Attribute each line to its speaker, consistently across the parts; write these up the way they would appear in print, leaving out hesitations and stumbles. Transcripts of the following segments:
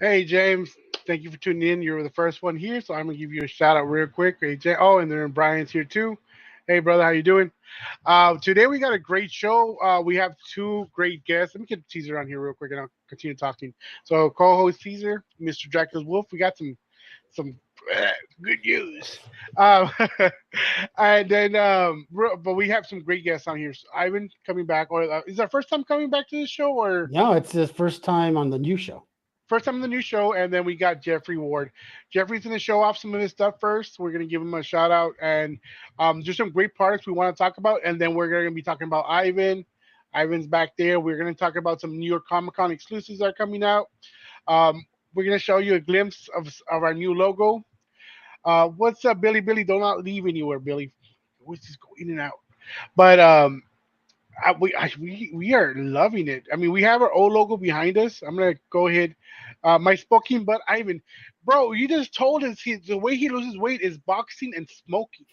Speaker 1: Hey James, thank you for tuning in. You're the first one here, so I'm gonna give you a shout out real quick. Hey oh, and then Brian's here too. Hey brother, how you doing? Today we got a great show. We have two great guests. Let me get Caesar on here real quick, and I'll continue talking. So co-host Caesar, Mr. Dracula's Wolf. We got some uh, good news. Um, and then but we have some great guests on here. So Ivan coming back, or is our first time coming back to the show, or
Speaker 2: No, it's his first time on the new show.
Speaker 1: first time in the new show, and then we got Jeffrey Ward. Jeffrey's going to show off some of his stuff first. We're going to give him a shout out, and there's some great products we want to talk about, and then we're going to be talking about Ivan. Ivan's back there. We're going to talk about some New York Comic Con exclusives that are coming out. We're going to show you a glimpse of our new logo. What's up, Billy? Billy, do not leave anywhere, Billy. Always just go in and out. But we are loving it. I mean, we have our old logo behind us. I'm gonna go ahead. My spoken, but Ivan, bro, you just told us the way he loses weight is boxing and smoking,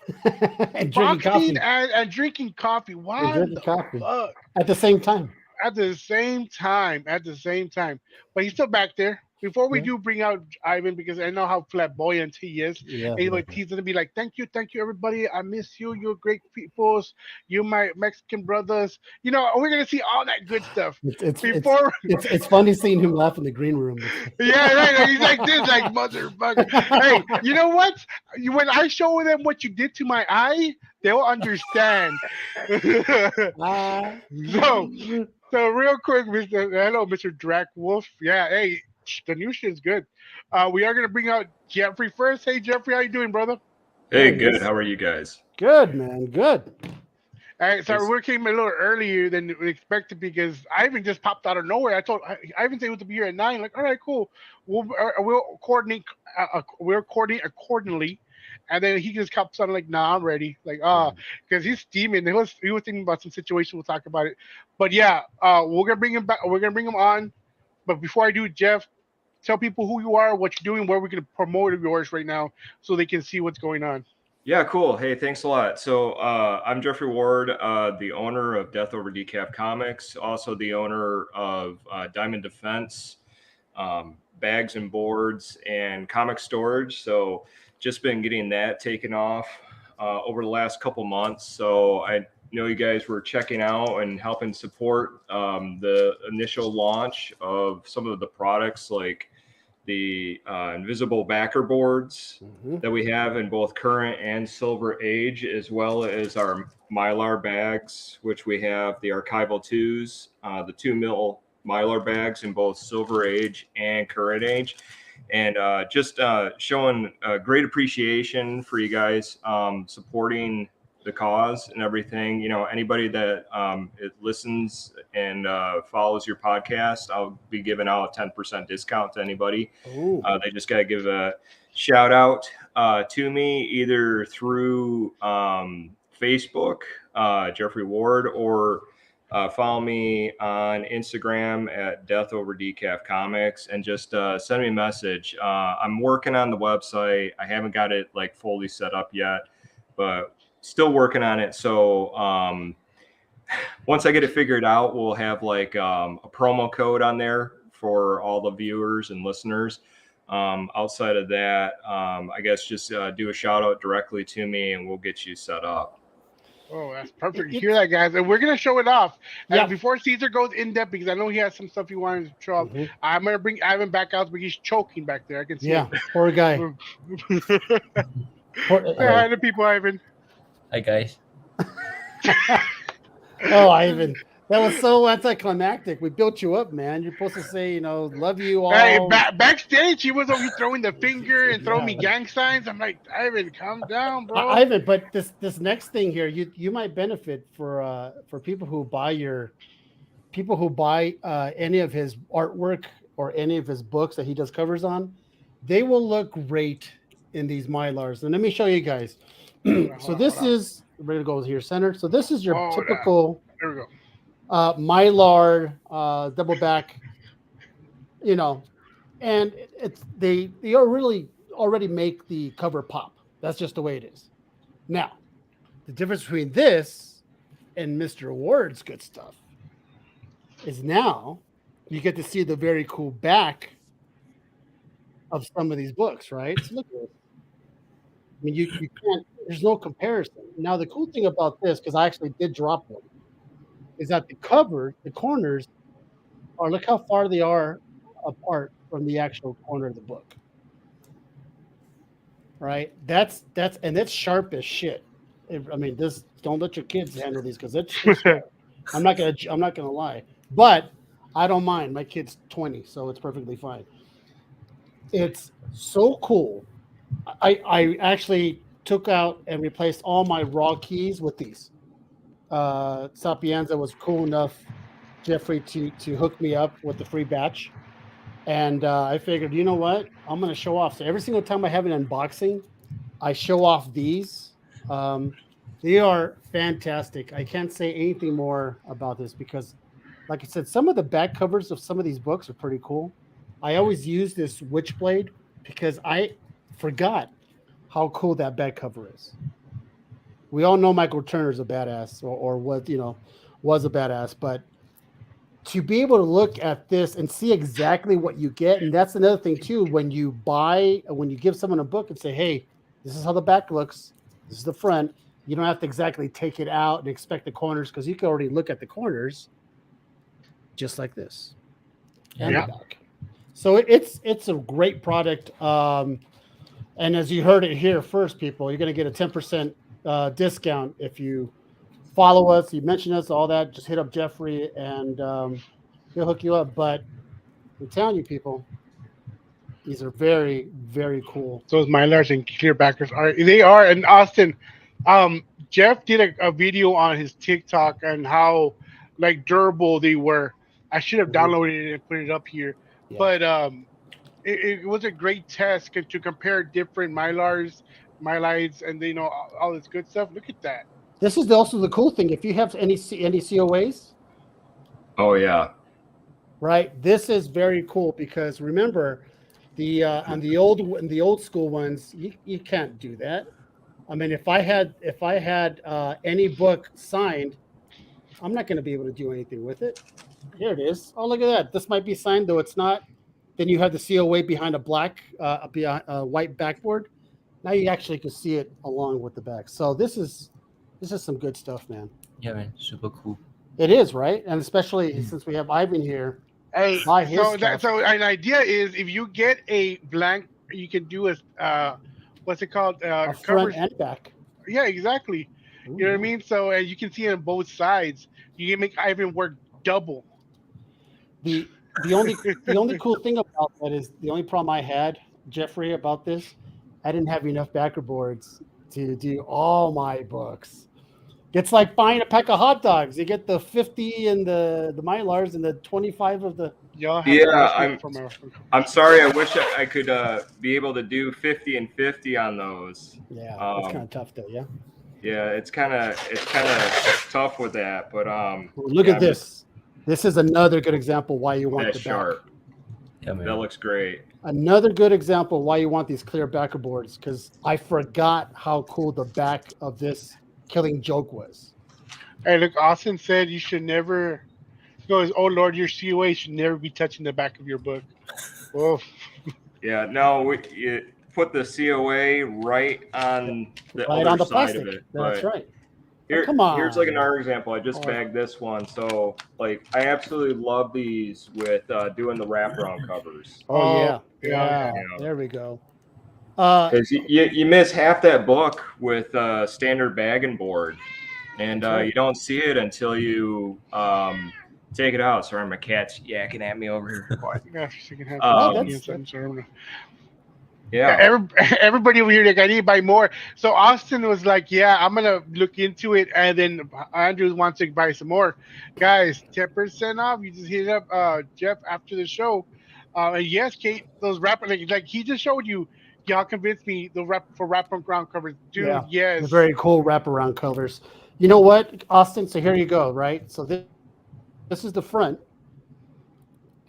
Speaker 2: And drinking
Speaker 1: boxing
Speaker 2: coffee.
Speaker 1: and drinking coffee.
Speaker 2: And
Speaker 1: What
Speaker 2: drinking
Speaker 1: the
Speaker 2: coffee
Speaker 1: fuck?
Speaker 2: at the same time.
Speaker 1: At the same time, at the same time. But he's still back there. Before we
Speaker 2: Yeah.
Speaker 1: do bring out Ivan, because I know how flamboyant he is,
Speaker 2: Yes,
Speaker 1: and
Speaker 2: yes, yes.
Speaker 1: he's gonna be like, thank you, everybody. I miss you. You're great peoples. You my Mexican brothers. We're gonna see all that good stuff.
Speaker 2: It's it's it's
Speaker 1: Before,
Speaker 2: it's funny seeing him laugh in the green room.
Speaker 1: yeah, right. Like, he's like this, like motherfucker. Hey, you know what? When I show them what you did to my eye, they'll understand.
Speaker 2: Ah,
Speaker 1: so, so real quick, Mr. Drac Wolf. Yeah, hey, the new shit's good. We are gonna bring out Jeffrey first. Hey, Jeffrey, how you doing, brother?
Speaker 2: there
Speaker 3: Hey,
Speaker 2: he
Speaker 3: good.
Speaker 2: is.
Speaker 3: How are you guys?
Speaker 2: Good man, good.
Speaker 1: All right, so
Speaker 3: Thanks.
Speaker 1: we came a little earlier than we expected because Ivan just popped out of nowhere. Ivan said he was to be here at 9. Like, all right, cool. We'll coordinate. We'll coordinate accordingly. And then he just comes on like, nah, I'm ready. Like, because he's steaming. He was thinking about some situation. We'll talk about it. But yeah, we're gonna bring him back. We're gonna bring him on. But before I do, Jeff, tell people who you are, what you're doing, where we're gonna promote yours right now, so they can see what's going on.
Speaker 3: Yeah, cool. Hey, thanks a lot. So, I'm Jeffrey Ward, the owner of Death Over Decaf Comics, also the owner of Diamond Defense, bags and boards, and comic storage. So, just been getting that taken off over the last couple months. So, I know you guys were checking out and helping support the initial launch of some of the products like the invisible backer boards
Speaker 2: Mhm.
Speaker 3: that we have in both current and silver age, as well as our mylar bags, which we have the archival twos, the 2 mil mylar bags in both silver age and current age. And just showing great appreciation for you guys supporting the cause and everything. Anybody that it listens and follows your podcast, I'll be giving out a 10% discount to anybody.
Speaker 2: Oh,
Speaker 3: They just got to give a shout out to me either through Facebook, Jeffrey Ward, or follow me on Instagram at Death Over Decaf Comics, and just send me a message. I'm working on the website. I haven't got it like fully set up yet, but still working on it. So once I get it figured out, we'll have like a promo code on there for all the viewers and listeners. Outside of that, I guess just do a shout out directly to me and we'll get you set up.
Speaker 1: Oh, that's perfect. You hear
Speaker 2: it's
Speaker 1: that, guys? And we're gonna show it off. And
Speaker 2: yeah.
Speaker 1: before Caesar goes in depth, because I know he has some stuff he wanted to show off,
Speaker 2: Mhm.
Speaker 1: I'm gonna bring Ivan back out, but he's choking back there. I can see
Speaker 2: Yeah,
Speaker 1: him.
Speaker 2: poor guy.
Speaker 1: Say
Speaker 2: Poor,
Speaker 1: hi to people, Ivan.
Speaker 4: Hi guys.
Speaker 2: oh, Ivan, that was so anticlimactic. We built you up, man. You're supposed to say, love you
Speaker 1: Hey,
Speaker 2: all.
Speaker 1: backstage, he was over throwing the finger and throwing
Speaker 2: Yeah,
Speaker 1: me gang signs. I'm like, Ivan, calm down, bro.
Speaker 2: Ivan, but this next thing here, you might benefit for people who buy any of his artwork or any of his books that he does covers on. They will look great in these mylars. And let me show you guys.
Speaker 1: Hold on,
Speaker 2: So
Speaker 1: hold on, hold
Speaker 2: this
Speaker 1: on.
Speaker 2: is ready to go here, center. So this is your
Speaker 1: Hold on.
Speaker 2: typical
Speaker 1: There we go.
Speaker 2: mylar double back, you know, and they are really already make the cover pop. That's just the way it is. Now, the difference between this and Mr. Ward's good stuff is now you get to see the very cool back of some of these books, right? So look at it. I mean, you can't. There's no comparison. Now, the cool thing about this, because I actually did drop one, is that the cover, the corners are look how far they are apart from the actual corner of the book. Right? That's sharp as shit. I mean, this don't let your kids handle these because it's sharp. I'm not gonna lie, but I don't mind. My kid's 20, so it's perfectly fine. It's so cool. I actually took out and replaced all my raw keys with these. Sapienza was cool enough, Jeffrey, to hook me up with the free batch, and I figured, you know what, I'm going to show off. So every single time I have an unboxing, I show off these. They are fantastic. I can't say anything more about this because, like I said, some of the back covers of some of these books are pretty cool. I always use this Witchblade because I forgot how cool that back cover is. We all know Michael Turner's a badass, or what, was a badass, but to be able to look at this and see exactly what you get, and that's another thing too, when you give someone a book and say, hey, this is how the back looks, this is the front, you don't have to exactly take it out and expect the corners because you can already look at the corners just like this. And the back. So it's a great product. And as you heard it here first, people, you're going to get a 10% discount if you follow us, you mention us, all that. Just hit up Jeffrey and he'll hook you up. But I'm telling you, people, these are very, very cool.
Speaker 1: Those Mylars and clearbackers are. And Austin, Jeff did a video on his TikTok on how like durable they were. I should have downloaded it and put it up here. Yeah. But it was a great test to compare different Mylars, and all this good stuff. Look at that.
Speaker 2: This is also the cool thing. If you have any COAs,
Speaker 3: oh yeah,
Speaker 2: right. This is very cool because remember, on the old school ones, you can't do that. I mean, if I had any book signed, I'm not going to be able to do anything with it. Here it is. Oh, look at that. This might be signed, though it's not. Then you have the COA behind a white backboard. Now you actually can see it along with the back. So this is some good stuff, man.
Speaker 4: Yeah, man, super cool.
Speaker 2: It is, right? And especially since we have Ivan here.
Speaker 1: Hey, so an idea is if you get a blank, you can do a what's it called?
Speaker 2: A front and back.
Speaker 1: Yeah, exactly. Ooh. You know what I mean? So you can see it on both sides. You can make Ivan work double.
Speaker 2: The only cool thing about that is the only problem I had, Jeffrey, about this, I didn't have enough backer boards to do all my books. It's like buying a pack of hot dogs. You get the 50 and the Mylars and the 25 of the.
Speaker 3: I'm sorry. I wish I could be able to do 50 and 50 on those.
Speaker 2: Yeah, it's kind of tough though. Yeah.
Speaker 3: Yeah, it's kind of tough with that, but
Speaker 2: look at this. This is another good example why you want the
Speaker 3: sharp.
Speaker 2: back.
Speaker 3: Yeah, man. That looks great.
Speaker 2: Another good example why you want these clear backer boards, because I forgot how cool the back of this Killing Joke was.
Speaker 1: Hey, look, Austin said you should never. He goes, oh Lord, your COA should never be touching the back of your book. Whoa.
Speaker 3: Yeah, no, you put the COA right on the other side
Speaker 2: plastic.
Speaker 3: Of it.
Speaker 2: That's right.
Speaker 3: Come on. Here's like another example. I just bagged this one. So like I absolutely love these with doing the wraparound covers.
Speaker 2: Oh yeah. There we go.
Speaker 3: Because you miss half that book with standard bagging board, and you don't see it until you take it out. Sorry, my cat's yakking at me over here. Yeah.
Speaker 1: Everybody over here, like, I need to buy more. So Austin was like, yeah, I'm going to look into it. And then Andrew wants to buy some more. Guys, 10% off. You just hit up Jeff after the show. And yes, Kate, those wrapper, like he just showed you, y'all convinced me the wraparound covers. Dude, yes.
Speaker 2: They're very cool wraparound covers. You know what, Austin? So here you go, right? So this is the front.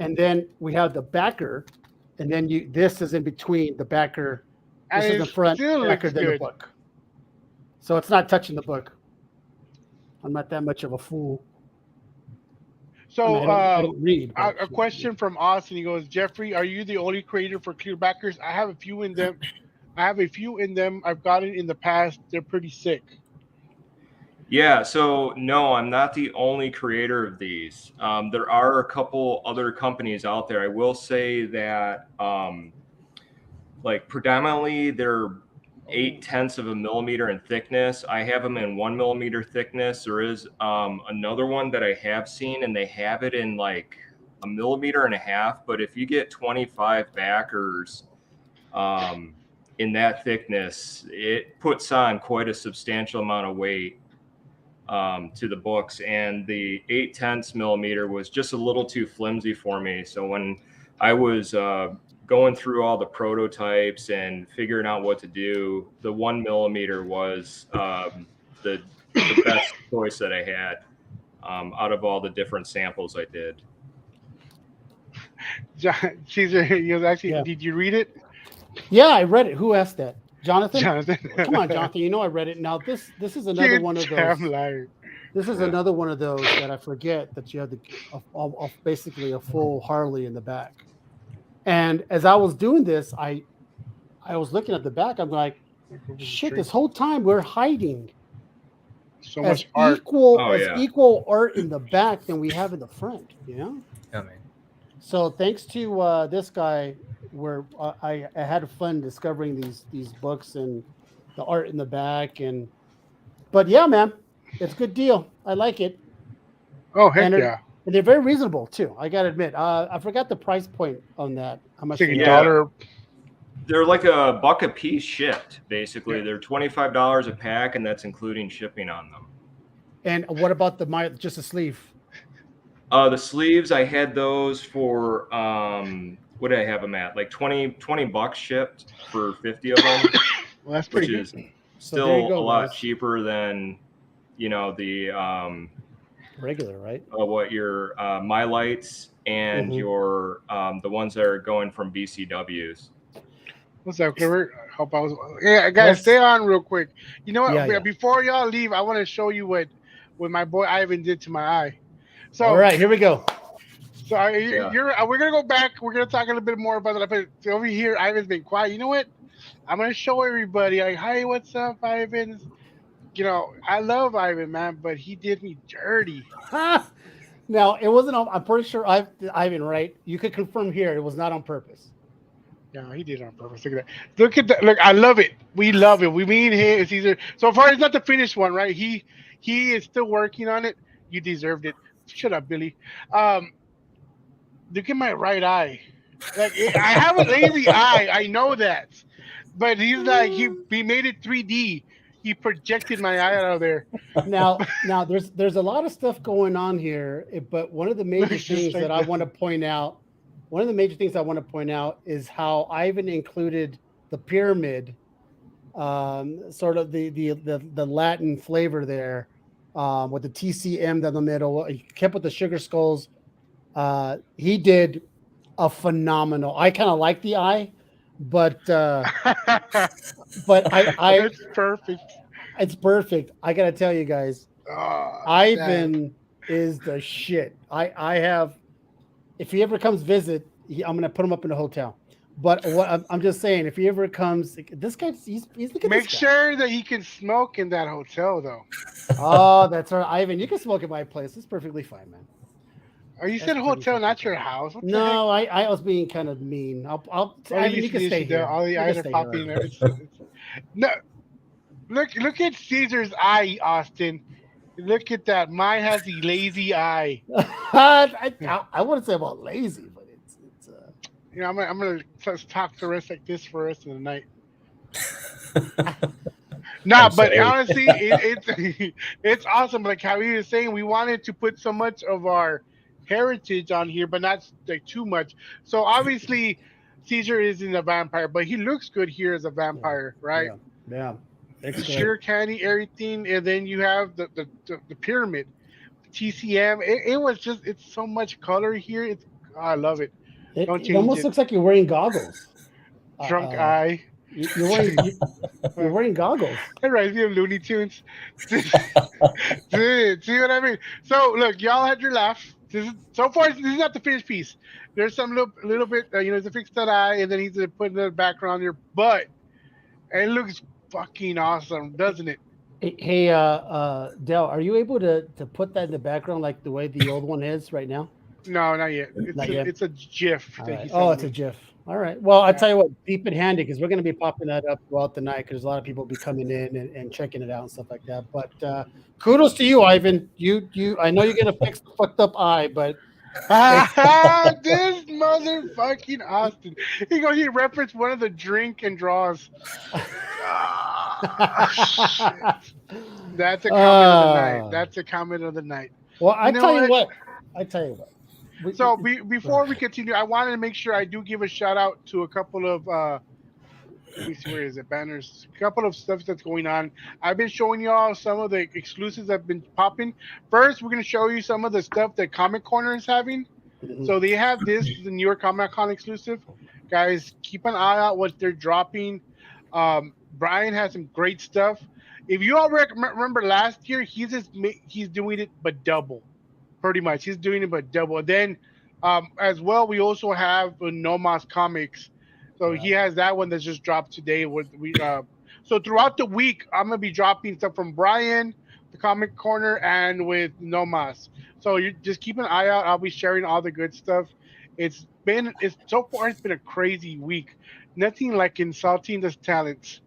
Speaker 2: And then we have the backer. And then this is in between the backer. This is the front backer, then the book. So it's not touching the book. I'm not that much of a fool.
Speaker 1: So,
Speaker 2: I don't read. But,
Speaker 1: a question from Austin. He goes, Jeffrey, are you the only creator for clear backers? I have a few in them. I've gotten in the past. They're pretty sick.
Speaker 3: Yeah, so no, I'm not the only creator of these. There are a couple other companies out there. I will say that, like predominantly they're 0.8 of a millimeter in thickness. I have them in 1 millimeter thickness. There is another one that I have seen, and they have it in like 1.5 millimeters. But if you get 25 backers in that thickness, it puts on quite a substantial amount of weight to the books. And the 0.8 millimeter was just a little too flimsy for me. So when I was going through all the prototypes and figuring out what to do, the 1 millimeter was the best choice that I had out of all the different samples I did.
Speaker 1: Caesar, he was actually.
Speaker 2: Yeah.
Speaker 1: Did you read it,
Speaker 2: yeah, I read it. Who asked that? Jonathan?
Speaker 1: Jonathan?
Speaker 2: Come on, Jonathan. You know I read it. Now this is another one of
Speaker 1: Damn
Speaker 2: those.
Speaker 1: liar.
Speaker 2: This is another one of those that I forget that you have basically a full Harley in the back. And as I was doing this, I was looking at the back. I'm like, shit! This whole time we're hiding
Speaker 1: So
Speaker 2: as
Speaker 1: much art.
Speaker 2: equal art in the back than we have in the front. You know.
Speaker 4: Yeah, man.
Speaker 2: So thanks to this guy, where I had fun discovering these books and the art in the back. But yeah, man, it's a good deal. I like it.
Speaker 1: Oh heck
Speaker 2: And
Speaker 1: yeah!
Speaker 2: And they're very reasonable too. I gotta admit. I forgot the price point on that. How much?
Speaker 1: It's like
Speaker 2: they
Speaker 1: a
Speaker 2: are.
Speaker 1: dollar.
Speaker 3: They're like $1 a piece shipped, basically.
Speaker 1: Yeah.
Speaker 3: They're $25 a pack, and that's including shipping on them.
Speaker 2: And what about just a sleeve?
Speaker 3: The sleeves, I had those for what did I have them at? Like $20 shipped for 50 of them,
Speaker 1: Well, that's
Speaker 3: which
Speaker 1: pretty
Speaker 3: is
Speaker 1: good.
Speaker 2: So there you
Speaker 3: still
Speaker 2: go,
Speaker 3: a lot
Speaker 2: guys.
Speaker 3: cheaper than the
Speaker 2: Regular, right?
Speaker 3: what your My Lights and
Speaker 2: Mhm.
Speaker 3: your the ones that are going from BCWs.
Speaker 1: What's up, Clever? Hope I was. Yeah, guys,
Speaker 2: Yes.
Speaker 1: stay on real quick. You know what?
Speaker 2: Yeah.
Speaker 1: Before y'all leave, I want to show you what my boy Ivan did to my eye. So,
Speaker 2: All right, here we go.
Speaker 1: so we're gonna go back. We're gonna talk a little bit more about that. But over here, Ivan's been quiet. You know what? I'm gonna show everybody. Like, hi, what's up, Ivan? You know, I love Ivan, man, but he did me dirty.
Speaker 2: Now it wasn't. I'm pretty sure Ivan, right? You could confirm here it was not on purpose.
Speaker 1: Yeah, he did it on purpose. Look at that. Look at that. Look, I love it. We love it. We mean him. It's either so far. It's not the finished one, right? He is still working on it. You deserved it. Shut up, Billy. Look at my right eye. Like I have a lazy eye. I know that, but he's like he made it 3D. He projected my eye out of there.
Speaker 2: Now there's a lot of stuff going on here, but one of the major
Speaker 1: It's just
Speaker 2: things
Speaker 1: like
Speaker 2: that I
Speaker 1: that.
Speaker 2: want to point out, is how Ivan included the pyramid, sort of the Latin flavor there, with the TCM down the middle. He kept with the sugar skulls. He did a phenomenal. I kind of like the eye, but
Speaker 1: It's perfect.
Speaker 2: it's perfect. I gotta tell you guys,
Speaker 1: Oh,
Speaker 2: Ivan is the shit. I have, if he ever comes visit, I'm gonna put him up in a hotel. But what I'm just saying, if he ever comes, this guy, he's look at
Speaker 1: make
Speaker 2: this guy.
Speaker 1: sure that he can smoke in that hotel, though.
Speaker 2: Oh, that's right, Ivan. You can smoke at my place. It's perfectly fine, man.
Speaker 1: Oh, you
Speaker 2: That's
Speaker 1: said
Speaker 2: pretty
Speaker 1: hotel,
Speaker 2: fucking
Speaker 1: not your
Speaker 2: fine.
Speaker 1: house. What the
Speaker 2: No, I was being kind of mean.
Speaker 1: heck?
Speaker 2: Ivan, you can stay here.
Speaker 1: All the
Speaker 2: You can
Speaker 1: eyes are
Speaker 2: stay
Speaker 1: popping.
Speaker 2: here.
Speaker 1: No, look at Caesar's eye, Austin. Look at that. Mine has the lazy eye.
Speaker 2: I wouldn't say about lazy, but it's
Speaker 1: You know, I'm gonna just talk to us like this for us in the night. No,
Speaker 4: I'm
Speaker 1: but
Speaker 4: sorry.
Speaker 1: honestly, it's awesome. Like how he was saying, we wanted to put so much of our heritage on here, but not like too much. So obviously, Caesar isn't a vampire, but he looks good here as a vampire, right?
Speaker 2: yeah.
Speaker 1: The
Speaker 2: It's
Speaker 1: sugar candy, everything, and then you have the pyramid, TCM. It's so much color here. I love it. Don't
Speaker 2: It
Speaker 1: change
Speaker 2: almost
Speaker 1: it.
Speaker 2: looks like you're wearing goggles.
Speaker 1: Drunk eye.
Speaker 2: You're wearing goggles.
Speaker 1: That reminds me of Looney Tunes. Dude, see what I mean? So look, y'all had your laugh. So far, this is not the finished piece. There's some little bit, to fix that eye, and then he's gonna put the background here. But it looks fucking awesome, doesn't it?
Speaker 2: Hey, Dell, are you able to put that in the background like the way the old one is right now?
Speaker 1: No, not yet.
Speaker 2: Not yet.
Speaker 1: It's a GIF
Speaker 2: All
Speaker 1: that
Speaker 2: right.
Speaker 1: he
Speaker 2: Oh,
Speaker 1: sent
Speaker 2: it's a
Speaker 1: me.
Speaker 2: GIF. All right. Well, I'll tell you what, keep it handy because we're going to be popping that up throughout the night because a lot of people will be coming in and checking it out and stuff like that. But kudos to you, Ivan. I know you're going to fix the fucked up eye, but
Speaker 1: This motherfucking Austin. He referenced one of the drink and draws. Shit. That's a comment of the night. That's a comment of the night.
Speaker 2: Well, I
Speaker 1: know
Speaker 2: tell you
Speaker 1: what?
Speaker 2: what. I tell you what.
Speaker 1: So before we continue, I wanted to make sure I do give a shout out to a couple of let me see, where is it, banners, a couple of stuff that's going on. I've been showing y'all some of the exclusives that have been popping. First, we're going to show you some of the stuff that Comic Corner is having. So they have the New York Comic Con exclusive. Guys, keep an eye out what they're dropping. Brian has some great stuff. If you all remember last year, he's doing it but double, pretty much. He's doing it but double. And then as well, we also have Nomas Comics. So he has that one that's just dropped today. So throughout the week, I'm gonna be dropping stuff from Brian, the Comic Corner, and with Nomas. So you just keep an eye out. I'll be sharing all the good stuff. It's so far it's been a crazy week. Nothing like insulting the talents.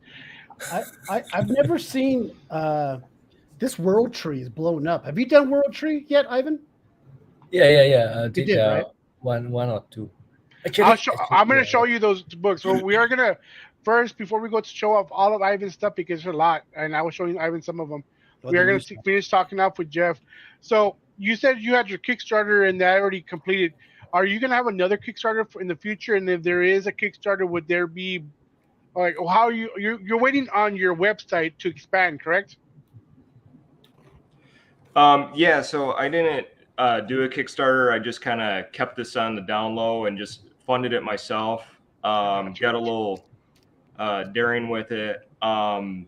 Speaker 2: I've never seen this World Tree is blown up. Have you done World Tree yet, Ivan?
Speaker 4: Yeah.
Speaker 2: You did, right?
Speaker 4: One or two.
Speaker 1: I'm going to show you those books. So we are going to first, before we go to show off all of Ivan's stuff, because there's a lot, and I was showing Ivan some of them. We are going to finish talking off with Jeff. So you said you had your Kickstarter and that already completed. Are you going to have another Kickstarter in the future? And if there is a Kickstarter, would there be like how you're waiting on your website to expand, correct?
Speaker 3: Yeah. So I didn't do a Kickstarter. I just kind of kept this on the down low and just funded it myself. Got a little daring with it. The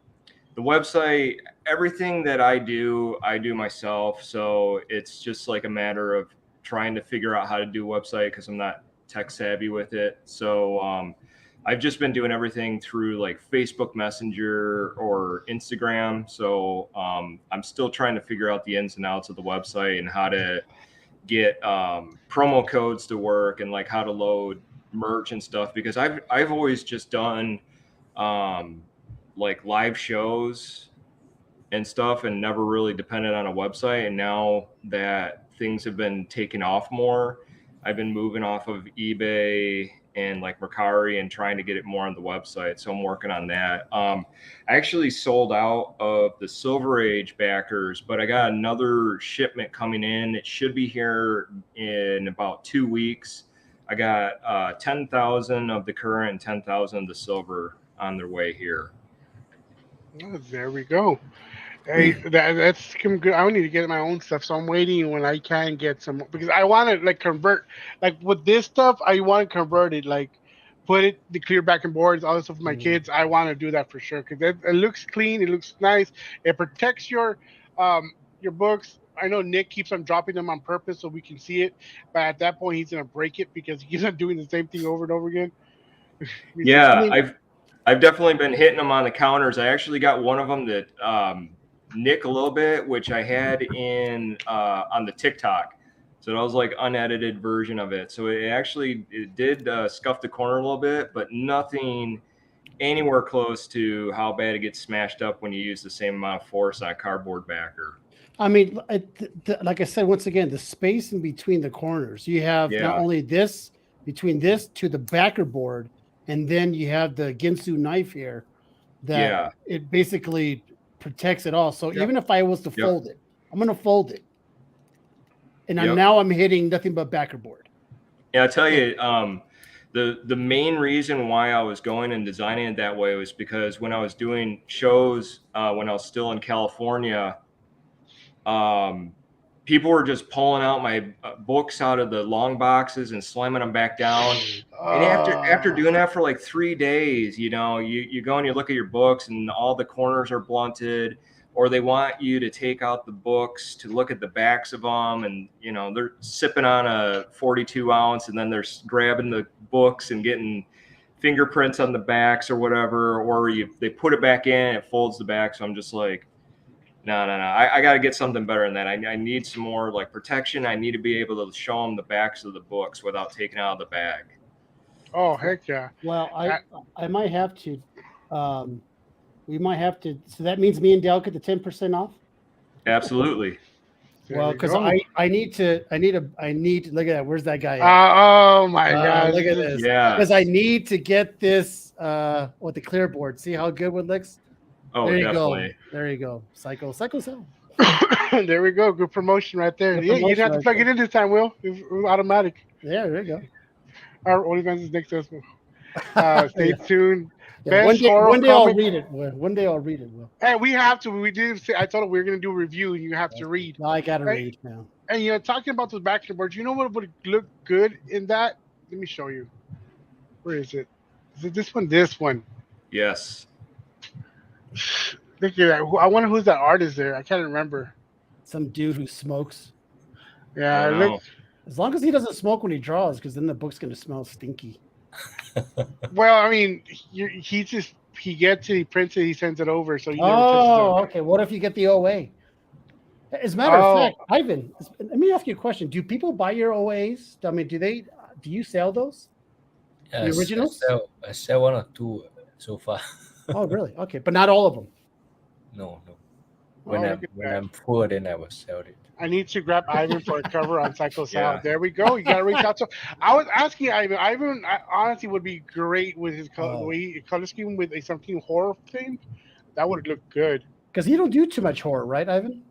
Speaker 3: website, everything that I do myself. So it's just like a matter of trying to figure out how to do a website because I'm not tech savvy with it. So I've just been doing everything through like Facebook Messenger or Instagram. So I'm still trying to figure out the ins and outs of the website and how to get promo codes to work and like how to load merch and stuff, because I've always just done like live shows and stuff and never really depended on a website. And now that things have been taken off more, I've been moving off of eBay and like Mercari and trying to get it more on the website. So I'm working on that. I actually sold out of the Silver Age backers, but I got another shipment coming in. It should be here in about 2 weeks. I got 10,000 of the current and 10,000 of the silver on their way here.
Speaker 1: Oh, there we go. Hey, that's good. I need to get my own stuff, so I'm waiting when I can get some, because I want to like convert, like with this stuff, I want to convert it, like put it the clear back and boards, all the stuff for my kids. I want to do that for sure because it looks clean, it looks nice, it protects your books. I know Nick keeps on dropping them on purpose so we can see it, but at that point he's gonna break it because he's not doing the same thing over and over again.
Speaker 3: Yeah, I've definitely been hitting them on the counters. I actually got one of them that nick a little bit, which I had in on the TikTok. So that was like unedited version of it. So it did scuff the corner a little bit, but nothing anywhere close to how bad it gets smashed up when you use the same amount of force on a cardboard backer.
Speaker 2: I mean, like I said, once again, the space in between the corners, you have not only this between this to the backer board, and then you have the Ginsu knife here that it basically protects it all. So even if I was to fold it, I'm going to fold it. And now I'm hitting nothing but backer board.
Speaker 3: Yeah, I'll tell you, the main reason why I was going and designing it that way was because when I was doing shows, when I was still in California, people were just pulling out my books out of the long boxes and slamming them back down. And after doing that for like 3 days, you go and you look at your books and all the corners are blunted. or they want you to take out the books to look at the backs of them, and they're sipping on a 42 ounce, and then they're grabbing the books and getting fingerprints on the backs or whatever, or they put it back in, it folds the back. So I'm just like, no. I got to get something better than that. I need some more like protection. I need to be able to show them the backs of the books without taking out of the bag.
Speaker 1: Oh, heck yeah.
Speaker 2: Well, I might have to. We might have to. So that means me and Dale get the 10% off.
Speaker 3: Absolutely.
Speaker 2: Well, because I need to look at that. Where's that guy at?
Speaker 1: Oh my God!
Speaker 2: Look at this.
Speaker 3: Yeah.
Speaker 2: Because I need to get this with the clear board. See how good it looks.
Speaker 3: Oh,
Speaker 2: there you
Speaker 3: definitely.
Speaker 2: go. There you go. Psycho Cell.
Speaker 1: There we go. Good promotion right there.
Speaker 2: Good
Speaker 1: Yeah, you didn't have to
Speaker 2: promotion
Speaker 1: plug
Speaker 2: right
Speaker 1: it in this time, Will. It was automatic.
Speaker 2: Yeah, there you go.
Speaker 1: Our OnlyFans is next to us. Stay tuned.
Speaker 2: Yeah,
Speaker 1: Best
Speaker 2: one
Speaker 1: horror
Speaker 2: day I'll
Speaker 1: comic-
Speaker 2: read it. One day I'll read it. Will.
Speaker 1: Hey, we have to. We did say I told him we were gonna do a review, and you have to read.
Speaker 2: No, I gotta
Speaker 1: Right.
Speaker 2: read now.
Speaker 1: And talking about those back boards, you know what would look good in that? Let me show you. Where is it? Is it this one? This one.
Speaker 3: Yes.
Speaker 1: Look at that. I wonder who's that artist there. I can't remember.
Speaker 2: Some dude who smokes.
Speaker 1: Yeah,
Speaker 3: I don't know.
Speaker 2: As long as he doesn't smoke when he draws, because then the book's gonna smell stinky.
Speaker 1: well, I mean, he gets it, he prints it, he sends it over, so you never touch
Speaker 2: Oh,
Speaker 1: it.
Speaker 2: okay. What if you get the OA? As a matter of fact, Ivan, let me ask you a question. Do people buy your OAs? I mean, do you sell those?
Speaker 4: Yeah,
Speaker 2: The originals?
Speaker 4: I sell one or two so far.
Speaker 2: Oh, really? Okay, but not all of them.
Speaker 4: No.
Speaker 1: Oh,
Speaker 4: When
Speaker 1: look at that.
Speaker 4: I'm poor, then I will sell it.
Speaker 1: I need to grab Ivan for a cover on Psycho Sal.
Speaker 3: Yeah.
Speaker 1: There we go. You gotta reach out to. I was asking Ivan. Ivan honestly would be great with his color scheme with something horror theme. That would look good.
Speaker 2: Because you don't do too much horror, right, Ivan?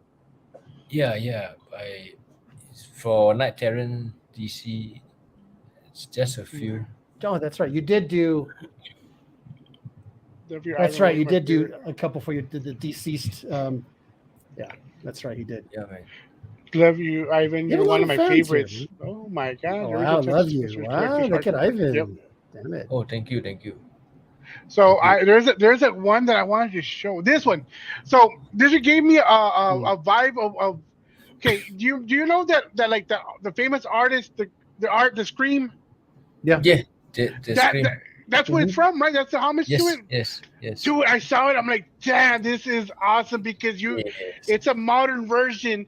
Speaker 4: Yeah. For Night Terran DC, it's just a few.
Speaker 2: Oh, that's right. You did do.
Speaker 1: If you're
Speaker 2: That's
Speaker 1: Ivan
Speaker 2: right. You
Speaker 1: Wilbur,
Speaker 2: did do a couple for the deceased. Yeah, that's right. He did.
Speaker 4: Yeah, man.
Speaker 1: Love you, Ivan.
Speaker 2: You have
Speaker 1: You're
Speaker 2: a
Speaker 1: one
Speaker 2: lot
Speaker 1: of my
Speaker 2: of fans here,
Speaker 1: favorites. Oh my God!
Speaker 2: Oh,
Speaker 1: There we
Speaker 2: wow,
Speaker 1: go.
Speaker 2: love
Speaker 1: Check
Speaker 2: you.
Speaker 1: this picture,
Speaker 2: Wow,
Speaker 1: check
Speaker 2: look
Speaker 1: this
Speaker 2: at
Speaker 1: picture.
Speaker 2: Ivan.
Speaker 1: Yep.
Speaker 2: Damn it.
Speaker 4: Oh, thank you.
Speaker 1: So there's a one that I wanted to show. This one. So this gave me a vibe of. Okay, do you know that like the famous artist the Scream?
Speaker 4: The screen.
Speaker 1: That's where it's from, right? That's the homage to it.
Speaker 4: Yes.
Speaker 1: Dude, I saw it. I'm like, damn, this is awesome because
Speaker 4: Yes.
Speaker 1: it's a modern version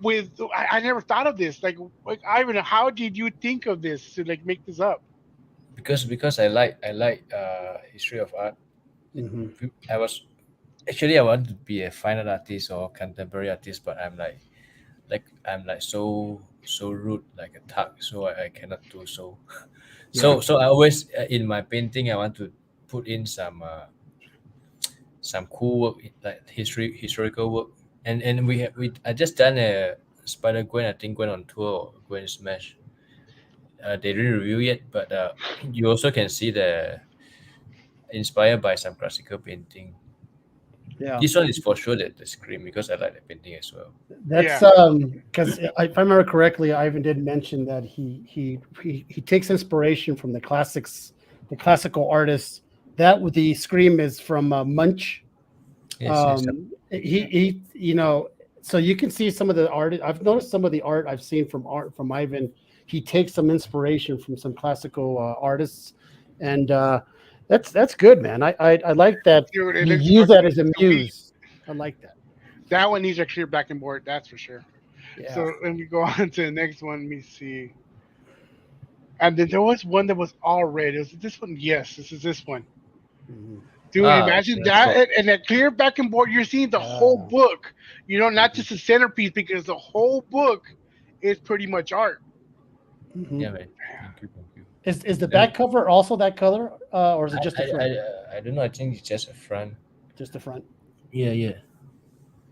Speaker 1: with. I never thought of this. Like Ivan, how did you think of this to like make this up?
Speaker 4: Because I like history of art.
Speaker 2: Mhm.
Speaker 4: I want to be a fine art artist or contemporary artist, but I'm like so rude, like a thug, so I cannot do so. So I always in my painting I want to put in some cool work, like historical work, and I just done a Spider Gwen. I think Gwen on tour or Gwen Smash. They didn't review yet, but you also can see the inspired by some classical painting.
Speaker 2: Yeah.
Speaker 4: This one is for sure the Scream, because I like the painting as well.
Speaker 2: That's because if I remember correctly, Ivan did mention that he takes inspiration from the classics, the classical artists. That with the Scream is from Munch.
Speaker 4: Yes.
Speaker 2: He so you can see some of the art. I've noticed some of the art I've seen from Ivan. He takes some inspiration from some classical artists, and that's good, man. I like that.
Speaker 1: Dude,
Speaker 2: You use that as a muse. I like that.
Speaker 1: That one needs a clear back and board. That's for sure.
Speaker 2: Yeah.
Speaker 1: So let me go on to the next one. Let me see. And then there was one that was all red. Was it this one? Yes, this is this one.
Speaker 2: Mhm.
Speaker 1: Dude, imagine
Speaker 4: that's
Speaker 1: that and that clear back and board. You're seeing the whole book. Not just the centerpiece, because the whole book is pretty much art.
Speaker 2: Mhm.
Speaker 4: Yeah, man. Thank you.
Speaker 2: Is the back cover also that color, or is it just the front?
Speaker 4: I don't know. I think it's just a front.
Speaker 2: Just the front.
Speaker 4: Yeah.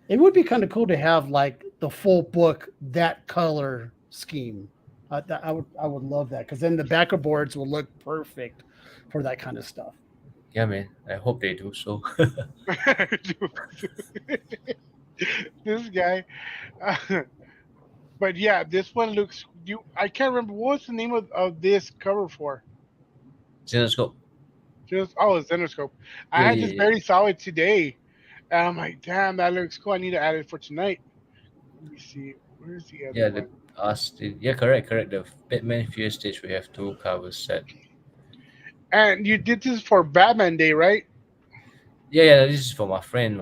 Speaker 2: It would be kind of cool to have like the full book that color scheme. I would love that, because then the backer boards will look perfect for that kind of stuff.
Speaker 4: Yeah, man. I hope they do so.
Speaker 1: This guy. But yeah, this one looks. I can't remember what's the name of this cover for.
Speaker 4: Cinescope.
Speaker 1: It's Zenoscope. I just barely saw it today, And I'm like, damn, that looks cool. I need to add it for tonight. Let me see. Where's the other
Speaker 4: Yeah, the
Speaker 1: one?
Speaker 4: Austin. Yeah, correct. The Batman Fear Stage. We have two covers set.
Speaker 1: And you did this for Batman Day, right?
Speaker 4: Yeah. This is for my friend.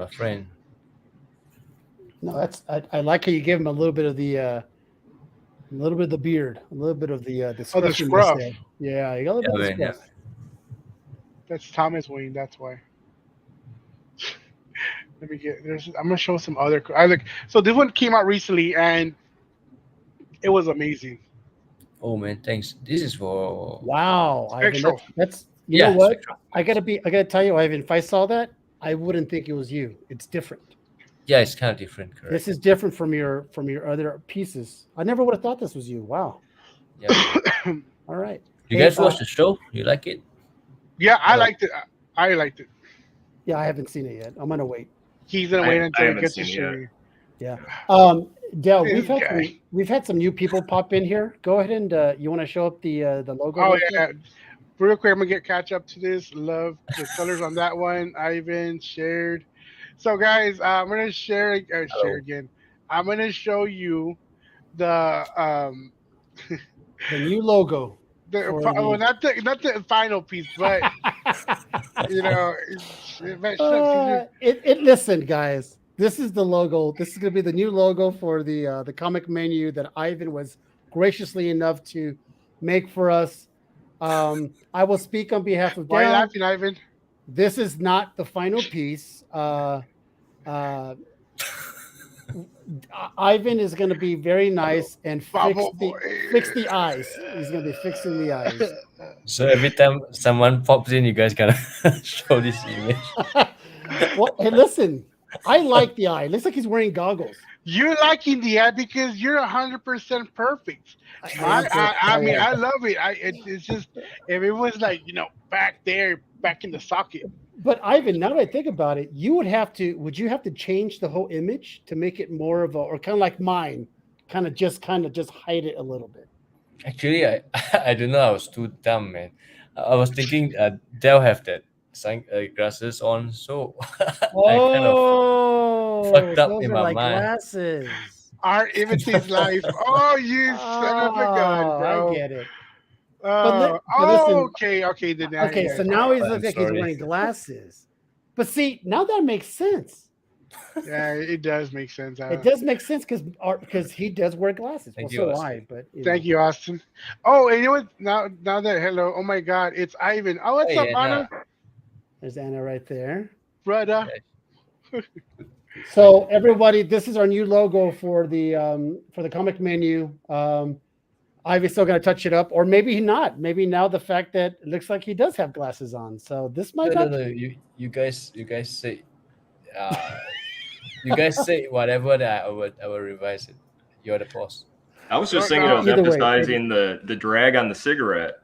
Speaker 2: No, that's I like how you give him a little bit of the beard, a little bit of the
Speaker 1: Oh, the
Speaker 2: scruffiness
Speaker 1: scruff.
Speaker 2: there. Yeah, you got a little
Speaker 4: Yeah,
Speaker 2: bit of
Speaker 4: man.
Speaker 2: scruff.
Speaker 1: That's Thomas Wayne. That's why. Let me get. I'm gonna show some other. I like. So this one came out recently, and it was amazing.
Speaker 4: Oh man, thanks. This is for
Speaker 2: Wow, Ivan,
Speaker 1: Spectral.
Speaker 2: that's you know
Speaker 4: yeah.
Speaker 2: what?
Speaker 4: Spectrum.
Speaker 2: I gotta tell you, Ivan, if I saw that, I wouldn't think it was you. It's different.
Speaker 4: Yeah, it's kind of different. Correct.
Speaker 2: This is different from your other pieces. I never would have thought this was you. Wow.
Speaker 4: Yeah.
Speaker 2: All right.
Speaker 4: You
Speaker 2: Hey,
Speaker 4: guys watch the show? You like it?
Speaker 1: Yeah, I
Speaker 4: Yeah.
Speaker 1: liked it. I liked it.
Speaker 2: Yeah, I haven't seen it yet. I'm gonna wait.
Speaker 1: He's gonna
Speaker 3: I-
Speaker 1: wait
Speaker 3: I
Speaker 1: until it
Speaker 3: haven't
Speaker 1: gets to
Speaker 3: seen it
Speaker 1: show
Speaker 3: yet.
Speaker 1: you.
Speaker 2: Dale,
Speaker 1: This guy.
Speaker 2: we've had some new people pop in here. Go ahead and you want to show up the logo?
Speaker 1: Oh
Speaker 2: real quick?
Speaker 1: yeah. Real quick, I'm gonna catch up to this. Love the colors on that one. Ivan shared. So guys, I'm gonna share again. I'm gonna show you the
Speaker 2: The new logo.
Speaker 1: the
Speaker 2: For
Speaker 1: well,
Speaker 2: the-
Speaker 1: not the final piece, but you know, man, shut up,
Speaker 2: Listen, guys. This is the logo. This is going to be the new logo for the comic menu that Ivan was graciously enough to make for us. I will speak on behalf of
Speaker 1: Why are you
Speaker 2: Dale.
Speaker 1: laughing, Ivan?
Speaker 2: This is not the final piece. Ivan is going to be very nice and
Speaker 1: Bubble boy.
Speaker 2: fix the eyes. He's going to be fixing the eyes.
Speaker 4: So every time someone pops in, you guys gotta show this image.
Speaker 2: Well, hey, listen. I like the eye. It looks like he's wearing goggles.
Speaker 1: You're liking the ad because you're 100% perfect. I mean, I love it. It's just if it was like back there, back in the socket.
Speaker 2: But Ivan, now that I think about it, would you have to change the whole image to make it more of or kind of like mine, kind of just hide it a little bit?
Speaker 4: Actually, I don't know. I was too dumb, man. I was thinking they'll have that glasses on, so I kind of fucked up
Speaker 2: those
Speaker 4: in
Speaker 2: are
Speaker 4: my
Speaker 2: like
Speaker 4: mind.
Speaker 2: glasses.
Speaker 1: Art imitates life. Oh, you son of a gun, bro.
Speaker 2: I get it.
Speaker 1: Oh,
Speaker 2: but listen-
Speaker 1: okay. Then now
Speaker 2: Okay,
Speaker 1: yeah.
Speaker 2: so now he
Speaker 4: I'm
Speaker 2: looks like he's
Speaker 4: sorry.
Speaker 2: wearing glasses. But see, now that makes sense.
Speaker 1: Yeah, it does make sense.
Speaker 2: It does make sense because he does wear glasses.
Speaker 4: Thank
Speaker 2: Well,
Speaker 4: you,
Speaker 2: so do
Speaker 4: Austin.
Speaker 2: I. But
Speaker 1: Thank you, Austin. Oh, and you know what? Now that hello, oh my God, it's Ivan. Oh, what's
Speaker 4: Hey,
Speaker 1: up,
Speaker 4: Anna.
Speaker 1: Anna?
Speaker 2: There's Anna right there.
Speaker 1: Brother.
Speaker 2: So everybody, this is our new logo for the comic menu. Ivy's still gonna touch it up, or maybe not. Maybe now the fact that it looks like he does have glasses on, so this might
Speaker 4: No,
Speaker 2: not.
Speaker 4: no. You guys say, you guys say whatever that I will revise it. You're the boss.
Speaker 3: I was just
Speaker 1: No,
Speaker 3: thinking
Speaker 1: no,
Speaker 3: I was
Speaker 2: either way,
Speaker 3: emphasizing the drag on the cigarette.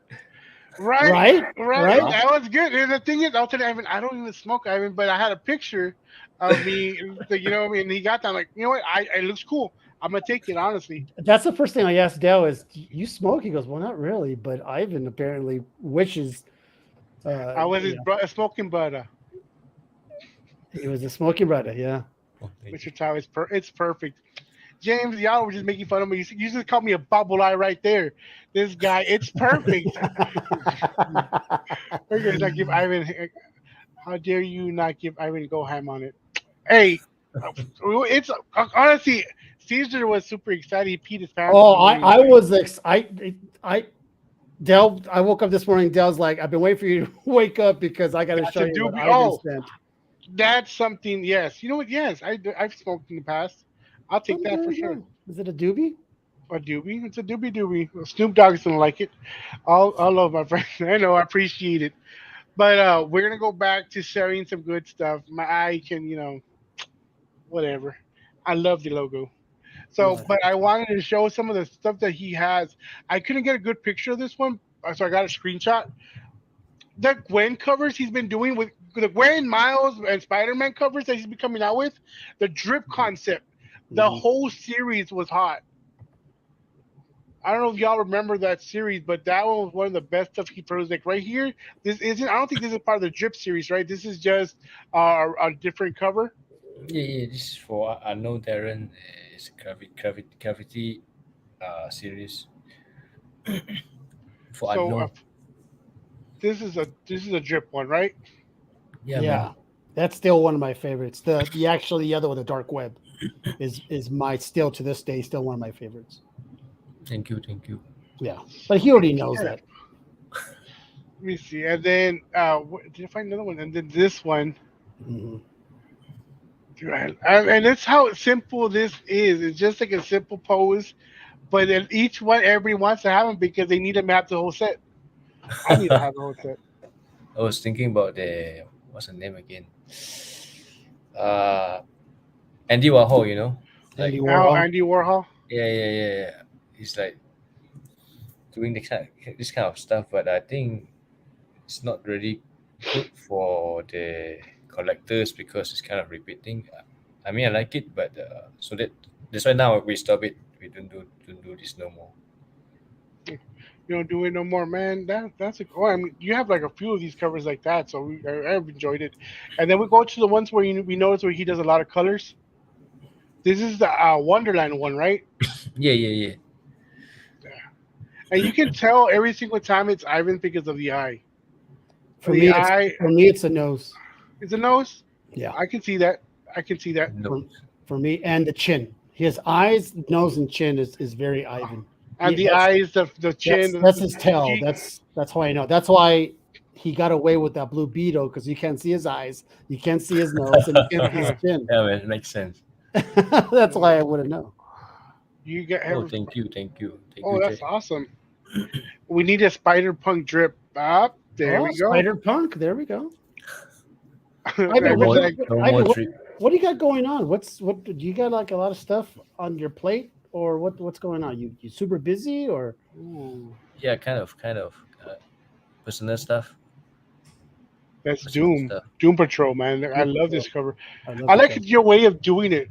Speaker 1: Right.
Speaker 2: Right?
Speaker 1: That was good. And the thing is, I'll tell you, Ivan, I don't even smoke, Ivan, but I had a picture of me, you know what I mean? And he got that. I'm like, you know what? It looks cool. I'm gonna take it, honestly.
Speaker 2: That's the first thing I asked Dale is, "You smoke?" He goes, "Well, not really," but Ivan apparently wishes.
Speaker 1: I was his smoking brother.
Speaker 2: He was a smoking brother. Yeah.
Speaker 4: Oh, thank you.
Speaker 1: Mr. Tao, it's perfect. James, y'all were just making fun of me. You just called me a bubble eye right there. This guy, it's perfect. We're gonna not give Ivan. How dare you not give Ivan go ham on it? Hey, it's honestly, Caesar was super excited. He peed his pants.
Speaker 2: Oh, I was Dell. I woke up this morning. Dell's like, "I've been waiting for you to wake up because I got to
Speaker 1: That's
Speaker 2: show
Speaker 1: a
Speaker 2: you what
Speaker 1: doobie.
Speaker 2: Ivan
Speaker 1: Oh.
Speaker 2: sent."
Speaker 1: That's something. Yes, you know what? Yes, I've smoked in the past. I'll take that for sure.
Speaker 2: Is it a doobie?
Speaker 1: A doobie? It's a doobie. Well, Snoop Dogg's gonna like it. I'll love my friend. I know. I appreciate it. But we're gonna go back to sharing some good stuff. My eye can, whatever. I love the logo. So,
Speaker 2: Yeah.
Speaker 1: but I wanted to show some of the stuff that he has. I couldn't get a good picture of this one, so I got a screenshot. The Gwen covers he's been doing with the Gwen, Miles, and Spider-Man covers that he's been coming out with, the drip concept, the
Speaker 2: Mhm.
Speaker 1: whole series was hot. I don't know if y'all remember that series, but that one was one of the best stuff he produced. Like right here, this isn't. I don't think this is part of the drip series, right? This is just a different cover.
Speaker 4: Yeah. This is for unknown Darren. It's gravity series for
Speaker 1: So
Speaker 4: unknown.
Speaker 1: this is a drip one, right?
Speaker 4: Yeah,
Speaker 2: Yeah,
Speaker 4: man.
Speaker 2: that's still one of my favorites. The other one, the dark web, is my still to this day still one of my favorites.
Speaker 4: Thank you. Thank you.
Speaker 2: Yeah, but he already knows
Speaker 1: Yeah.
Speaker 2: that.
Speaker 1: Let me see. And then did I find another one? And then this one.
Speaker 2: Mhm.
Speaker 1: And that's how simple this is. It's just like a simple pose, but then each one everybody wants to have them because they need to map the whole set. I need to have the whole set.
Speaker 4: I was thinking about the what's the name again? Uh, Andy Warhol. You know,
Speaker 2: Andy
Speaker 4: like
Speaker 1: Now
Speaker 2: Warhol.
Speaker 1: Andy Warhol.
Speaker 4: yeah. He's like doing this kind of stuff, but I think it's not really good for the collectors because it's kind of repeating. I mean, I like it, but so that's why now we stop it. We don't do this no more.
Speaker 1: You don't do it no more, man. That's a cool. I mean, you have like a few of these covers like that, so I've enjoyed it. And then we go to the ones where we notice where he does a lot of colors. This is the Wonderland one, right?
Speaker 4: Yeah.
Speaker 1: And you can tell every single time it's Ivan because of the eye.
Speaker 2: For
Speaker 1: The
Speaker 2: me,
Speaker 1: eye
Speaker 2: it's a nose.
Speaker 1: is a nose.
Speaker 2: Yeah,
Speaker 1: I can see that. I can see that.
Speaker 4: No.
Speaker 2: for me, and the chin. His eyes, nose, and chin is very Ivan.
Speaker 1: And the
Speaker 2: That's
Speaker 1: eyes, the chin,
Speaker 2: that's his tail.
Speaker 1: cheeks.
Speaker 2: That's how I know. That's why he got away with that blue beetle because you can't see his eyes, you can't see his nose, and you can't see his chin.
Speaker 4: Yeah, man, it makes sense.
Speaker 2: That's why I wouldn't know.
Speaker 1: You get.
Speaker 4: Oh, thank you, thank you,
Speaker 1: Oh, that's
Speaker 4: Jay.
Speaker 1: awesome. We need a Spider Punk drip. Up there, we go.
Speaker 2: Spider Punk. There we go.
Speaker 1: That
Speaker 2: Ivan,
Speaker 1: was
Speaker 2: what,
Speaker 1: like,
Speaker 4: No
Speaker 2: Ivan,
Speaker 4: more trip.
Speaker 2: what do you got going on? What do you got like a lot of stuff on your plate, or what's going on? You super busy or?
Speaker 1: ooh,
Speaker 4: Yeah, kind of. Personal stuff.
Speaker 1: that's
Speaker 4: Personal
Speaker 1: Doom.
Speaker 4: stuff.
Speaker 1: Doom Patrol, man. I
Speaker 2: Doom
Speaker 1: love
Speaker 2: Patrol.
Speaker 1: this cover.
Speaker 2: I love
Speaker 1: I
Speaker 2: the
Speaker 1: like
Speaker 2: cover.
Speaker 1: your way of doing it.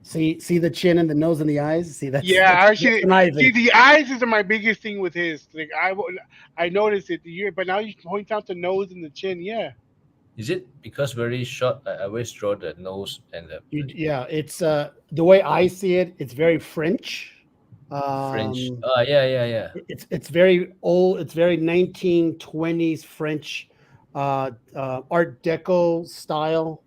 Speaker 2: See the chin and the nose and the eyes. See that's
Speaker 1: Yeah, actually,
Speaker 2: an Ivan.
Speaker 1: see, the eyes is my biggest thing with his. Like I noticed it. But now you point out the nose and the chin. Yeah,
Speaker 4: Is it because very short? I always draw the nose and the
Speaker 2: Yeah, it's the way I see it. It's very French.
Speaker 4: French.
Speaker 2: Um,
Speaker 4: Yeah.
Speaker 2: it's very old. It's very 1920s French Art Deco style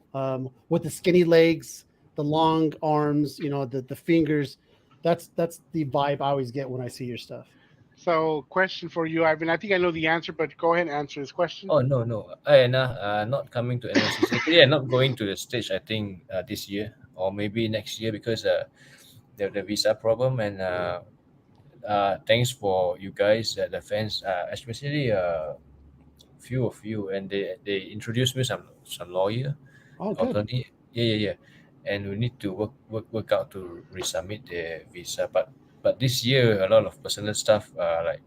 Speaker 2: with the skinny legs, the long arms. You know, the fingers. That's the vibe I always get when I see your stuff.
Speaker 1: So, question for you, Ivan. I think I know the answer, but go ahead and answer this question.
Speaker 4: Oh no. I not coming to NOC. Actually, I'm not going to the stage. I think this year or maybe next year because the visa problem and thanks for you guys, the fans, especially few of you, and they introduced me some lawyer,
Speaker 2: Oh, good.
Speaker 4: attorney. Yeah. And we need to work out to resubmit the visa. But this year a lot of personal stuff. Like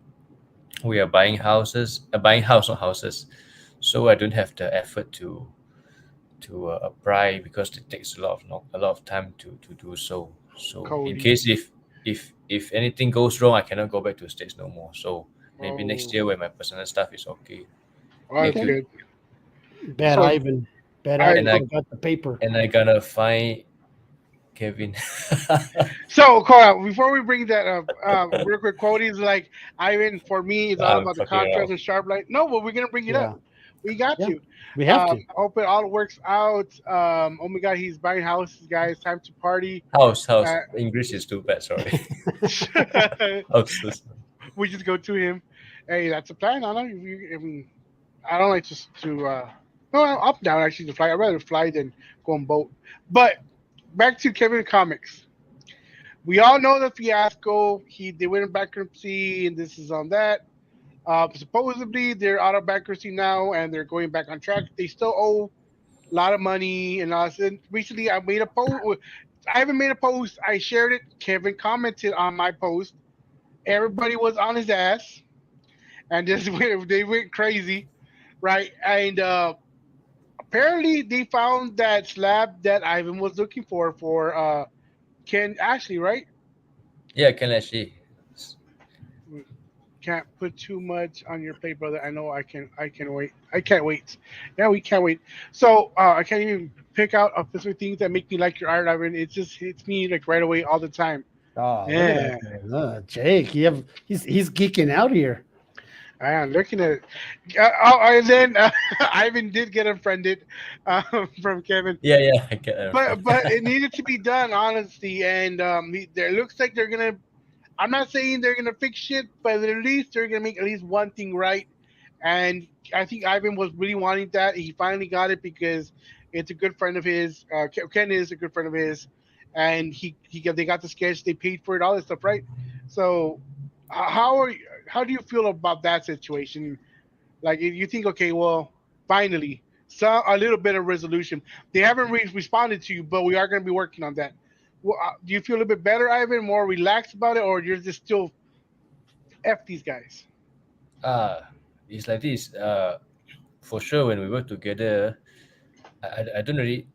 Speaker 4: we are buying houses, buying house on houses, so I don't have the effort to apply because it takes a lot of time to do so. So in
Speaker 1: Cody.
Speaker 4: case if anything goes wrong, I cannot go back to the States no more. So maybe next
Speaker 1: Oh,
Speaker 4: year when my personal stuff is okay,
Speaker 1: well, that's
Speaker 2: Okay.
Speaker 1: good.
Speaker 2: Bad
Speaker 1: So,
Speaker 2: Ivan. Bad
Speaker 1: I-
Speaker 2: Ivan
Speaker 4: and I
Speaker 2: forgot the paper.
Speaker 4: and I gonna find Kevin.
Speaker 1: So, Cora, before we bring that up, real quick, Cody is like, Ivan, for me, it's all
Speaker 4: I'm
Speaker 1: about the
Speaker 4: fucking it
Speaker 1: contrast
Speaker 4: up.
Speaker 1: and sharp light. No, but we're going to bring it
Speaker 2: Yeah,
Speaker 1: up. We got
Speaker 2: Yeah.
Speaker 1: to.
Speaker 2: we have to.
Speaker 1: Hope it all works out. Oh my God, he's buying houses, guys. Time to party.
Speaker 4: House.
Speaker 1: Uh,
Speaker 4: English is too bad. Sorry. Houses.
Speaker 1: we just go to him. Hey, that's a plan. I don't know. I mean, I don't like no, up down actually to fly. I'd rather fly than go on boat. But back to Kevin Comics. We all know the fiasco. They went in bankruptcy, and this is on that. Supposedly, they're out of bankruptcy now, and they're going back on track. They still owe a lot of money, and all. And recently, I made a post. I haven't made a post. I shared it. Kevin commented on my post. Everybody was on his ass, and they went crazy, right? And apparently, they found that slab that Ivan was looking for Ken Ashley, right?
Speaker 4: Yeah, can actually.
Speaker 1: can't put too much on your plate, brother. I know I can wait. I can't wait. Yeah, we can't wait. So I can't even pick out a specific things that make me like your art, Ivan. It just hits me like right away all the time.
Speaker 2: Oh, look at
Speaker 1: Yeah,
Speaker 2: that, man. Jake, he's geeking out here.
Speaker 1: I am looking at it. And then Ivan did get unfriended from Kevin.
Speaker 4: Yeah, I get it.
Speaker 1: But it needed to be done honestly, and there looks like they're gonna. I'm not saying they're gonna fix shit, but at least they're gonna make at least one thing right. And I think Ivan was really wanting that. He finally got it because it's a good friend of his. Ken is a good friend of his, and they got the sketch. They paid for it, all this stuff, right? So how do you feel about that situation? Like, if you think, okay, well, finally, a little bit of resolution. They haven't responded to you, but we are going to be working on that. Well, do you feel a little bit better, Ivan? More relaxed about it, or you're just still f these guys?
Speaker 4: It's like this. For sure, when we work together, I don't really.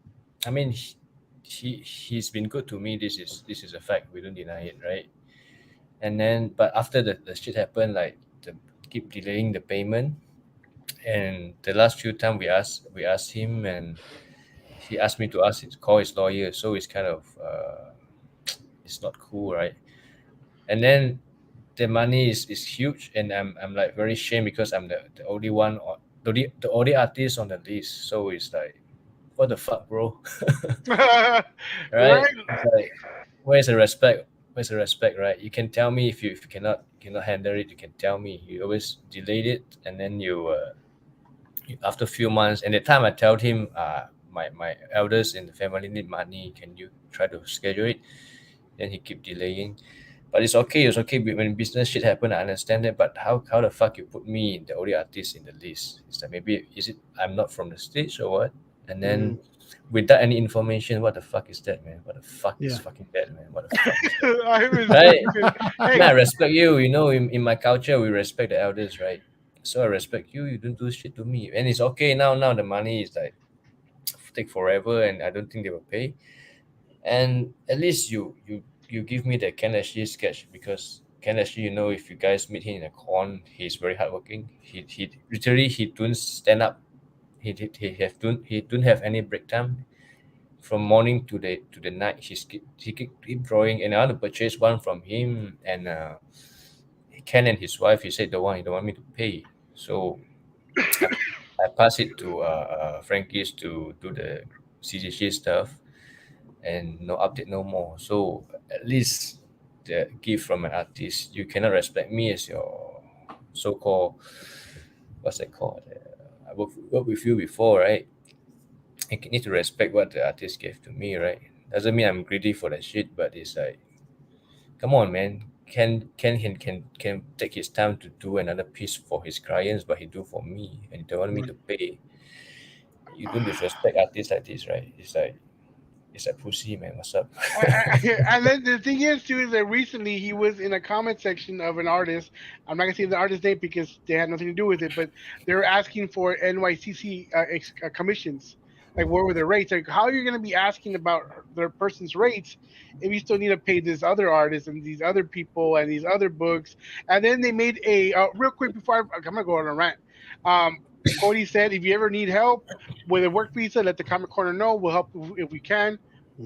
Speaker 4: I mean, he's been good to me. This is a fact. We don't deny it, right? And then, but after the shit happened, like keep delaying the payment, and the last few times we asked him, and he asked me to call his lawyer. So it's kind of it's not cool, right? And then the money is huge, and I'm like very ashamed because I'm the only one, or the only artist on the list. So it's like, what the fuck, bro? Right?
Speaker 1: Right?
Speaker 4: It's like, where's the respect? Where's the respect, right? You can tell me if you cannot handle it. You can tell me. You always delayed it, and then you after a few months, and the time I told him, my elders in the family need money. Can you try to schedule it? Then he keep delaying. But it's okay. It's okay when business shit happen. I understand it. But how the fuck you put me the only artist in the list? Is that maybe is it I'm not from the stage or what? And then without any information, what the fuck is that, man? What the fuck is fucking that, man? What the fuck? Right?
Speaker 1: Hey,
Speaker 4: I respect you. You know, in my culture, we respect the elders, right? So I respect you. You don't do shit to me, and it's okay now. Now the money is like take forever, and I don't think they will pay. And at least you give me the Ken Ashley sketch, because Ken Ashley, you know, if you guys meet him in a con, he's very hardworking. He literally he don't stand up. He don't have any break time. From morning to the night, he keep drawing, and I want to purchase one from him. And Ken and his wife, he said he don't want me to pay. So I pass it to Frankie's to do the CGC stuff, and no update no more. So at least the gift from an artist, you cannot respect me as your so-called, what's that called? I worked with you before, right? I need to respect what the artist gave to me, right? Doesn't mean I'm greedy for that shit, but it's like, come on, man. Can take his time to do another piece for his clients, but he do for me, and he don't want me to pay. You don't disrespect artists like this, right? It's like pussy, man. What's up?
Speaker 1: And then the thing is too is that recently he was in a comment section of an artist. I'm not gonna say the artist name because they had nothing to do with it, but they were asking for NYCC commissions. Like, what were their rates? Like, how are you gonna be asking about their person's rates if you still need to pay this other artist and these other people and these other books? And then they made a real quick before I'm gonna go on a rant. Cody said, if you ever need help with a work visa, let the Comic Corner know. We'll help if we can.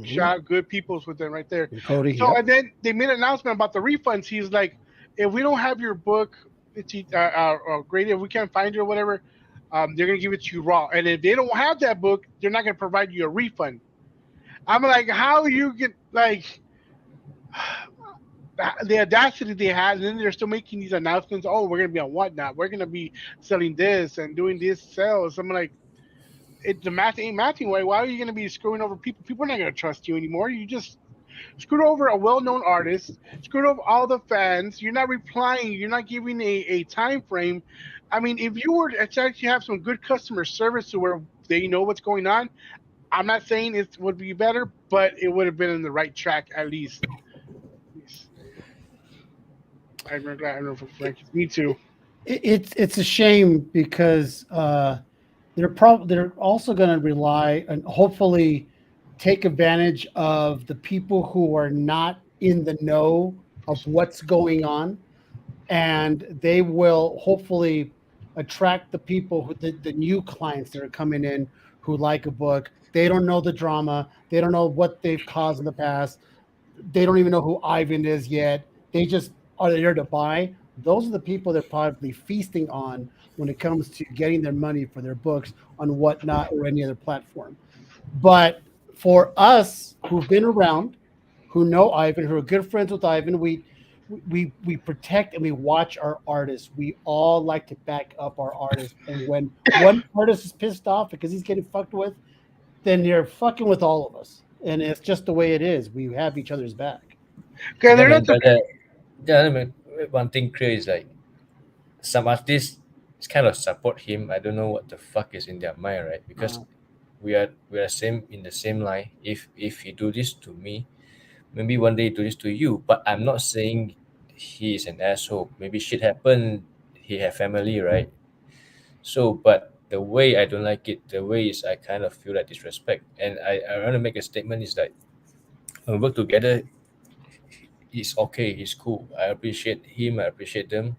Speaker 1: Shout out good peoples with them right there.
Speaker 2: And Cody.
Speaker 1: So, and then they made an announcement about the refunds. He's like, if we don't have your book, it's graded, if we can't find it or whatever, they're gonna give it to you raw. And if they don't have that book, they're not gonna provide you a refund. I'm like, how you get like the audacity they had, and then they're still making these announcements. Oh, we're gonna be on Whatnot. We're gonna be selling this and doing this sales. I'm like, the math ain't matching. Why are you gonna be screwing over people? People are not gonna trust you anymore. You just screwed over a well-known artist, screwed over all the fans. You're not replying. You're not giving a time frame. I mean, if you were to actually have some good customer service to where they know what's going on, I'm not saying it would be better, but it would have been in the right track at least. I remember Frank. Me too.
Speaker 2: It's a shame because they're also going to rely and hopefully take advantage of the people who are not in the know of what's going on. and they will hopefully attract the people the new clients that are coming in who like a book. They don't know the drama. They don't know what they've caused in the past. They don't even know who Ivan is yet. They just are there to buy. Those are the people they're probably feasting on when it comes to getting their money for their books on Whatnot or any other platform. But for us who've been around, who know Ivan, who are good friends with Ivan, we protect and we watch our artists. We all like to back up our artists. And when one artist is pissed off because he's getting fucked with, then you're fucking with all of us. And it's just the way it is. We have each other's back.
Speaker 1: Okay, they're
Speaker 4: man,
Speaker 1: not the
Speaker 4: I mean, one thing clear is like some artists kind of support him. I don't know what the fuck is in their mind, right? Because we are same in the same line. If he do this to me, maybe one day he do this to you. But I'm not saying he is an asshole. Maybe shit happened. He have family, right? So, but the way I don't like it, the way is I kind of feel like disrespect. And I want to make a statement is that when we work together, he's okay, he's cool. I appreciate him, I appreciate them.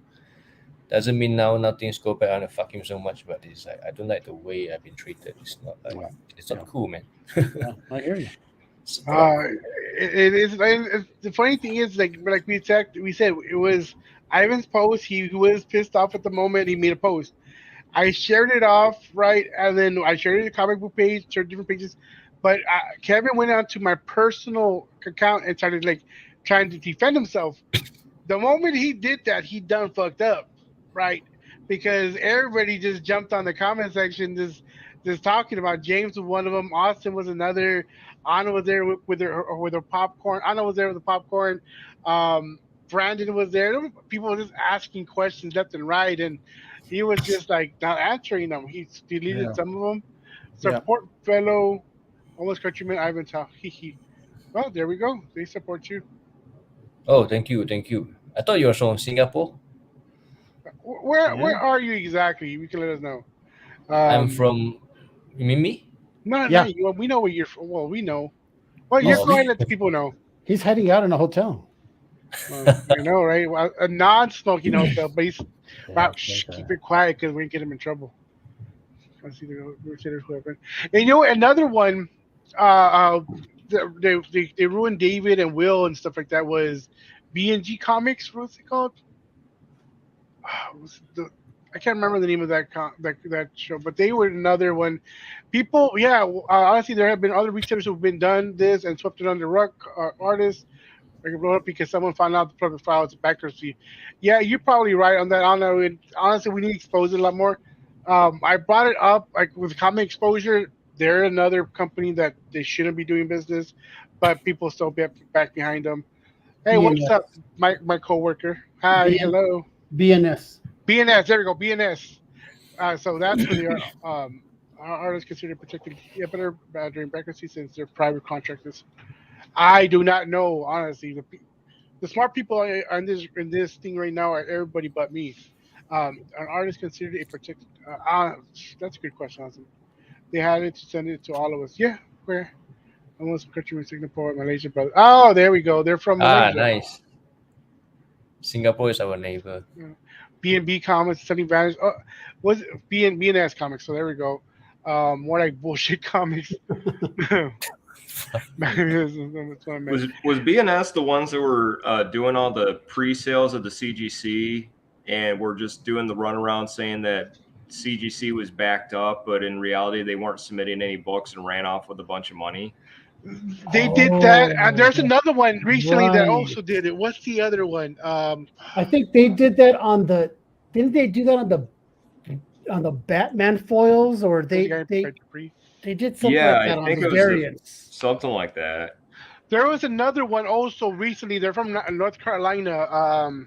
Speaker 4: Doesn't mean now things go back. I want to fuck him so much, but it's like I don't like the way I've been treated. It's not like it's not cool, man.
Speaker 2: Yeah, I hear you.
Speaker 1: it is. The funny thing is, like we said, it was Ivan's post. He was pissed off at the moment. He made a post. I shared it off, right, and then I shared it in the comic book page, shared different pages. But Kevin went on to my personal account and started like trying to defend himself. The moment he did that, he done fucked up, right? Because everybody just jumped on the comment section, just talking about James was one of them, Austin was another, Anna was there with her popcorn. Anna was there with the popcorn. Brandon was there. People were just asking questions left and right, and he was just like not answering them. He deleted some of them. Support fellow almost countryman Ivan Tao. Well, there we go. They support you.
Speaker 4: Oh, thank you. I thought you were from Singapore.
Speaker 1: Where are you exactly? You can let us know.
Speaker 4: I'm from. You mean me?
Speaker 1: No, you. We know where you're from. Well, we know. Well, you're going to let the people know.
Speaker 2: He's heading out in a hotel.
Speaker 1: Well, I know, right? Well, a non-smoking hotel, but he's keep it quiet because we can get him in trouble. I see the Crusaders weapon. And you know another one. They ruined David and Will and stuff like that. Was B&G Comics? What's it called? I can't remember the name of that show, but they were another one. People, honestly, there have been other retailers who've been done this and swept it under the rug. Artists, like blow up because someone found out the public file is bankruptcy. Yeah, you're probably right on that. Honestly, we need to expose it a lot more. I brought it up like with Comic Exposure. They're another company that they shouldn't be doing business, but people still back behind them. Hey, what's up, my coworker? Hi, hello.
Speaker 2: BNS.
Speaker 1: There we go. BNS. So that's where they are. Our artists considered protected better during bankruptcy since they're private contractors. I do not know, honestly. The smart people in this thing right now are everybody but me. An artist considered a protected. That's a good question, honestly. They had it to send it to all of us. Yeah, where? Almost country in Singapore, Malaysia, brother. Oh, there we go. They're from Malaysia.
Speaker 4: Nice. Singapore is our neighbor.
Speaker 1: B&B Comics, Sunny Vanish. Oh, was B&S Comics? So there we go. More like bullshit comics.
Speaker 3: Was B&S the ones that were doing all the pre-sales of the CGC and were just doing the runaround saying that CGC was backed up, but in reality they weren't submitting any books and ran off with a bunch of money?
Speaker 1: They did that, and there's another one recently that also did it. What's the other one?
Speaker 2: I think they did that on the. Didn't they do that on the Batman foils, or they did something like that on the variants?
Speaker 3: Something like that.
Speaker 1: There was another one also recently. They're from North Carolina.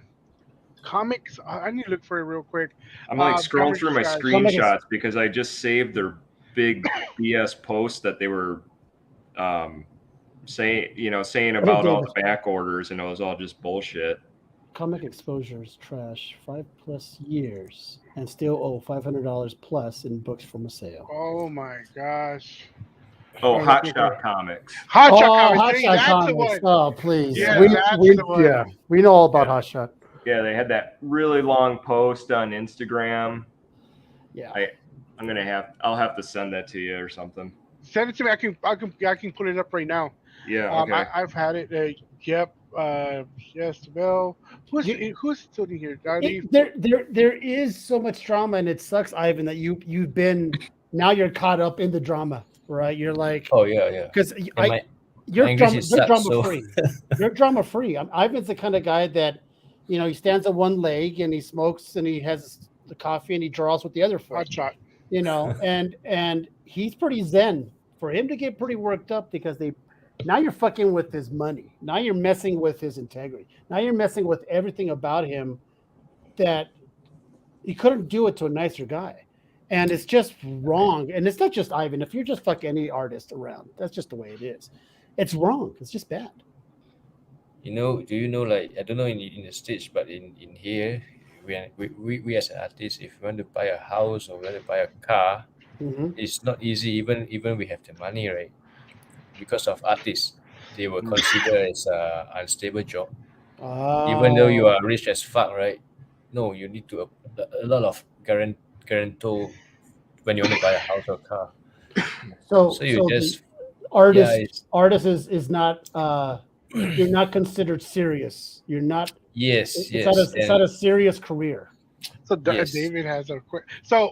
Speaker 1: Comics. I need to look for it real quick.
Speaker 3: I'm like scrolling through my screenshots because I just saved their big BS post that they were saying about all the back orders, and it was all just bullshit.
Speaker 2: Comic Exposure is trash. 5+ years and still owe $500 plus in books from Maseo.
Speaker 1: Oh my gosh.
Speaker 3: Oh, Hot Shot Comics.
Speaker 2: Hot Shot Comics. Oh, please. Yeah, we know all about Hot Shot.
Speaker 3: Yeah, they had that really long post on Instagram.
Speaker 2: Yeah.
Speaker 3: I'll have to send that to you or something.
Speaker 1: Send it to me. I can put it up right now.
Speaker 3: Yeah. Okay.
Speaker 1: I've had it. Yep. Yes. Well, who's still in here?
Speaker 2: There is so much drama, and it sucks, Ivan, that you've been now you're caught up in the drama, right? You're like,
Speaker 4: Oh yeah.
Speaker 2: because
Speaker 4: And my
Speaker 2: you're
Speaker 4: English
Speaker 2: drama,
Speaker 4: is
Speaker 2: you're
Speaker 4: sucks,
Speaker 2: drama
Speaker 4: so-
Speaker 2: free. You're drama free. Ivan's the kind of guy that, he stands on one leg and he smokes and he has the coffee and he draws with the other foot.
Speaker 1: Hot shot.
Speaker 2: And he's pretty zen. For him to get pretty worked up because now you're fucking with his money. Now you're messing with his integrity. Now you're messing with everything about him that you couldn't do it to a nicer guy. And it's just wrong. And it's not just Ivan. If you're just fuck any artist around, that's just the way it is. It's wrong. It's just bad.
Speaker 4: Do you know, like, I don't know in the States, but in here, we as an artist, if we want to buy a house or we want to buy a car, it's not easy. Even we have the money, right? Because of artists, they will consider it's a unstable job. Even though you are rich as fuck, right? No, you need to a lot of guarantor when you want to buy a house or car.
Speaker 2: So
Speaker 4: you just
Speaker 2: artist is not you're not considered serious. You're not.
Speaker 4: Yes.
Speaker 2: It's not a serious career.
Speaker 1: So
Speaker 4: Yes.
Speaker 1: David has a quick. So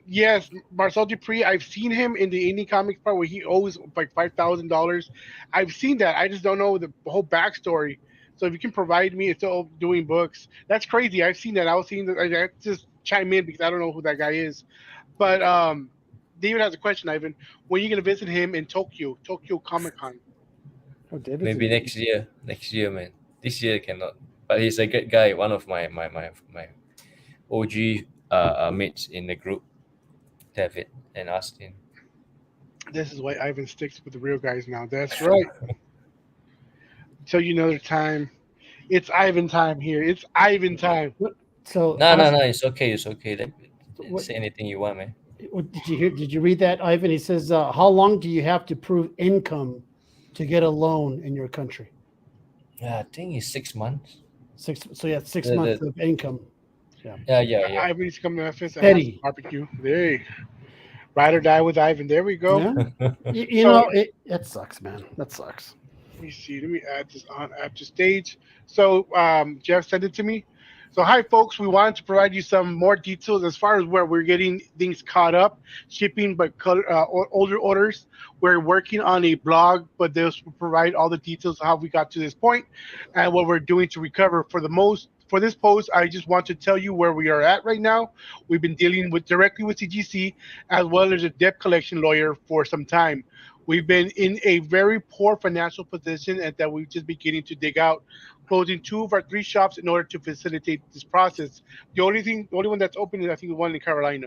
Speaker 1: yes, Marcel Dupree. I've seen him in the indie comics part where he owes like $5,000. I've seen that. I just don't know the whole backstory. So if you can provide me, it's still doing books. That's crazy. I've seen that. I was seeing that. I just chime in because I don't know who that guy is. But David has a question, Ivan. When are you gonna visit him in Tokyo Comic Con?
Speaker 2: Oh, David's
Speaker 4: maybe next year, man. This year cannot. But he's a great guy. One of my OG mates in the group, David and Austin.
Speaker 1: This is why Ivan sticks with the real guys now. That's right. Tell you another time. It's Ivan time here. It's Ivan time.
Speaker 2: So
Speaker 4: No. It's okay. Say anything you want, man.
Speaker 2: Did you hear? Did you read that, Ivan? He says, "How long do you have to prove income to get a loan in your country?"
Speaker 4: Yeah, I think it's 6 months.
Speaker 2: 6 months of income.
Speaker 4: Yeah.
Speaker 1: Ivan needs to come to Memphis and
Speaker 2: Petty.
Speaker 1: have some barbecue. There. Ride or die with Ivan. There we go.
Speaker 2: Yeah. You
Speaker 1: So-
Speaker 2: know, it sucks, man. That sucks.
Speaker 1: Let me see. Let me add this on app to stage. So Jeff sent it to me. So hi folks, we wanted to provide you some more details as far as where we're getting things caught up, shipping but older orders. We're working on a blog, but this will provide all the details of how we got to this point and what we're doing to recover. For this post, I just want to tell you where we are at right now. We've been dealing directly with CGC as well as a debt collection lawyer for some time. We've been in a very poor financial position and that we're just beginning to dig out, closing 2 of our 3 shops in order to facilitate this process. The only one that's open is I think the one in Carolina,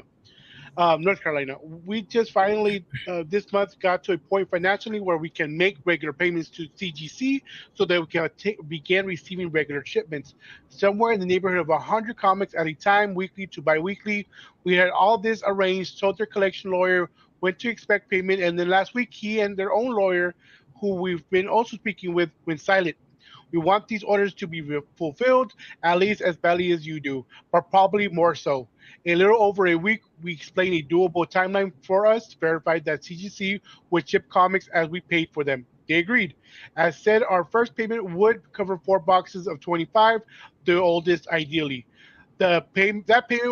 Speaker 1: North Carolina. We just finally this month got to a point financially where we can make regular payments to CGC so that we can begin receiving regular shipments. Somewhere in the neighborhood of 100 comics at a time, weekly to bi-weekly. We had all this arranged, told their collection lawyer when to expect payment, and then last week he and their own lawyer, who we've been also speaking with, went silent. We want these orders to be fulfilled at least as badly as you do, but probably more so. In a little over a week, we explained a doable timeline for us, verified that CGC would ship comics as we paid for them. They agreed. As said, our first payment would cover 4 boxes of 25, the oldest ideally. That payment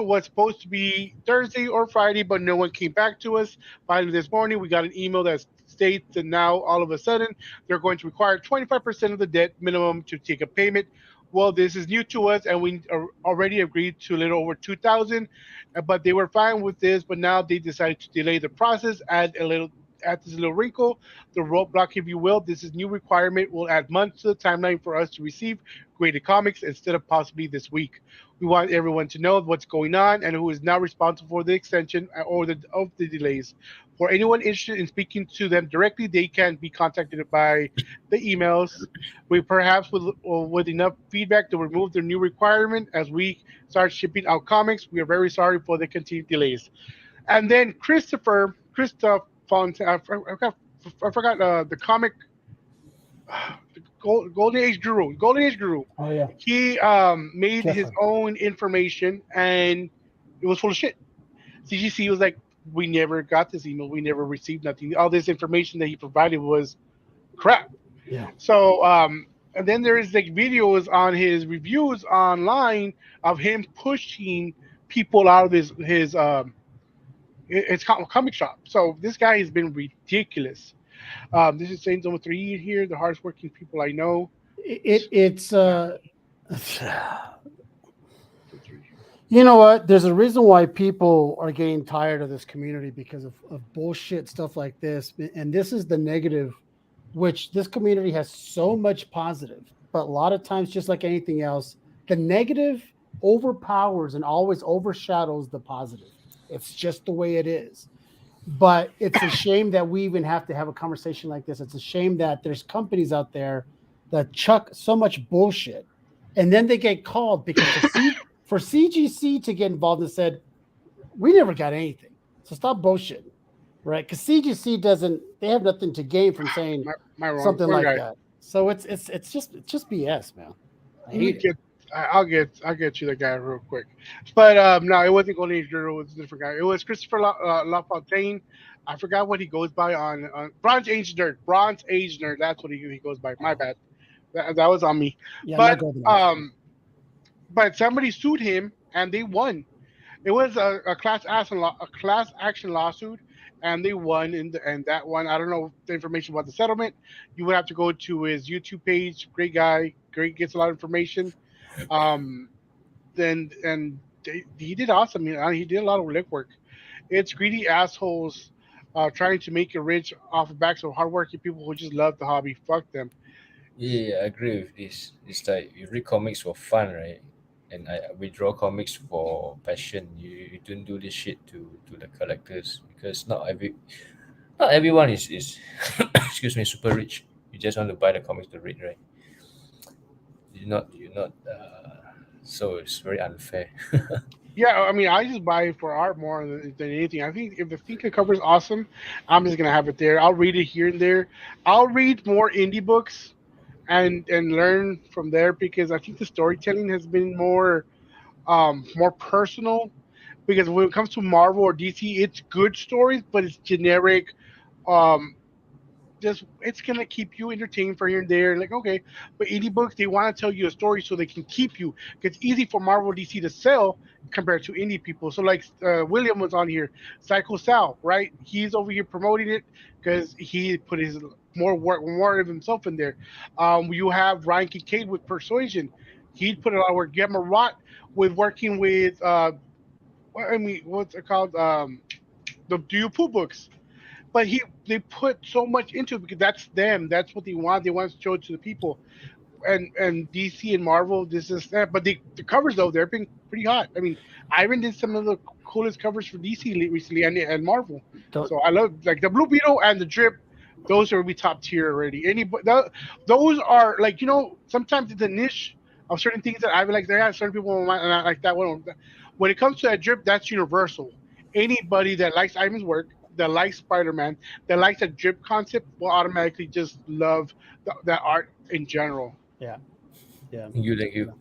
Speaker 1: was supposed to be Thursday or Friday, but no one came back to us. Finally, this morning, we got an email that states that now all of a sudden they're going to require 25% of the debt minimum to take a payment. Well, this is new to us, and we already agreed to a little over 2,000, but they were fine with this. But now they decided to delay the process, add this little wrinkle, the roadblock, if you will. This is new requirement will add months to the timeline for us to receive graded comics instead of possibly this week. We want everyone to know what's going on and who is now responsible for the extension or of the delays. For anyone interested in speaking to them directly, they can be contacted by the emails. We perhaps with enough feedback to remove the new requirement as we start shipping out comics. We are very sorry for the continued delays. And then Christoph Fontaine, I forgot the comic Golden Age Guru. Golden Age Guru.
Speaker 2: Oh yeah.
Speaker 1: He made his
Speaker 2: Jeffrey.
Speaker 1: own information, and it was full of shit. CGC was like, we never got this email. We never received nothing. All this information that he provided was crap.
Speaker 2: Yeah.
Speaker 1: So, and then there is like videos on his reviews online of him pushing people out of his comic shop. So this guy has been ridiculous. This is Saints Zone 3 here, the hardest working people I know.
Speaker 2: It's you know what? There's a reason why people are getting tired of this community because of bullshit stuff like this. And this is the negative, which this community has so much positive, but a lot of times, just like anything else, the negative overpowers and always overshadows the positive. It's just the way it is. But it's a shame that we even have to have a conversation like this. It's a shame that there's companies out there that chuck so much bullshit, and then they get called because for CGC to get involved and said, we never got anything. So stop bullshitting, right? Because CGC they have nothing to gain from saying something like that. So it's just BS, man. I hate it.
Speaker 1: I'll get you the guy real quick, but no, it wasn't Golden Age Guru. It was a different guy. It was Christopher LaFontaine. I forgot what he goes by on Bronze Age Nerd. Bronze Age Nerd. That's what he goes by. My bad. That was on me.
Speaker 2: Yeah,
Speaker 1: but somebody sued him and they won. It was a class action lawsuit, and they won. And that one, I don't know the information about the settlement. You would have to go to his YouTube page. Great guy. Great, gets a lot of information. He did awesome. He did a lot of work. It's greedy assholes trying to make it rich off the backs of hardworking people who just love the hobby. Fuck them.
Speaker 4: Yeah, I agree with this. It's like you read comics for fun, right? And we draw comics for passion. You don't do this shit to the collectors, because not everyone is excuse me, super rich. You just want to buy the comics to read, right? You're not so it's very unfair.
Speaker 1: Yeah, I mean, I just buy it for art more than anything. I think if the cover is awesome, I'm just gonna have it there. I'll read it here and there. I'll read more indie books and learn from there, because I think the storytelling has been more personal. Because when it comes to Marvel or DC, it's good stories, but it's generic. It's gonna keep you entertained for here and there. Like, okay, but indie books, they want to tell you a story so they can keep you. It's easy for Marvel DC to sell compared to indie people. So like William was on here, Psycho Sal, right? He's over here promoting it because he put his more of himself in there. You have Ryan Kincaid with Persuasion. He put a lot of work. Gemma Rott with working with what's it called? The Do You Poo books. But they put so much into it because that's them. That's what they want. They want to show it to the people. And DC and Marvel, this is that. But the covers, though, they're been pretty hot. I mean, Ivan did some of the coolest covers for DC recently and Marvel. So I love, like, the Blue Beetle and the Drip. Those are be top tier already. Those are, like, sometimes it's a niche of certain things that I like. There are certain people might not like that one. When it comes to that Drip, that's universal. Anybody that likes Ivan's work, that likes Spider-Man, that likes the Drip concept, will automatically just love that art in general.
Speaker 2: Yeah.
Speaker 4: You.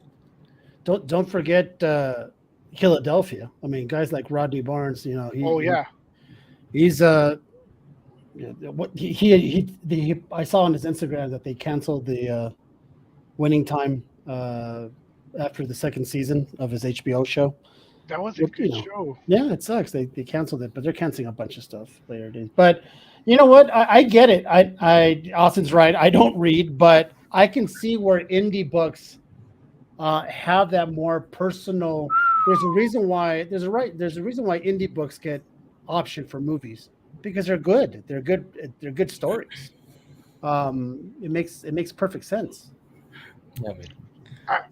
Speaker 2: Don't forget Philadelphia. I mean, guys like Rodney Barnes. He's I saw on his Instagram that they canceled the Winning Time after the second season of his HBO show.
Speaker 1: That was a good show.
Speaker 2: Yeah, it sucks. They canceled it, but they're canceling a bunch of stuff later. But you know what? I get it. Austin's right. I don't read, but I can see where indie books have that more personal. There's a reason why indie books get option for movies, because they're good. They're good stories. It makes perfect sense.
Speaker 4: Yeah, man.
Speaker 1: I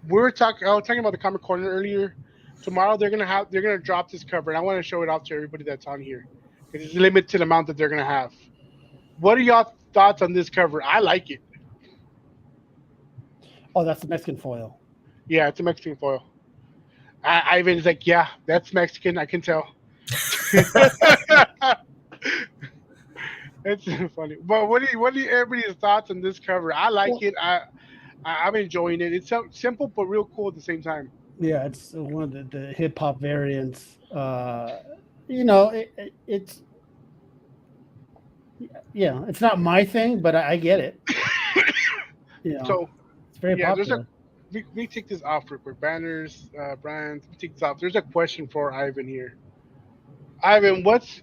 Speaker 1: was talking about the Comic Corner earlier. Tomorrow they're gonna drop this cover, and I want to show it off to everybody that's on here, because it's a limited amount that they're gonna have. What are y'all thoughts on this cover? I like it.
Speaker 2: Oh, that's the Mexican foil.
Speaker 1: Yeah, it's a Mexican foil. Ivan's like, yeah, that's Mexican. I can tell. It's funny. But what do you everybody's thoughts on this cover? I like
Speaker 2: Well,
Speaker 1: it. I'm enjoying it. It's so simple but real cool at the same time.
Speaker 2: yeah, it's one of the hip hop variants. You know, it's yeah, it's not my thing, but I get it. You know,
Speaker 1: So
Speaker 2: it's very
Speaker 1: yeah, there's a
Speaker 2: popular.
Speaker 1: we take this off real quick. Banners, brands. We take this off. There's a question for Ivan here. Ivan, what's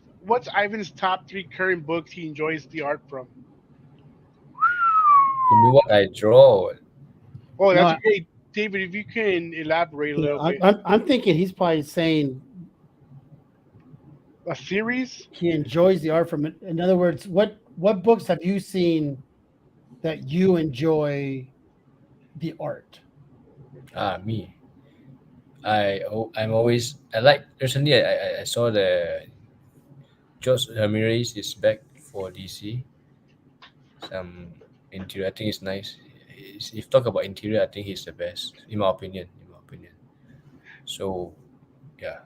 Speaker 1: Ivan's top three current books he enjoys the art from?
Speaker 4: To me, what I draw.
Speaker 1: Oh,
Speaker 2: No,
Speaker 1: that's great, David. If you can elaborate a
Speaker 2: yeah,
Speaker 1: little bit.
Speaker 2: I'm thinking he's probably saying
Speaker 1: A series?
Speaker 2: he enjoys the art from it. In other words, what books have you seen that you enjoy the art?
Speaker 4: Me. I'm always I like recently I saw the George Ramirez is back for DC. Some interior I think it's nice. If talk about interior, I think he's the best in my opinion. So yeah,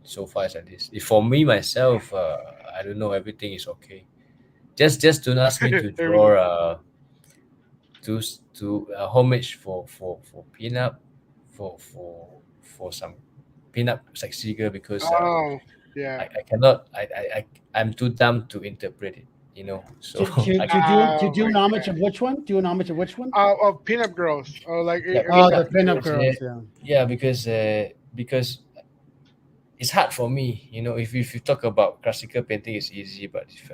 Speaker 4: so far as this. If for me myself, I don't know. Everything is okay. Just don't ask me to draw to homage for pinup for some pinup sexy girl because
Speaker 1: Oh, yeah.
Speaker 4: I cannot I'm too dumb to interpret it. So I can,
Speaker 2: To do
Speaker 1: my
Speaker 2: an homage
Speaker 1: God.
Speaker 2: of which one? Do an homage of which one?
Speaker 1: Of pinup girls. Oh, like
Speaker 4: Yeah,
Speaker 2: Oh,
Speaker 4: pinup
Speaker 2: the pinup
Speaker 4: girls,
Speaker 2: girls. Yeah.
Speaker 4: yeah, because it's hard for me. If you talk about classical painting, it's easy, but if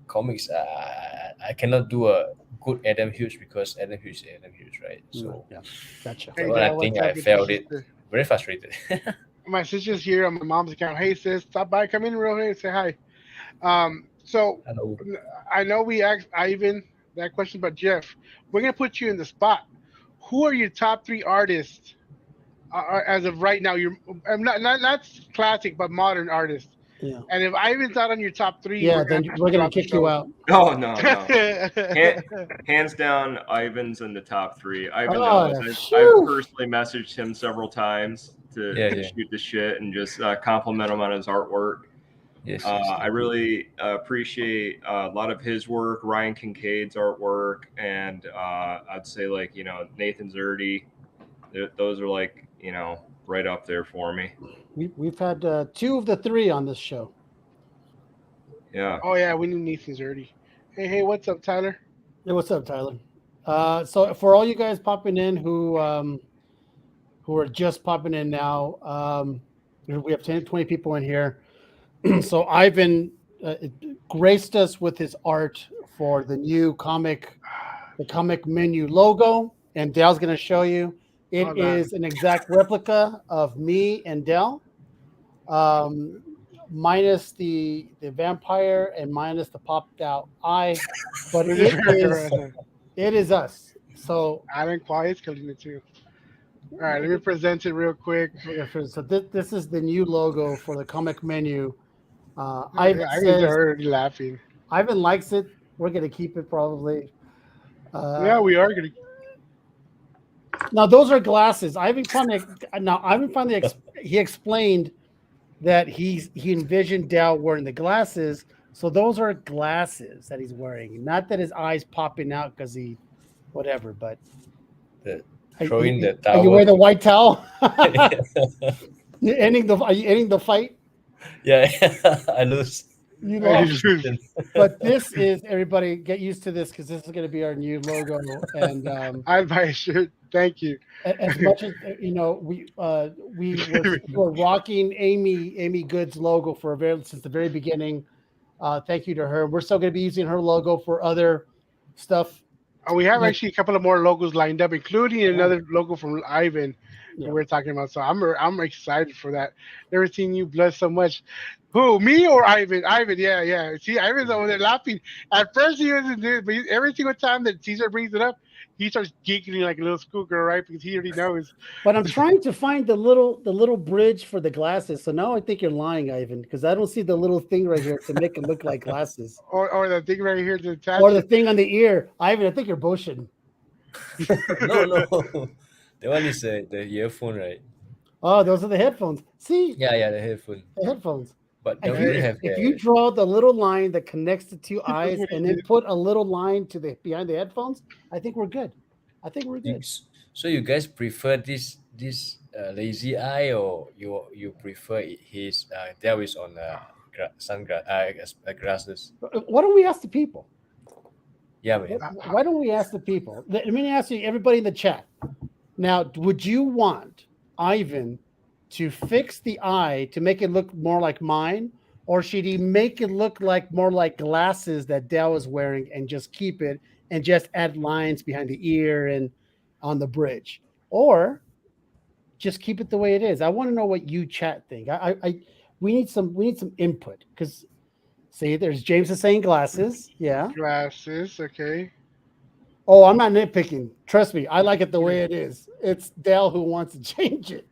Speaker 4: comics, I cannot do a good Adam Hughes because Adam Hughes is Adam Hughes, right? So
Speaker 2: Yeah, gotcha.
Speaker 1: Hey,
Speaker 4: that one,
Speaker 1: Dad,
Speaker 4: I
Speaker 1: what's
Speaker 4: think
Speaker 1: up?
Speaker 4: I
Speaker 1: It's your
Speaker 4: felt it
Speaker 1: sister.
Speaker 4: very frustrated.
Speaker 1: My sister's here on my mom's account. Hey, sis, stop by, come in real here, say hi. So
Speaker 4: Hello.
Speaker 1: I know we asked Ivan that question, but Jeff, we're gonna put you in the spot. Who are your top three artists as of right now? I'm not classic, but modern artists.
Speaker 2: Yeah.
Speaker 1: And if Ivan's not on your top three,
Speaker 2: Yeah,
Speaker 1: we're gonna
Speaker 2: then
Speaker 1: have
Speaker 2: we're
Speaker 1: to
Speaker 2: gonna
Speaker 1: drop the
Speaker 2: kick you
Speaker 1: show.
Speaker 2: out.
Speaker 3: Oh no, no.
Speaker 1: Yeah,
Speaker 3: Hands down, Ivan's in the top three. Ivan
Speaker 2: Oh,
Speaker 3: knows. I've
Speaker 2: phew.
Speaker 3: personally messaged him several times to
Speaker 4: Yeah,
Speaker 3: shoot the shit and just compliment him on his artwork.
Speaker 4: yes,
Speaker 3: I really appreciate a lot of his work, Ryan Kincaid's artwork, and I'd say Nathan Zerdy. Those are right up there for me.
Speaker 2: We've had two of the three on this show.
Speaker 3: Yeah.
Speaker 1: Oh yeah, we need Nathan's already. Hey, what's up, Tyler?
Speaker 2: Hey, what's up, Tyler? So for all you guys popping in who are just popping in now, we have 10, 20 people in here. So Ivan graced us with his art for the new comic menu logo, and Dell's going to show you. It
Speaker 1: Hold on.
Speaker 2: is an exact replica of me and Dell, minus the vampire and minus the popped out eye, but it is us. So
Speaker 1: Alan Quiet's killing it too. All right, let me present it real quick.
Speaker 2: so this is the new logo for the comic menu.
Speaker 1: I was already laughing.
Speaker 2: Ivan likes it. We're gonna keep it probably.
Speaker 1: Yeah, we are gonna.
Speaker 2: Now those are glasses. Ivan finally he explained that he envisioned Dell wearing the glasses. So those are glasses that he's wearing, not that his eyes popping out because he whatever. But
Speaker 4: Throwing the
Speaker 2: are you
Speaker 4: towel.
Speaker 2: wearing the white towel? Are you ending the fight?
Speaker 4: Yeah, I lose.
Speaker 2: You lost. But this is everybody get used to this because this is going to be our new logo. And
Speaker 1: I'd buy a shirt. Thank you.
Speaker 2: as much as we were rocking Amy Good's logo since the very beginning. Thank you to her. We're still going to be using her logo for other stuff.
Speaker 1: We have actually a couple of more logos lined up, including another logo from Ivan that we're talking about. So I'm excited for that. Never seen you blush so much. Who, me or Ivan? Ivan, yeah. See, Ivan's over there laughing. At first he wasn't doing it, but every single time that Caesar brings it up, he starts giggling like a little schoolgirl, right? Because he already knows.
Speaker 2: But I'm trying to find the little bridge for the glasses. So now I think you're lying, Ivan, because I don't see the little thing right here to make it look like glasses.
Speaker 1: Or the thing right here to attach.
Speaker 2: Or the thing on the ear. Ivan, I think you're bullshitting.
Speaker 4: No. The one is the earphone, right?
Speaker 2: Oh, those are the headphones. See?
Speaker 4: Yeah, the headphone.
Speaker 2: The headphones.
Speaker 4: But
Speaker 2: If
Speaker 4: we
Speaker 2: you,
Speaker 4: don't have
Speaker 2: if you draw the little line that connects the two eyes
Speaker 1: what he
Speaker 2: and then
Speaker 1: did.
Speaker 2: put a little line to the behind the headphones, I think we're good. I think we're good.
Speaker 4: So you guys prefer this lazy eye, or you prefer his there is on sunglasses glasses?
Speaker 2: Why don't we ask the people?
Speaker 4: Yeah, man.
Speaker 2: Why don't we ask the people? Let me ask you, everybody in the chat. Now, would you want Ivan to fix the eye to make it look more like mine, or should he make it look like more like glasses that Dell is wearing and just keep it and just add lines behind the ear and on the bridge, or just keep it the way it is? I want to know what you chat think. We need some input, because see, there's James is saying glasses. Yeah.
Speaker 1: Glasses, okay.
Speaker 2: Oh, I'm not nitpicking. Trust me, I like it the way it is. It's Dell who wants to change it.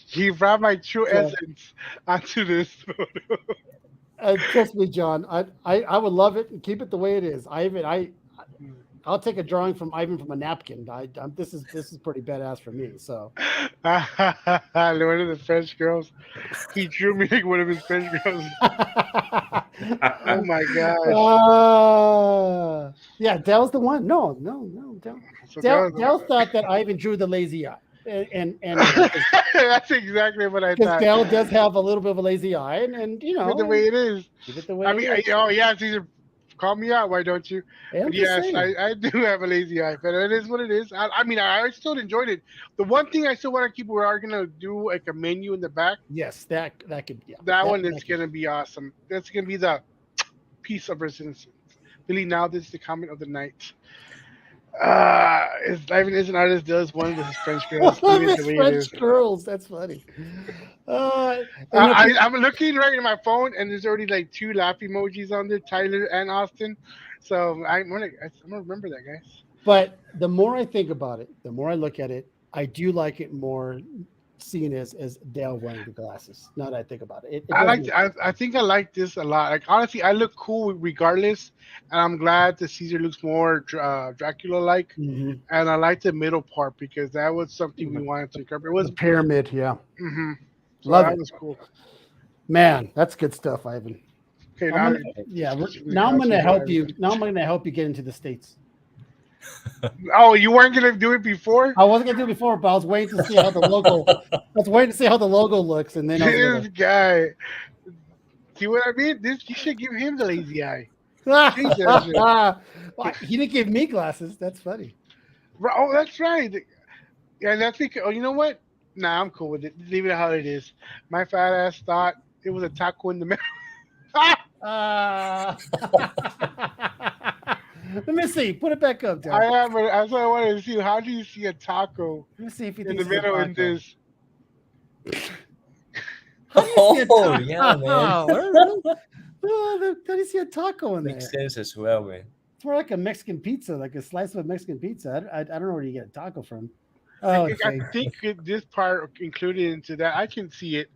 Speaker 1: He brought my true
Speaker 2: Yeah.
Speaker 1: essence onto this photo.
Speaker 2: Trust me, John. I would love it and keep it the way it is. I'll take a drawing from Ivan from a napkin. This is pretty badass for me. So
Speaker 1: One of the French girls. He drew me like one of his French girls. Oh my gosh.
Speaker 2: Yeah, Dell's the one. No, Dell.
Speaker 1: So
Speaker 2: Dell thought that Ivan drew the lazy eye, and
Speaker 1: that's exactly what I
Speaker 2: because
Speaker 1: thought.
Speaker 2: Dell does have a little bit of a lazy eye, and you know
Speaker 1: The way it is.
Speaker 2: keep it the way
Speaker 1: I
Speaker 2: it
Speaker 1: mean,
Speaker 2: is.
Speaker 1: oh yeah, Caesar, call me out. Why don't you?
Speaker 2: I'm
Speaker 1: But
Speaker 2: just
Speaker 1: yes,
Speaker 2: saying.
Speaker 1: I do have a lazy eye, but it is what it is. I mean, I still enjoyed it. The one thing I still want to keep, we are gonna do like a menu in the back.
Speaker 2: Yes, that could
Speaker 1: That one is
Speaker 2: could-
Speaker 1: gonna be awesome. That's gonna be the piece of resistance. Billy, now this is the comment of the night. Ivan is an artist, does one of his French girls.
Speaker 2: Love
Speaker 1: It is
Speaker 2: his
Speaker 1: the way it
Speaker 2: French
Speaker 1: is.
Speaker 2: girls. That's funny.
Speaker 1: I'm looking right in my phone, and there's already like 2 laugh emojis on there, Tyler and Austin. So I'm gonna remember that, guys.
Speaker 2: But the more I think about it, the more I look at it, I do like it more seen as Dale wearing the glasses. Now that I think about it,
Speaker 1: I think I like this a lot. Like honestly, I look cool regardless, and I'm glad that Caesar looks more Dracula-like.
Speaker 2: Mhm.
Speaker 1: And I like the middle part because that was something we wanted to incorporate. It was
Speaker 2: The pyramid. Yeah,
Speaker 1: so
Speaker 2: Love
Speaker 1: that
Speaker 2: it.
Speaker 1: was cool.
Speaker 2: man, that's good stuff, Ivan.
Speaker 1: Okay,
Speaker 2: I'm
Speaker 1: now
Speaker 2: gonna help you. Now I'm gonna help you get into the States.
Speaker 1: Oh, you weren't gonna do it before?
Speaker 2: I wasn't gonna do it before, but I was waiting to see how the logo. I was waiting to see how the logo looks, and then I was
Speaker 1: This guy. See what I mean? You should give him the lazy eye.
Speaker 2: gonna. Well, he didn't give me glasses. That's funny.
Speaker 1: Oh, that's right. Yeah, that's because. Oh, you know what? Nah, I'm cool with it. Leave it how it is. My fat ass thought it was a taco in the middle.
Speaker 2: Let me see. Put it back up, Dad.
Speaker 1: That's what I wanted to see. How do you see a taco
Speaker 2: Let me see if he
Speaker 1: in the
Speaker 2: thinks it's a
Speaker 1: middle in
Speaker 2: taco.
Speaker 1: this?
Speaker 2: How do you see a
Speaker 4: Oh,
Speaker 2: taco?
Speaker 4: yeah, man.
Speaker 2: How do you see a taco in there?
Speaker 4: Makes sense as well, man.
Speaker 2: It's more like a Mexican pizza, like a slice of a Mexican pizza. I don't know where you get a taco from. Oh,
Speaker 1: I think this part included into that. I can see it.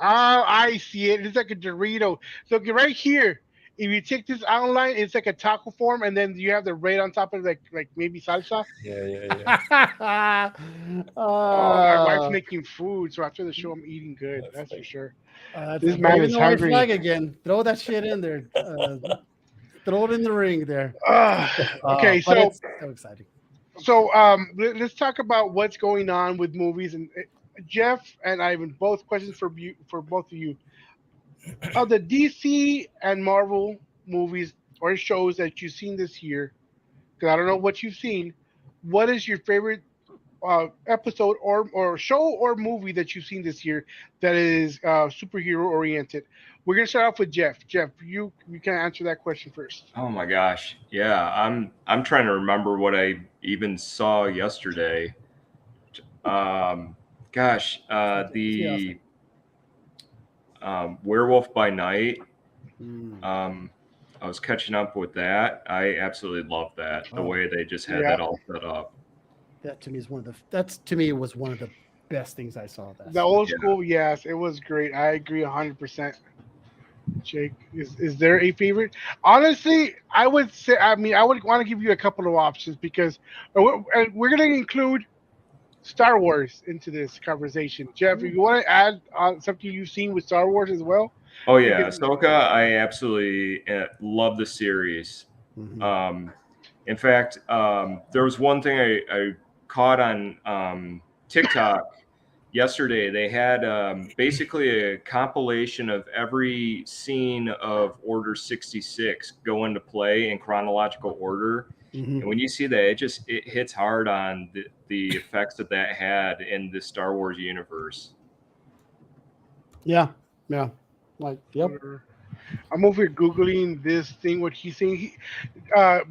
Speaker 1: Oh, I see it. It's like a Dorito. So right here, if you take this outline, it's like a taco form, and then you have the red on top of it, like maybe salsa.
Speaker 4: Yeah.
Speaker 1: My wife's making food, so after the show, I'm eating good. That's for sure. This
Speaker 2: This
Speaker 1: man is hungry.
Speaker 2: Flag again. Throw that shit in there. Throw it in the ring there.
Speaker 1: Okay,
Speaker 2: But
Speaker 1: so
Speaker 2: it's so exciting.
Speaker 1: let's talk about what's going on with movies. And Jeff and Ivan, both questions for both of you. Of the DC and Marvel movies or shows that you've seen this year, because I don't know what you've seen, what is your favorite episode or show or movie that you've seen this year that is superhero oriented? We're gonna start off with Jeff. Jeff, you can answer that question first.
Speaker 3: Oh my gosh. Yeah, I'm trying to remember what I even saw yesterday. The Werewolf by Night. I was catching up with that. I absolutely love that. The way they just had that all set up.
Speaker 2: That to me is was one of the best things I saw.
Speaker 1: The old school, yes, it was great. I agree 100%. Jake, is there a favorite? Honestly, I would say, I would want to give you a couple of options because we're going to include Star Wars into this conversation. Jeff, if you want to add something you've seen with Star Wars as well.
Speaker 3: Oh yeah,
Speaker 1: Because-
Speaker 3: Ahsoka. I absolutely love the series. In fact, there was one thing I caught on TikTok yesterday. They had basically a compilation of every scene of Order 66 go into play in chronological order. And when you see that, it hits hard on the effects that had in the Star Wars universe.
Speaker 2: Yeah. Like, yep.
Speaker 1: I'm over here Googling this thing, what he's saying.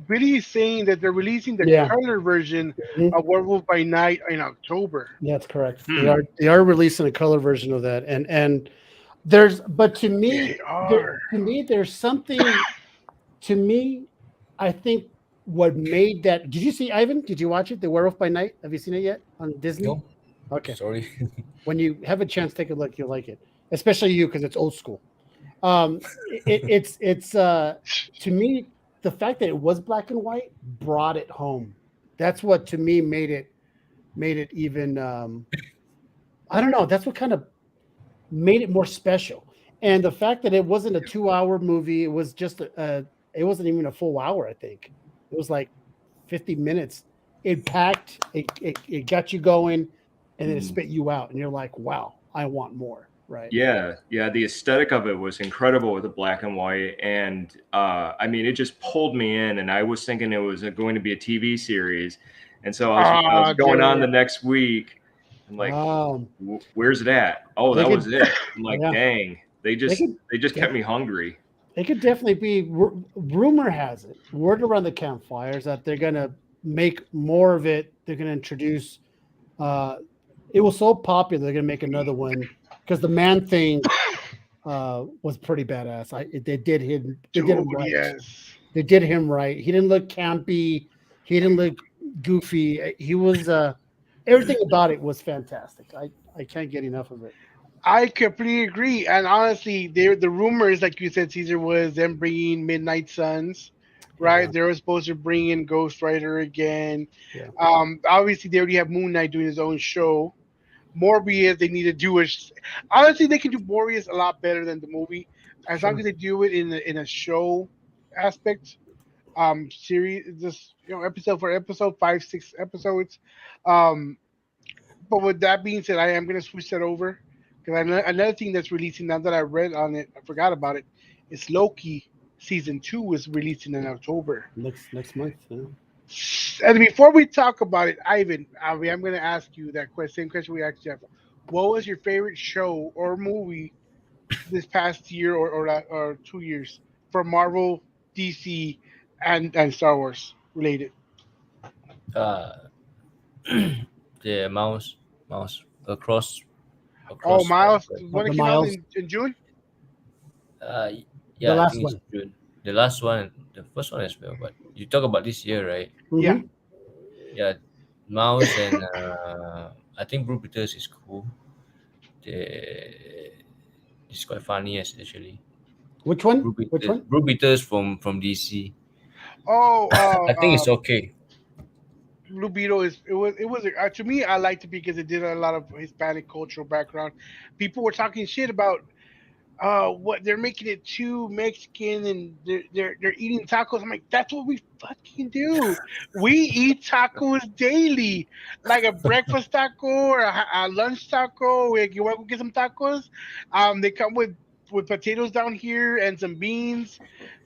Speaker 1: Billy is saying that they're releasing the
Speaker 2: Yeah.
Speaker 1: color version of Werewolf by Night in October.
Speaker 2: That's correct. They are releasing a color version of that, and there's, but to me, there's something. To me, I think what made that. Did you see Ivan? Did you watch it? The Werewolf by Night. Have you seen it yet on Disney?
Speaker 4: No.
Speaker 2: Okay.
Speaker 4: Sorry.
Speaker 2: When you have a chance, take a look. You'll like it, especially you because it's old school. It's to me, the fact that it was black and white brought it home. That's what to me made it even. I don't know. That's what kind of made it more special. And the fact that it wasn't a 2-hour movie, it was just it wasn't even a full hour. I think it was like 50 minutes. It packed. It got you going, and then it spit you out, and you're like, wow, I want more. Right.
Speaker 3: Yeah. The aesthetic of it was incredible with the black and white, and I mean, it just pulled me in. And I was thinking it was going to be a TV series, and so I was going on the next week. I'm like, where's it at? Oh, that was it. I'm like, dang, they just kept me hungry.
Speaker 2: It could definitely be. Rumor has it, word around the campfires, that they're gonna make more of it. They're gonna introduce. It was so popular, they're gonna make another one. Because the man thing was pretty badass. They did him right.
Speaker 1: Yes.
Speaker 2: They did him right. He didn't look campy. He didn't look goofy. He was everything about it was fantastic. I can't get enough of it.
Speaker 1: I completely agree. And honestly, the rumors, like you said, Caesar, was them bringing Midnight Suns, right?
Speaker 2: Yeah.
Speaker 1: They were supposed to bring in Ghost Rider again.
Speaker 2: Yeah.
Speaker 1: Obviously, they already have Moon Knight doing his own show. Morbius, they need to do it. Honestly, they can do Morbius a lot better than the movie, as long as they do it in a show aspect, series, just episode for episode, 5-6 episodes. But with that being said, I am gonna switch that over because another thing that's releasing now that I read on it, I forgot about it. Is Loki season 2 is releasing in October
Speaker 2: next month. Yeah.
Speaker 1: And before we talk about it, Ivan, I'm going to ask you that same question we asked Jeff. What was your favorite show or movie this past year or 2 years for Marvel, DC, and Star Wars related?
Speaker 4: The mouse across.
Speaker 1: Oh, Miles!
Speaker 2: The
Speaker 1: When it came out in June?
Speaker 4: Yeah,
Speaker 2: The last
Speaker 4: I think
Speaker 2: one.
Speaker 4: it's June. The last one, the first one as well. But you talk about this year, right?
Speaker 1: Yeah.
Speaker 4: Yeah, Mouse and I think Blue Beetles is cool. It's quite funny actually.
Speaker 2: Which one?
Speaker 4: Which one? Blue Beetles from DC.
Speaker 1: Oh,
Speaker 4: I think it's okay.
Speaker 1: Blue Beetle it was to me, I liked it because it did a lot of Hispanic cultural background. People were talking shit about what they're making it too Mexican and they're eating tacos. I'm like, that's what we fucking do. We eat tacos daily, like a breakfast taco or a lunch taco. You want to get some tacos? They come with potatoes down here and some beans,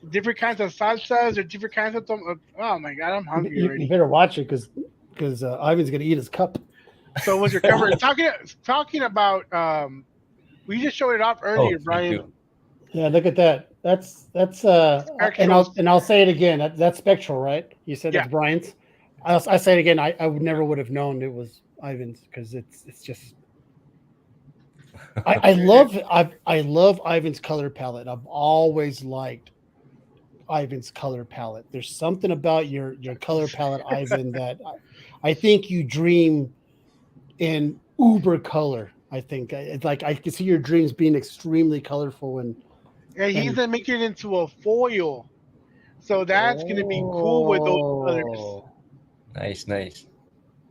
Speaker 1: different kinds of salsas or different kinds of. Oh my god, I'm hungry already.
Speaker 2: You better watch it because Ivan's gonna eat his cup.
Speaker 1: So what's your cover? talking about we just showed it off earlier, Brian.
Speaker 2: Yeah, look at that. That's and I'll say it again. That's Spectral, right? You said that's Brian's. I say it again. I would have known it was Ivan's because it's just. I love Ivan's color palette. I've always liked Ivan's color palette. There's something about your color palette, Ivan, that I think you dream in uber color. I think it's like I can see your dreams being extremely colorful and
Speaker 1: he's gonna make it into a foil, so that's gonna be cool with those colors.
Speaker 4: Nice.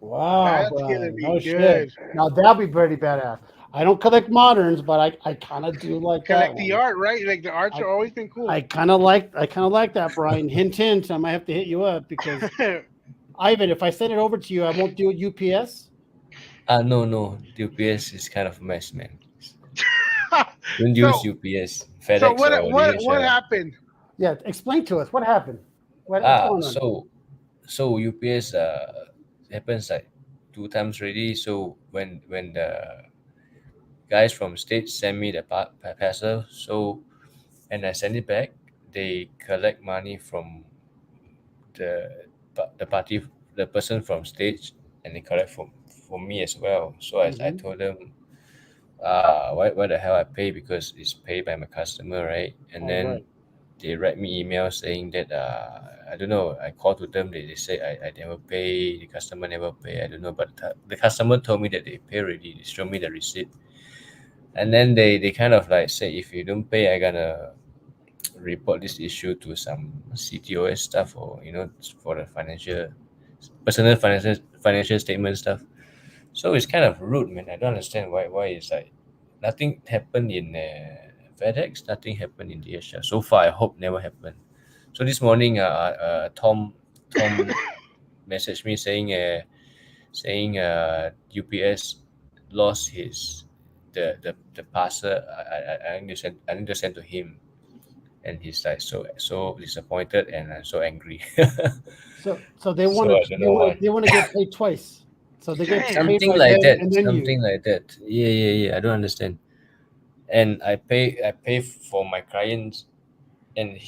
Speaker 2: Wow,
Speaker 1: That's
Speaker 2: Brian.
Speaker 1: gonna be
Speaker 2: No
Speaker 1: good.
Speaker 2: shit. Now that'll be pretty badass. I don't collect moderns, but I kind of do like that
Speaker 1: Collect the
Speaker 2: one.
Speaker 1: art, right? Like the arts are always been cool.
Speaker 2: I kind of like that, Brian. Hint, hint. I might have to hit you up because Ivan, if I send it over to you, I won't do it UPS.
Speaker 4: No. UPS is kind of a mess, man. Don't
Speaker 1: So-
Speaker 4: use UPS, FedEx,
Speaker 1: So what
Speaker 4: or
Speaker 1: what
Speaker 4: DHL.
Speaker 1: happened?
Speaker 2: Yeah, explain to us what happened. What's going on?
Speaker 4: So UPS happens like 2 times already. So when the guys from States send me the parcel, so and I send it back, they collect money from the party, the person from States, and they collect from me as well. So I
Speaker 2: Mhm.
Speaker 4: told them, why the hell I pay, because it's paid by my customer, right? And
Speaker 2: Oh,
Speaker 4: then
Speaker 2: right.
Speaker 4: they write me email saying that I don't know. I called to them. They say I never pay. The customer never pay. I don't know. But the customer told me that they pay already. They show me the receipt, and then they kind of like say, if you don't pay, I gonna report this issue to some CTOS stuff, or for the personal financial statement stuff. So it's kind of rude, man. I don't understand why it's like nothing happened in FedEx, nothing happened in DHL. So far, I hope never happen. So this morning, Tom messaged me saying UPS lost the parcel. I need to send to him, and he's like so disappointed and so angry.
Speaker 2: So they
Speaker 4: So
Speaker 2: want
Speaker 4: I don't know why.
Speaker 2: they want to get paid twice. So they get
Speaker 1: Damn.
Speaker 2: paid
Speaker 4: Something
Speaker 2: by
Speaker 4: like
Speaker 2: them
Speaker 4: that.
Speaker 2: and then
Speaker 4: Something
Speaker 2: you.
Speaker 4: like that. Yeah. I don't understand. And I pay for my clients, and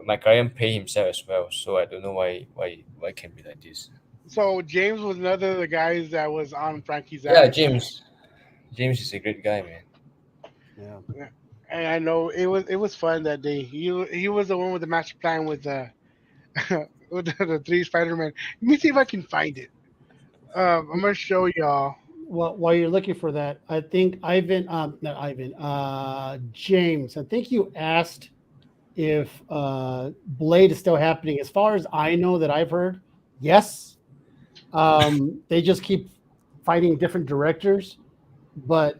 Speaker 4: my client pay himself as well. So I don't know why it can be like this.
Speaker 1: So James was another of the guys that was on Frankie's
Speaker 4: Yeah,
Speaker 1: ass.
Speaker 4: James is a great guy, man.
Speaker 2: Yeah.
Speaker 1: And I know it was fun that day. He was the one with the master plan with with the three Spider-Man. Let me see if I can find it. I'm gonna show y'all.
Speaker 2: Well, while you're looking for that, I think Ivan, not Ivan, James. I think you asked if Blade is still happening. As far as I know, that I've heard, yes. They just keep fighting different directors, but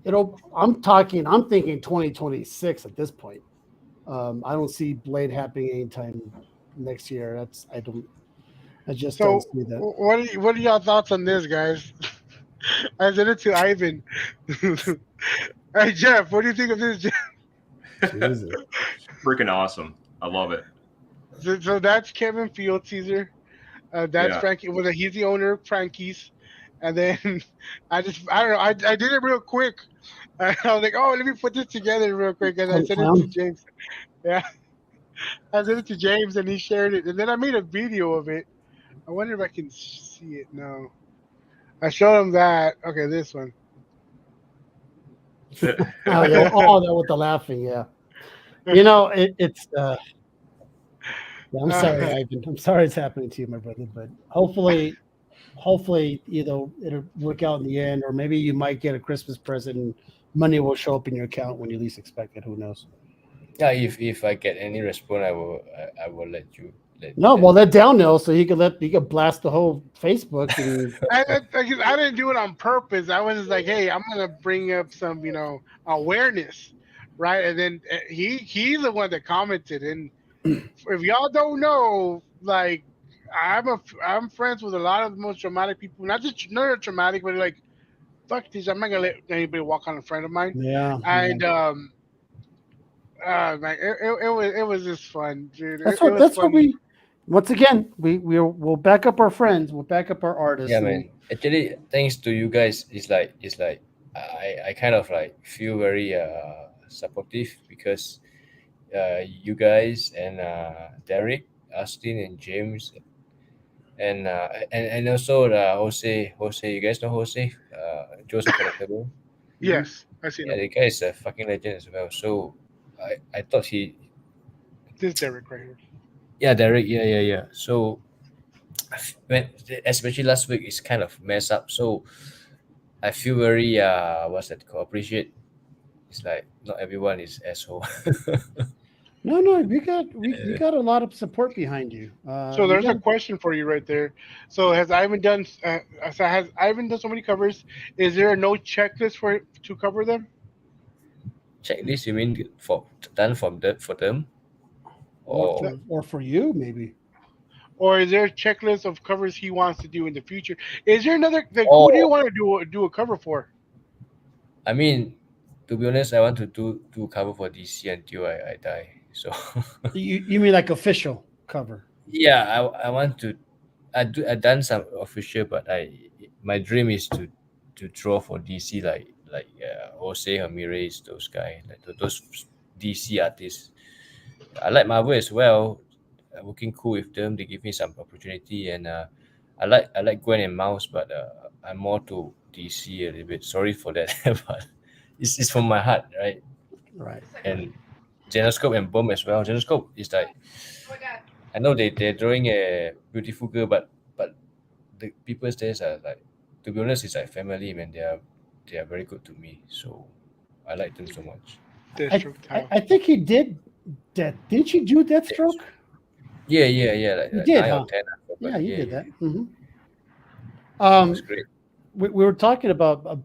Speaker 2: I'm thinking 2026 at this point. I don't see Blade happening anytime next year. I just
Speaker 1: So
Speaker 2: don't see that.
Speaker 1: what are y'all thoughts on this, guys? I sent it to Ivan. Hey Jeff, what do you think of this? Jeff?
Speaker 2: Jesus.
Speaker 3: Freaking awesome. I love it.
Speaker 1: So that's Kevin Field Caesar. That's
Speaker 3: Yeah.
Speaker 1: Frankie. Well, he's the owner of Frankie's. And then I don't know. I did it real quick. I was like, oh, let me put this together real quick, and I sent it to James. Yeah, I sent it to James, and he shared it. And then I made a video of it. I wonder if I can see it now. I showed him that. Okay, this one.
Speaker 2: Oh, yeah. Oh, that with the laughing, yeah. It's. I'm sorry, Ivan. I'm sorry it's happening to you, my brother. But hopefully, it'll work out in the end, or maybe you might get a Christmas present and money will show up in your account when you least expect it. Who knows?
Speaker 4: Yeah, if I get any response, I will let you.
Speaker 2: No, well, let Down know so he could blast the whole Facebook. And
Speaker 1: I didn't do it on purpose. I was just like, hey, I'm gonna bring up some, awareness, right? And then he's the one that commented. And if y'all don't know, like, I'm friends with a lot of the most traumatic people. Not traumatic, but like, fuck this. I'm not gonna let anybody walk on a friend of mine.
Speaker 2: yeah,
Speaker 1: And like it was just fun, dude.
Speaker 2: that's
Speaker 1: It was
Speaker 2: what
Speaker 1: funny.
Speaker 2: we. Once again, we'll back up our friends. We'll back up our artists.
Speaker 4: Yeah, man. Actually, thanks to you guys, it's like I kind of like feel very supportive, because you guys and Derek, Austin, and James, and also Jose. You guys know Jose? Joseph Collectible.
Speaker 1: Yes, I see.
Speaker 4: Yeah, the guy is a fucking legend as well. So I thought
Speaker 1: This Derek right here.
Speaker 4: yeah, Derek, yeah. So especially last week, it's kind of messed up. So I feel very what's that called? Appreciate. It's like not everyone is asshole.
Speaker 2: No, we got a lot of support behind you.
Speaker 1: So
Speaker 2: You
Speaker 1: there's a
Speaker 2: got,
Speaker 1: question for you right there. So has Ivan done? So has Ivan done so many covers? Is there no checklist for to cover them,
Speaker 4: Checklist, you mean for done for them, or
Speaker 2: or for you maybe.
Speaker 1: or is there a checklist of covers he wants to do in the future? Is there another? Like, who do you
Speaker 4: oh,
Speaker 1: want to do a cover for?
Speaker 4: I mean, to be honest, I want to do cover for DC until I die. So
Speaker 2: You mean like official cover?
Speaker 4: yeah, I want to. I done some official, but my dream is to draw for DC like Jose Ramirez, those guys, like those DC artists. I like Marvel as well. Working cool with them, they give me some opportunity, and I like Gwen and Mouse, but I'm more to DC a little bit. Sorry for that, but it's from my heart, right?
Speaker 2: Right.
Speaker 4: And Genoscope and Bomb as well. Genoscope is like, I know they're drawing a beautiful girl, but the people's days are like, to be honest, it's like family, man. They are very good to me, so I like them so much.
Speaker 1: District
Speaker 2: I think he did that. Didn't you do Deathstroke?
Speaker 4: Yeah. Like,
Speaker 2: You
Speaker 4: like
Speaker 2: did,
Speaker 4: 9
Speaker 2: huh?
Speaker 4: or 10. I forgot.
Speaker 2: Yeah, you did that.
Speaker 4: It was great.
Speaker 2: We were talking about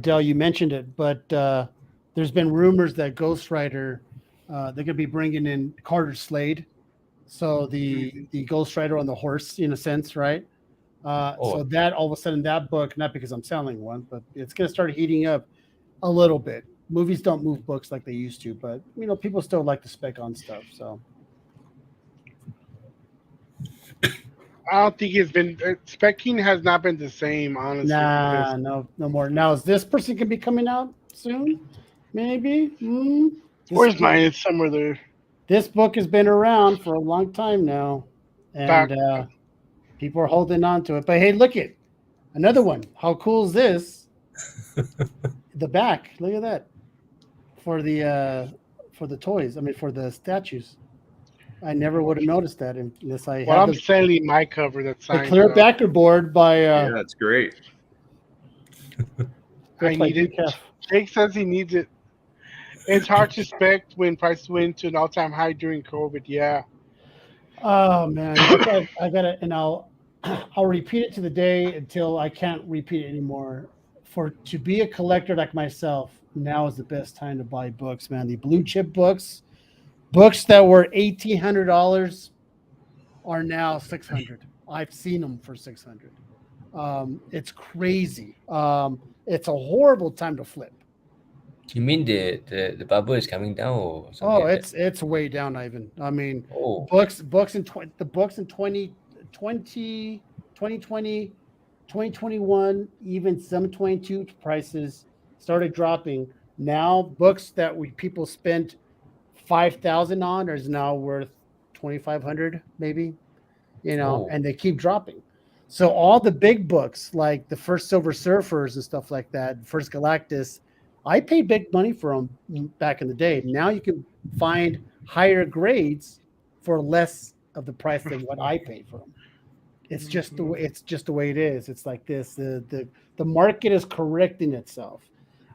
Speaker 2: Dell. You mentioned it, but there's been rumors that Ghost Rider they're going to be bringing in Carter Slade, so the Ghost Rider on the horse, in a sense, right? So that all of a sudden that book, not because I'm selling one, but it's going to start heating up a little bit. Movies don't move books like they used to, but people still like to spec on stuff. So
Speaker 1: I don't think it's been specking has not been the same, honestly.
Speaker 2: nah, no more. Now is this person going to be coming out soon? Maybe.
Speaker 1: Where's mine? It's somewhere there.
Speaker 2: This book has been around for a long time now, and people are holding on to it. But hey, look at another one. How cool is this? The back. Look at that. For the toys. I mean, for the statues. I never would have noticed that unless I
Speaker 1: Well,
Speaker 2: had
Speaker 1: I'm selling my cover that's
Speaker 2: the
Speaker 1: signed.
Speaker 2: clear backer board by.
Speaker 3: Yeah, that's great.
Speaker 1: I need it. Jake says he needs it. It's hard to spec when prices went to an all-time high during COVID. Yeah.
Speaker 2: Oh man, I gotta, and I'll repeat it to the day until I can't repeat it anymore. To be a collector like myself, now is the best time to buy books, man. The blue chip books that were $1,800 are now $600. I've seen them for $600. It's crazy. It's a horrible time to flip.
Speaker 4: You mean the bubble is coming down or something?
Speaker 2: Oh,
Speaker 4: like
Speaker 2: it's way down, Ivan. I mean,
Speaker 4: Oh.
Speaker 2: books in 2020, 2021, even some 22 prices started dropping. Now books that people spent $5,000 on is now worth $2,500 maybe,
Speaker 4: Oh.
Speaker 2: and they keep dropping. So all the big books like the first Silver Surfers and stuff like that, first Galactus, I paid big money for them back in the day. Now you can find higher grades for less of the price than what I paid for them. It's just the way it is. It's like this. The market is correcting itself.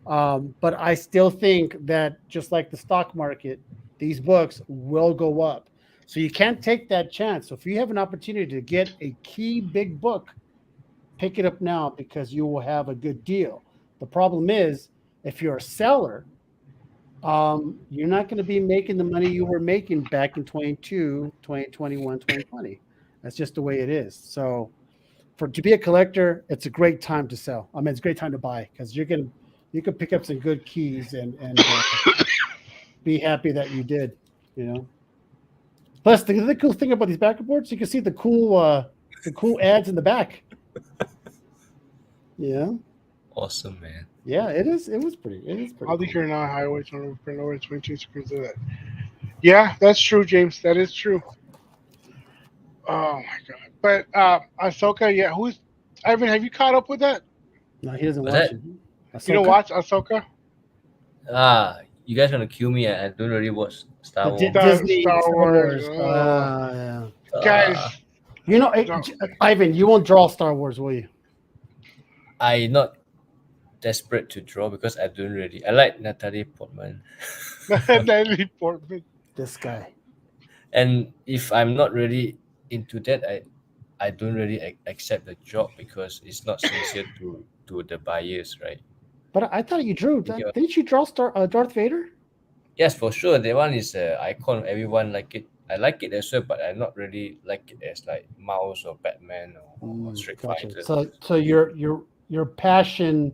Speaker 2: But I still think that just like the stock market, these books will go up. So you can't take that chance. So if you have an opportunity to get a key big book, pick it up now because you will have a good deal. The problem is, if you're a seller, you're not going to be making the money you were making back in 22, 2021, 2020. That's just the way it is. So to be a collector, it's a great time to sell. I mean, it's a great time to buy because you can pick up some good keys and be happy that you did, Plus, the cool thing about these backer boards, you can see the cool ads in the back. Yeah.
Speaker 4: Awesome, man.
Speaker 2: Yeah, it is. It is pretty.
Speaker 1: All these are not highways on over 22 screws of that. Yeah, that's true, James. That is true. Oh my god! But Ahsoka, yeah. Ivan? Have you caught up with that?
Speaker 2: No, he doesn't
Speaker 4: What's
Speaker 2: watch
Speaker 4: that?
Speaker 2: it.
Speaker 1: You don't watch Ahsoka?
Speaker 4: You guys gonna kill me? I don't really watch Star Wars.
Speaker 2: Disney
Speaker 1: Star Wars.
Speaker 2: Yeah.
Speaker 1: Guys,
Speaker 2: Ivan, you won't draw Star Wars, will you?
Speaker 4: I'm not desperate to draw because I don't really. I like Natalie Portman.
Speaker 1: Natalie Portman.
Speaker 2: This guy.
Speaker 4: And if I'm not really into that, I don't really accept the job because it's not sincere to the buyers, right?
Speaker 2: But I thought you drew.
Speaker 4: Yeah.
Speaker 2: Didn't you draw Darth Vader?
Speaker 4: Yes, for sure. That one is an icon. Everyone like it. I like it as well, but I not really like it as like Mouse or Batman or Street
Speaker 2: Gotcha.
Speaker 4: Fighter.
Speaker 2: So your passion.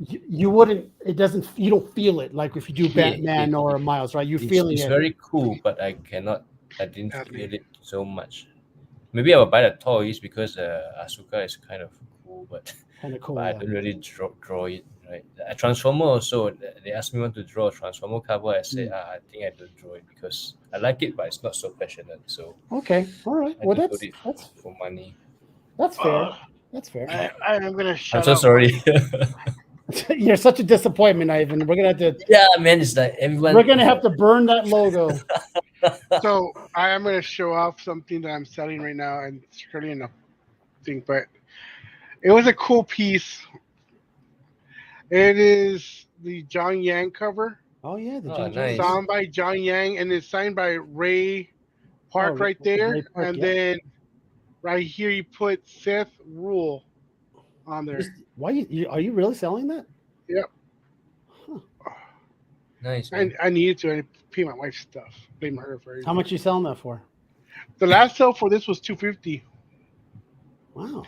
Speaker 2: You wouldn't. It doesn't. You don't feel it like if you do Batman or Miles, right? You feeling
Speaker 4: it's
Speaker 2: it.
Speaker 4: very cool, but I didn't
Speaker 1: Sadly.
Speaker 4: feel it so much. Maybe I will buy the toys because Asuka is kind of cool, but,
Speaker 2: Kind of cool.
Speaker 4: but I
Speaker 2: Yeah.
Speaker 4: don't really draw it. Right, a Transformer also. They asked me want to draw a Transformer cover. I said I think I don't draw it because I like it, but it's not so passionate. So
Speaker 2: Okay. All right.
Speaker 4: I
Speaker 2: Well,
Speaker 4: just
Speaker 2: that's
Speaker 4: do it
Speaker 2: that's
Speaker 4: for money.
Speaker 2: that's fair. That's fair.
Speaker 1: I'm gonna
Speaker 4: I'm
Speaker 1: shut
Speaker 4: so
Speaker 1: up.
Speaker 4: sorry.
Speaker 2: You're such a disappointment, Ivan. We're gonna have to.
Speaker 4: Yeah, man, it's like everyone.
Speaker 2: We're gonna have to burn that logo.
Speaker 1: So I am gonna show off something that I'm selling right now, and it's really enough thing, but it was a cool piece. It is the John Yang cover,
Speaker 2: Oh yeah, the
Speaker 4: Oh,
Speaker 2: John
Speaker 4: nice.
Speaker 2: Jones.
Speaker 1: signed by John Yang, and it's signed by Ray Park
Speaker 2: Oh,
Speaker 1: right there.
Speaker 2: Ray Park,
Speaker 1: and
Speaker 2: yeah.
Speaker 1: then right here you put Seth Rule on there.
Speaker 2: Why are you really selling that?
Speaker 4: Nice, man.
Speaker 1: I needed to. I pay my wife's stuff. Blame her for it.
Speaker 2: How much you selling that for?
Speaker 1: The last sale for this was $250,
Speaker 2: Wow.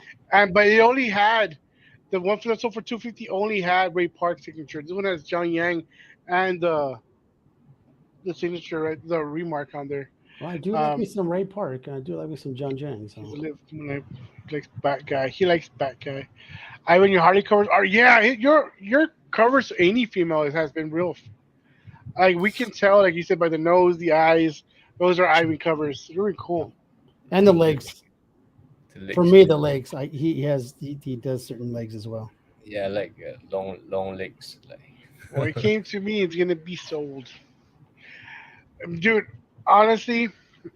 Speaker 1: but it only had the one that sold for $250 only had Ray Park's signature. This one has John Yang and the signature, right, the remark on there.
Speaker 2: Well, I do like me some Ray Park, and I do like me some John Jang. So.
Speaker 1: He likes Bat Guy. He likes Bat Guy. Ivan, your Harley covers are your covers. Any female has been real. Like we can tell, like you said, by the nose, the eyes. Those are Ivan covers. Really cool.
Speaker 2: And the legs.
Speaker 4: The legs.
Speaker 2: For me, the legs. He does certain legs as well.
Speaker 4: Yeah, I like long legs. Like.
Speaker 1: When it came to me, it's gonna be sold. Dude, honestly,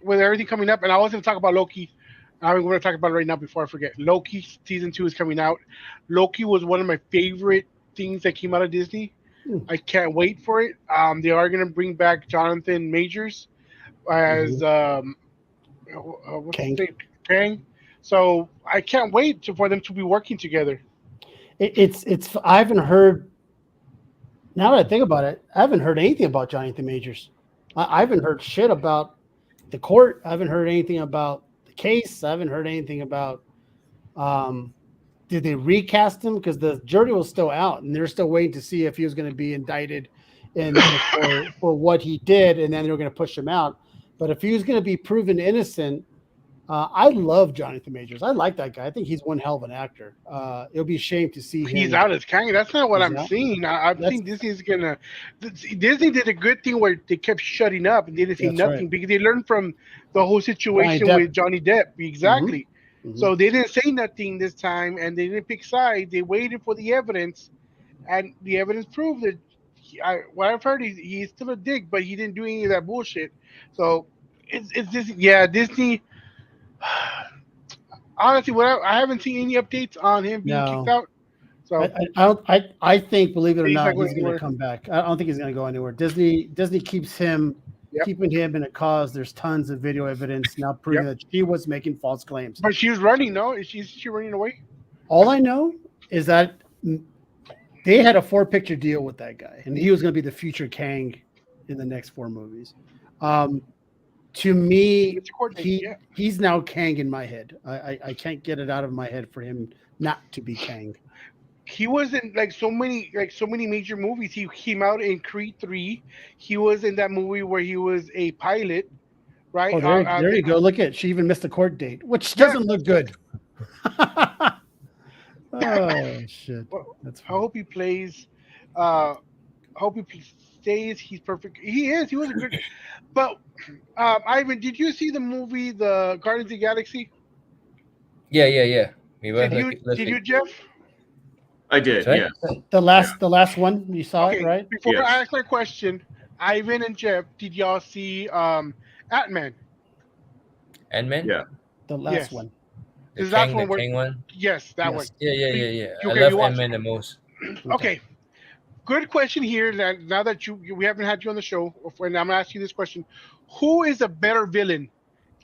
Speaker 1: with everything coming up, and I was gonna talk about Loki. I'm going to talk about it right now before I forget. Loki season 2 is coming out. Loki was one of my favorite things that came out of Disney. I can't wait for it. They are going to bring back Jonathan Majors as what's
Speaker 2: Kang.
Speaker 1: his name? Kang. So I can't wait for them to be working together.
Speaker 2: It's. I haven't heard. Now that I think about it, I haven't heard anything about Jonathan Majors. I haven't heard shit about the court. I haven't heard anything about the case. I haven't heard anything about. Did they recast him? Because the jury was still out, and they're still waiting to see if he was going to be indicted, for what he did, and then they were going to push him out. But if he was going to be proven innocent, I love Jonathan Majors. I like that guy. I think he's one hell of an actor. It'll be a shame to see him.
Speaker 1: He's out as Kang. That's not what
Speaker 2: He's
Speaker 1: I'm
Speaker 2: out?
Speaker 1: seeing. I think Disney's gonna. Disney did a good thing where they kept shutting up and they didn't say
Speaker 2: That's
Speaker 1: nothing
Speaker 2: right.
Speaker 1: because they learned from the whole situation
Speaker 2: Johnny Depp.
Speaker 1: with Johnny Depp. Exactly.
Speaker 2: Mhm.
Speaker 1: So they didn't say nothing this time, and they didn't pick sides. They waited for the evidence, and the evidence proved that. What I've heard, he's still a dick, but he didn't do any of that bullshit. So it's Disney. Yeah, Disney. Honestly, I haven't seen any updates on him being
Speaker 2: No.
Speaker 1: kicked out. So
Speaker 2: I think, believe it or
Speaker 1: He's
Speaker 2: not,
Speaker 1: not
Speaker 2: he's
Speaker 1: going
Speaker 2: going to
Speaker 1: anywhere.
Speaker 2: come back. I don't think he's going to go anywhere. Disney keeps him,
Speaker 1: Yep.
Speaker 2: keeping him in a cause. There's tons of video evidence now proving that she was making false claims.
Speaker 1: but she was running, no? Is she running away?
Speaker 2: All I know is that they had a 4-picture deal with that guy, and he was going to be the future Kang in the next 4 movies. To me,
Speaker 1: It's a court date, yeah.
Speaker 2: he's now Kang in my head. I can't get it out of my head for him not to be Kang.
Speaker 1: He was in so many major movies. He came out in Creed 3. He was in that movie where he was a pilot, right?
Speaker 2: Oh, there you go. Look at she even missed a court date, which doesn't look good. Oh shit! That's
Speaker 1: I
Speaker 2: funny.
Speaker 1: hope he plays. I hope he stays. He's perfect. He is. He was a good. But Ivan, did you see the movie, The Guardians of the Galaxy?
Speaker 4: Yeah. We were
Speaker 1: Did you, Jeff?
Speaker 3: I did,
Speaker 4: Sorry?
Speaker 3: yes.
Speaker 2: The last one you saw it, right?
Speaker 1: Before
Speaker 3: Yes.
Speaker 1: I ask my question, Ivan and Jeff, did y'all see Ant-Man?
Speaker 4: Ant-Man?
Speaker 3: Yeah.
Speaker 2: The last
Speaker 1: Yes.
Speaker 2: one.
Speaker 4: The
Speaker 1: Is that
Speaker 4: Kang,
Speaker 1: one
Speaker 4: the
Speaker 1: where-
Speaker 4: Kang one?
Speaker 1: Yes, that
Speaker 2: Yes.
Speaker 1: one.
Speaker 4: Yeah.
Speaker 1: You
Speaker 4: I
Speaker 1: okay,
Speaker 4: love
Speaker 1: you watched
Speaker 4: Ant-Man the most.
Speaker 1: Okay. good question here. That now that we haven't had you on the show, and I'm gonna ask you this question: who is a better villain,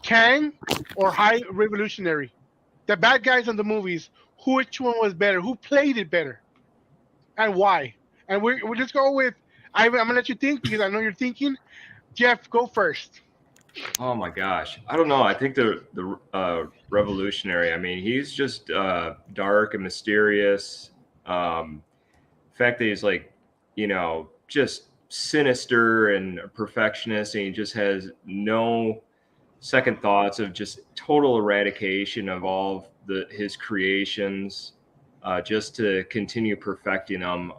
Speaker 1: Kang or High Revolutionary? The bad guys in the movies. Which one was better? Who played it better, and why? And we'll just go with. I'm gonna let you think because I know you're thinking. Jeff, go first.
Speaker 3: Oh my gosh, I don't know. I think the revolutionary. I mean, he's just dark and mysterious. The fact that he's like, just sinister and a perfectionist, and he just has no second thoughts of just total eradication of all his creations, just to continue perfecting them.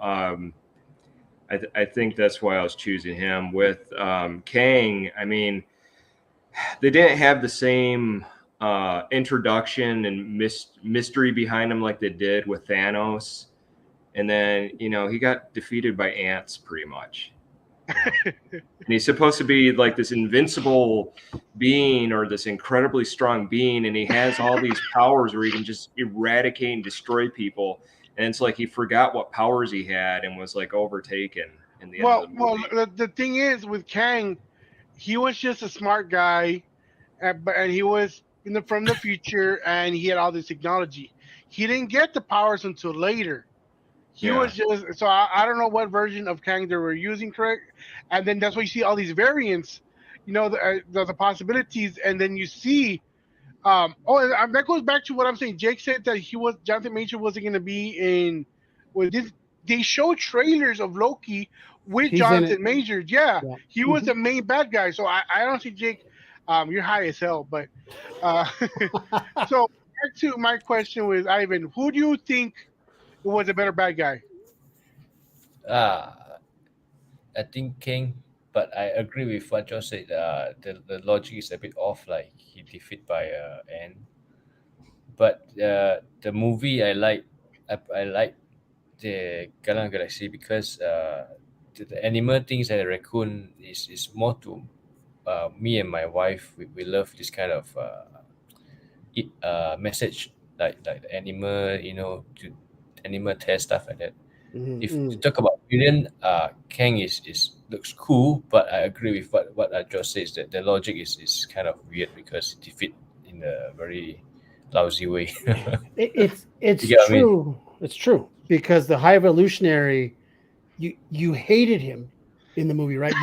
Speaker 3: I think that's why I was choosing him. With Kang, I mean, they didn't have the same introduction and mystery behind him like they did with Thanos. And then, he got defeated by ants pretty much. And he's supposed to be like this invincible being or this incredibly strong being. And he has all these powers where he can just eradicate and destroy people. And it's like he forgot what powers he had and was like overtaken in the end of the movie.
Speaker 1: Well, the thing is with Kang, he was just a smart guy, and he was from the future, and he had all this technology. He didn't get the powers until later. He was just so I don't know what version of Kang they were using, correct? And then that's why you see all these variants, the possibilities, and then you see. And that goes back to what I'm saying. Jake said that Jonathan Major wasn't going to be in. Well, they showed trailers of Loki with Jonathan Major. Yeah, he was the main bad guy. So I don't see Jake. You're high as hell, but so back to my question with Ivan. Who do you think was a better bad guy?
Speaker 4: I think King, but I agree with what Josh said. The logic is a bit off. Like he defeated by Ant. But the movie I like the Galang Galaxy because the animal things and the raccoon is more to me and my wife. We love this kind of message like the animal, to animal test stuff like that. If you talk about villain, Kang is looks cool, but I agree with what Josh says that the logic is kind of weird because he defeat in a very lousy way.
Speaker 2: It's
Speaker 4: You get what I mean?
Speaker 2: true. It's true because the High Evolutionary, you hated him in the movie, right?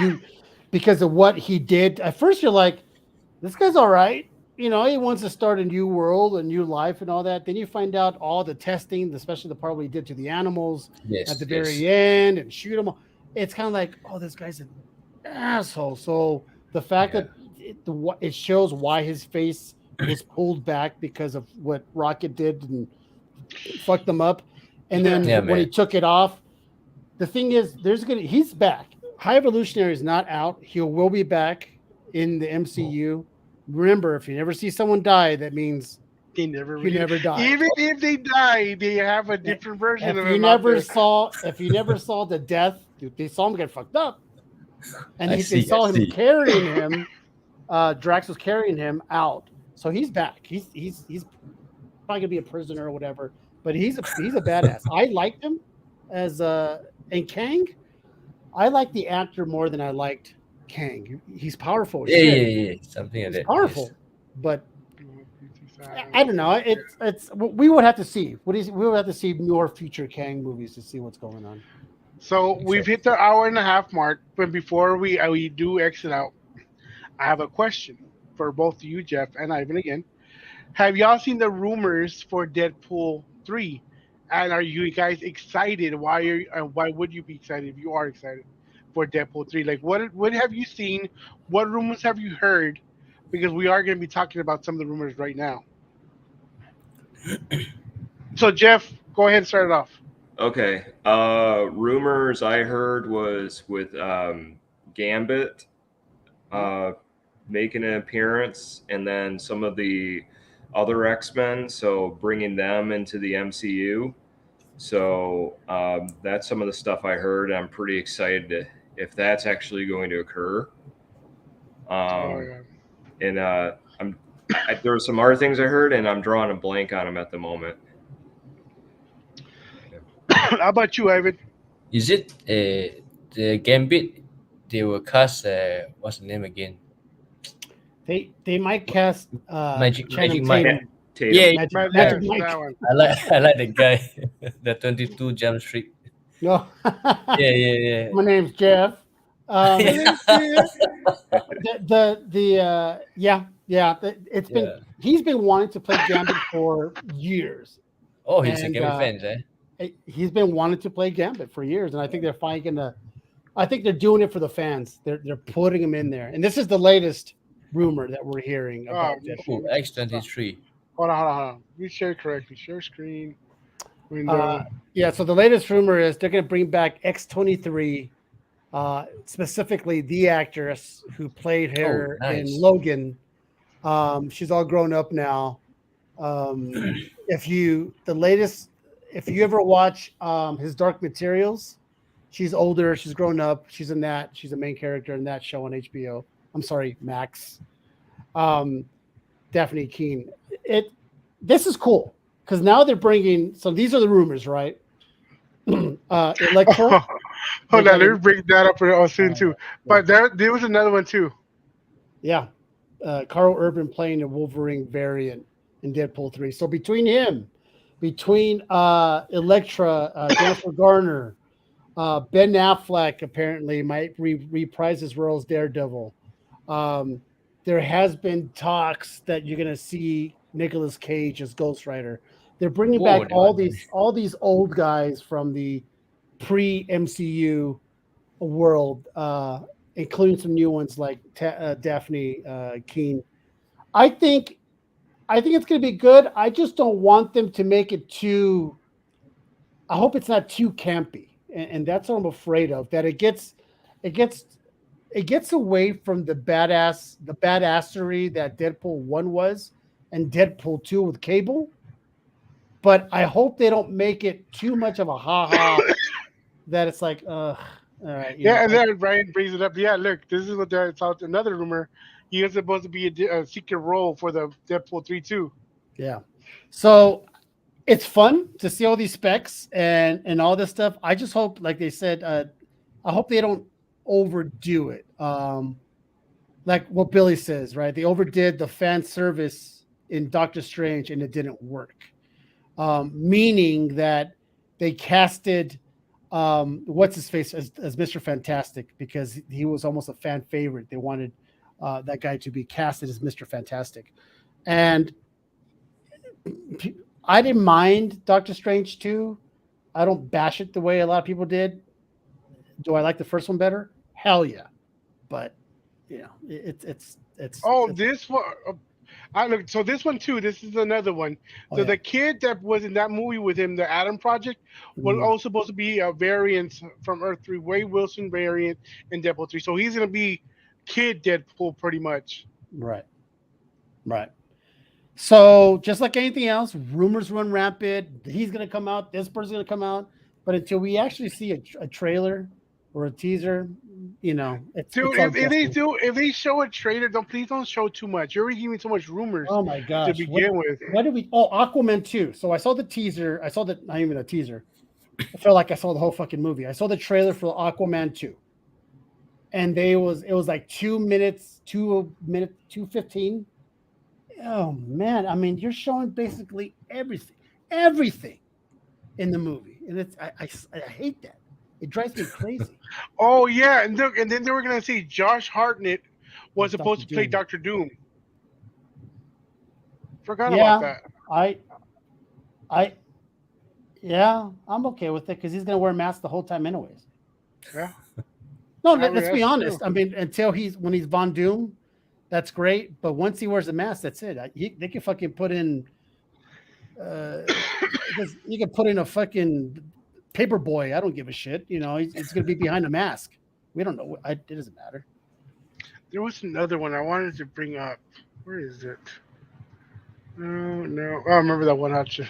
Speaker 2: Because of what he did. At first, you're like, this guy's all right. He wants to start a new world, a new life, and all that. Then you find out all the testing, especially the part where he did to the animals at the very end and shoot them. It's kind of like, oh, this guy's an asshole. So the fact that it shows why his face was pulled back because of what Rocket did and fucked them up. And then when he took it off, the thing is, he's back. High Evolutionary is not out. He will be back in the MCU. Remember, if you never see someone die, that means
Speaker 1: he never
Speaker 2: died.
Speaker 1: Even if they die, they have a different version of him.
Speaker 2: If you never saw the death, they saw him get fucked up, and they saw him carrying him. Drax was carrying him out, so he's back. He's probably gonna be a prisoner or whatever, but he's a badass. I liked him as and Kang. I like the actor more than I liked Kang. He's powerful.
Speaker 4: Yeah. Something like that.
Speaker 2: Powerful, but I don't know. It's we would have to see. We would have to see more future Kang movies to see what's going on.
Speaker 1: So we've hit the hour and a half mark, but before we do exit out, I have a question for both you, Jeff, and Ivan again. Have y'all seen the rumors for Deadpool 3? And are you guys excited? Why would you be excited if you are excited for Deadpool 3? Like, what have you seen? What rumors have you heard? Because we are going to be talking about some of the rumors right now. So, Jeff, go ahead and start it off.
Speaker 3: Okay. Rumors I heard was with Gambit making an appearance, and then some of the other X-Men, so bringing them into the MCU. So that's some of the stuff I heard. I'm pretty excited if that's actually going to occur. And there were some other things I heard, and I'm drawing a blank on them at the moment.
Speaker 1: How about you, Ivan?
Speaker 4: Is it the Gambit? They will cast what's the name again?
Speaker 2: They might cast
Speaker 4: Magic
Speaker 2: Channing
Speaker 4: Mike.
Speaker 2: Tatum.
Speaker 3: Tatum.
Speaker 4: Yeah,
Speaker 2: Magic,
Speaker 1: Yeah,
Speaker 2: Magic
Speaker 1: so
Speaker 2: Mike.
Speaker 1: that one.
Speaker 4: I like the guy, the 22 Jump Street.
Speaker 2: No.
Speaker 4: Yeah.
Speaker 2: My name's Jeff. Um,
Speaker 4: Yeah.
Speaker 2: it's been he's been wanting to play Gambit for years.
Speaker 4: Oh, he's a
Speaker 2: And,
Speaker 4: Gambit fan, eh?
Speaker 2: He's been wanting to play Gambit for years, and I think they're finally gonna. I think they're doing it for the fans. They're putting him in there, and this is the latest rumor that we're hearing about Deadpool.
Speaker 4: Oh, X-23.
Speaker 1: Hold on. You share correctly. Share screen. Window.
Speaker 2: Yeah, so the latest rumor is they're going to bring back X-23, specifically the actress who played her in Logan. She's all grown up now. If you ever watch his Dark Materials, she's older. She's grown up. She's in that. She's a main character in that show on HBO. I'm sorry, Max. Daphne Keane. This is cool because now they're bringing. So these are the rumors, right? Electra.
Speaker 1: Hold on, let me bring that up soon too. But there was another one too.
Speaker 2: Yeah, Carl Urban playing the Wolverine variant in Deadpool 3. So between Electra, Jennifer Garner, Ben Affleck apparently might reprise his role as Daredevil. There has been talks that you're going to see Nicolas Cage as Ghost Rider. They're bringing back all these old guys from the pre-MCU world, including some new ones like Daphne Keane. I think it's going to be good. I just don't want them to make it too. I hope it's not too campy, and that's what I'm afraid of. That it gets away from the badassery that Deadpool 1 was, and Deadpool 2 with Cable. But I hope they don't make it too much of a ha-ha that it's like, all right.
Speaker 1: Yeah, and then Ryan brings it up. Yeah, look, this is what it's out. Another rumor. He is supposed to be a secret role for the Deadpool 3 too.
Speaker 2: Yeah. So it's fun to see all these specs and all this stuff. I just hope, like they said, I hope they don't overdo it. Like what Billy says, right? They overdid the fan service in Doctor Strange and it didn't work. Meaning that they casted what's his face as Mr. Fantastic because he was almost a fan favorite. They wanted that guy to be casted as Mr. Fantastic. And I didn't mind Doctor Strange 2. I don't bash it the way a lot of people did. Do I like the first one better? Hell yeah. But it's
Speaker 1: this one. Look, so this one too. This is another one. So the kid that was in that movie with him, the Adam Project, was also supposed to be a variant from Earth 3, Wade Wilson variant in Deadpool 3. So he's gonna be kid Deadpool pretty much.
Speaker 2: Right. So just like anything else, rumors run rampant. He's gonna come out. This person's gonna come out. But until we actually see a trailer or a teaser, it's
Speaker 1: dude. If they show a trailer, please don't show too much. You're already giving so much rumors.
Speaker 2: Oh my gosh!
Speaker 1: To begin with,
Speaker 2: what did we? Oh, Aquaman 2. So I saw the teaser. Not even a teaser. I felt like I saw the whole fucking movie. I saw the trailer for Aquaman 2, and it was like 2 minutes, 2:15. Oh man! I mean, you're showing basically everything in the movie, and I hate that. It drives me crazy.
Speaker 1: Oh yeah, and then they were gonna say Josh Hartnett was supposed to play Dr. Doom. Forgot about that.
Speaker 2: I'm okay with it because he's gonna wear a mask the whole time, anyways.
Speaker 1: Yeah.
Speaker 2: No, let's be honest. True. I mean, when he's Von Doom, that's great. But once he wears a mask, that's it. They can fucking put in. You can put in a fucking Paperboy. I don't give a shit. He's going to be behind a mask. We don't know. It doesn't matter.
Speaker 1: There was another one I wanted to bring up. Where is it? No. Oh, I remember that one option.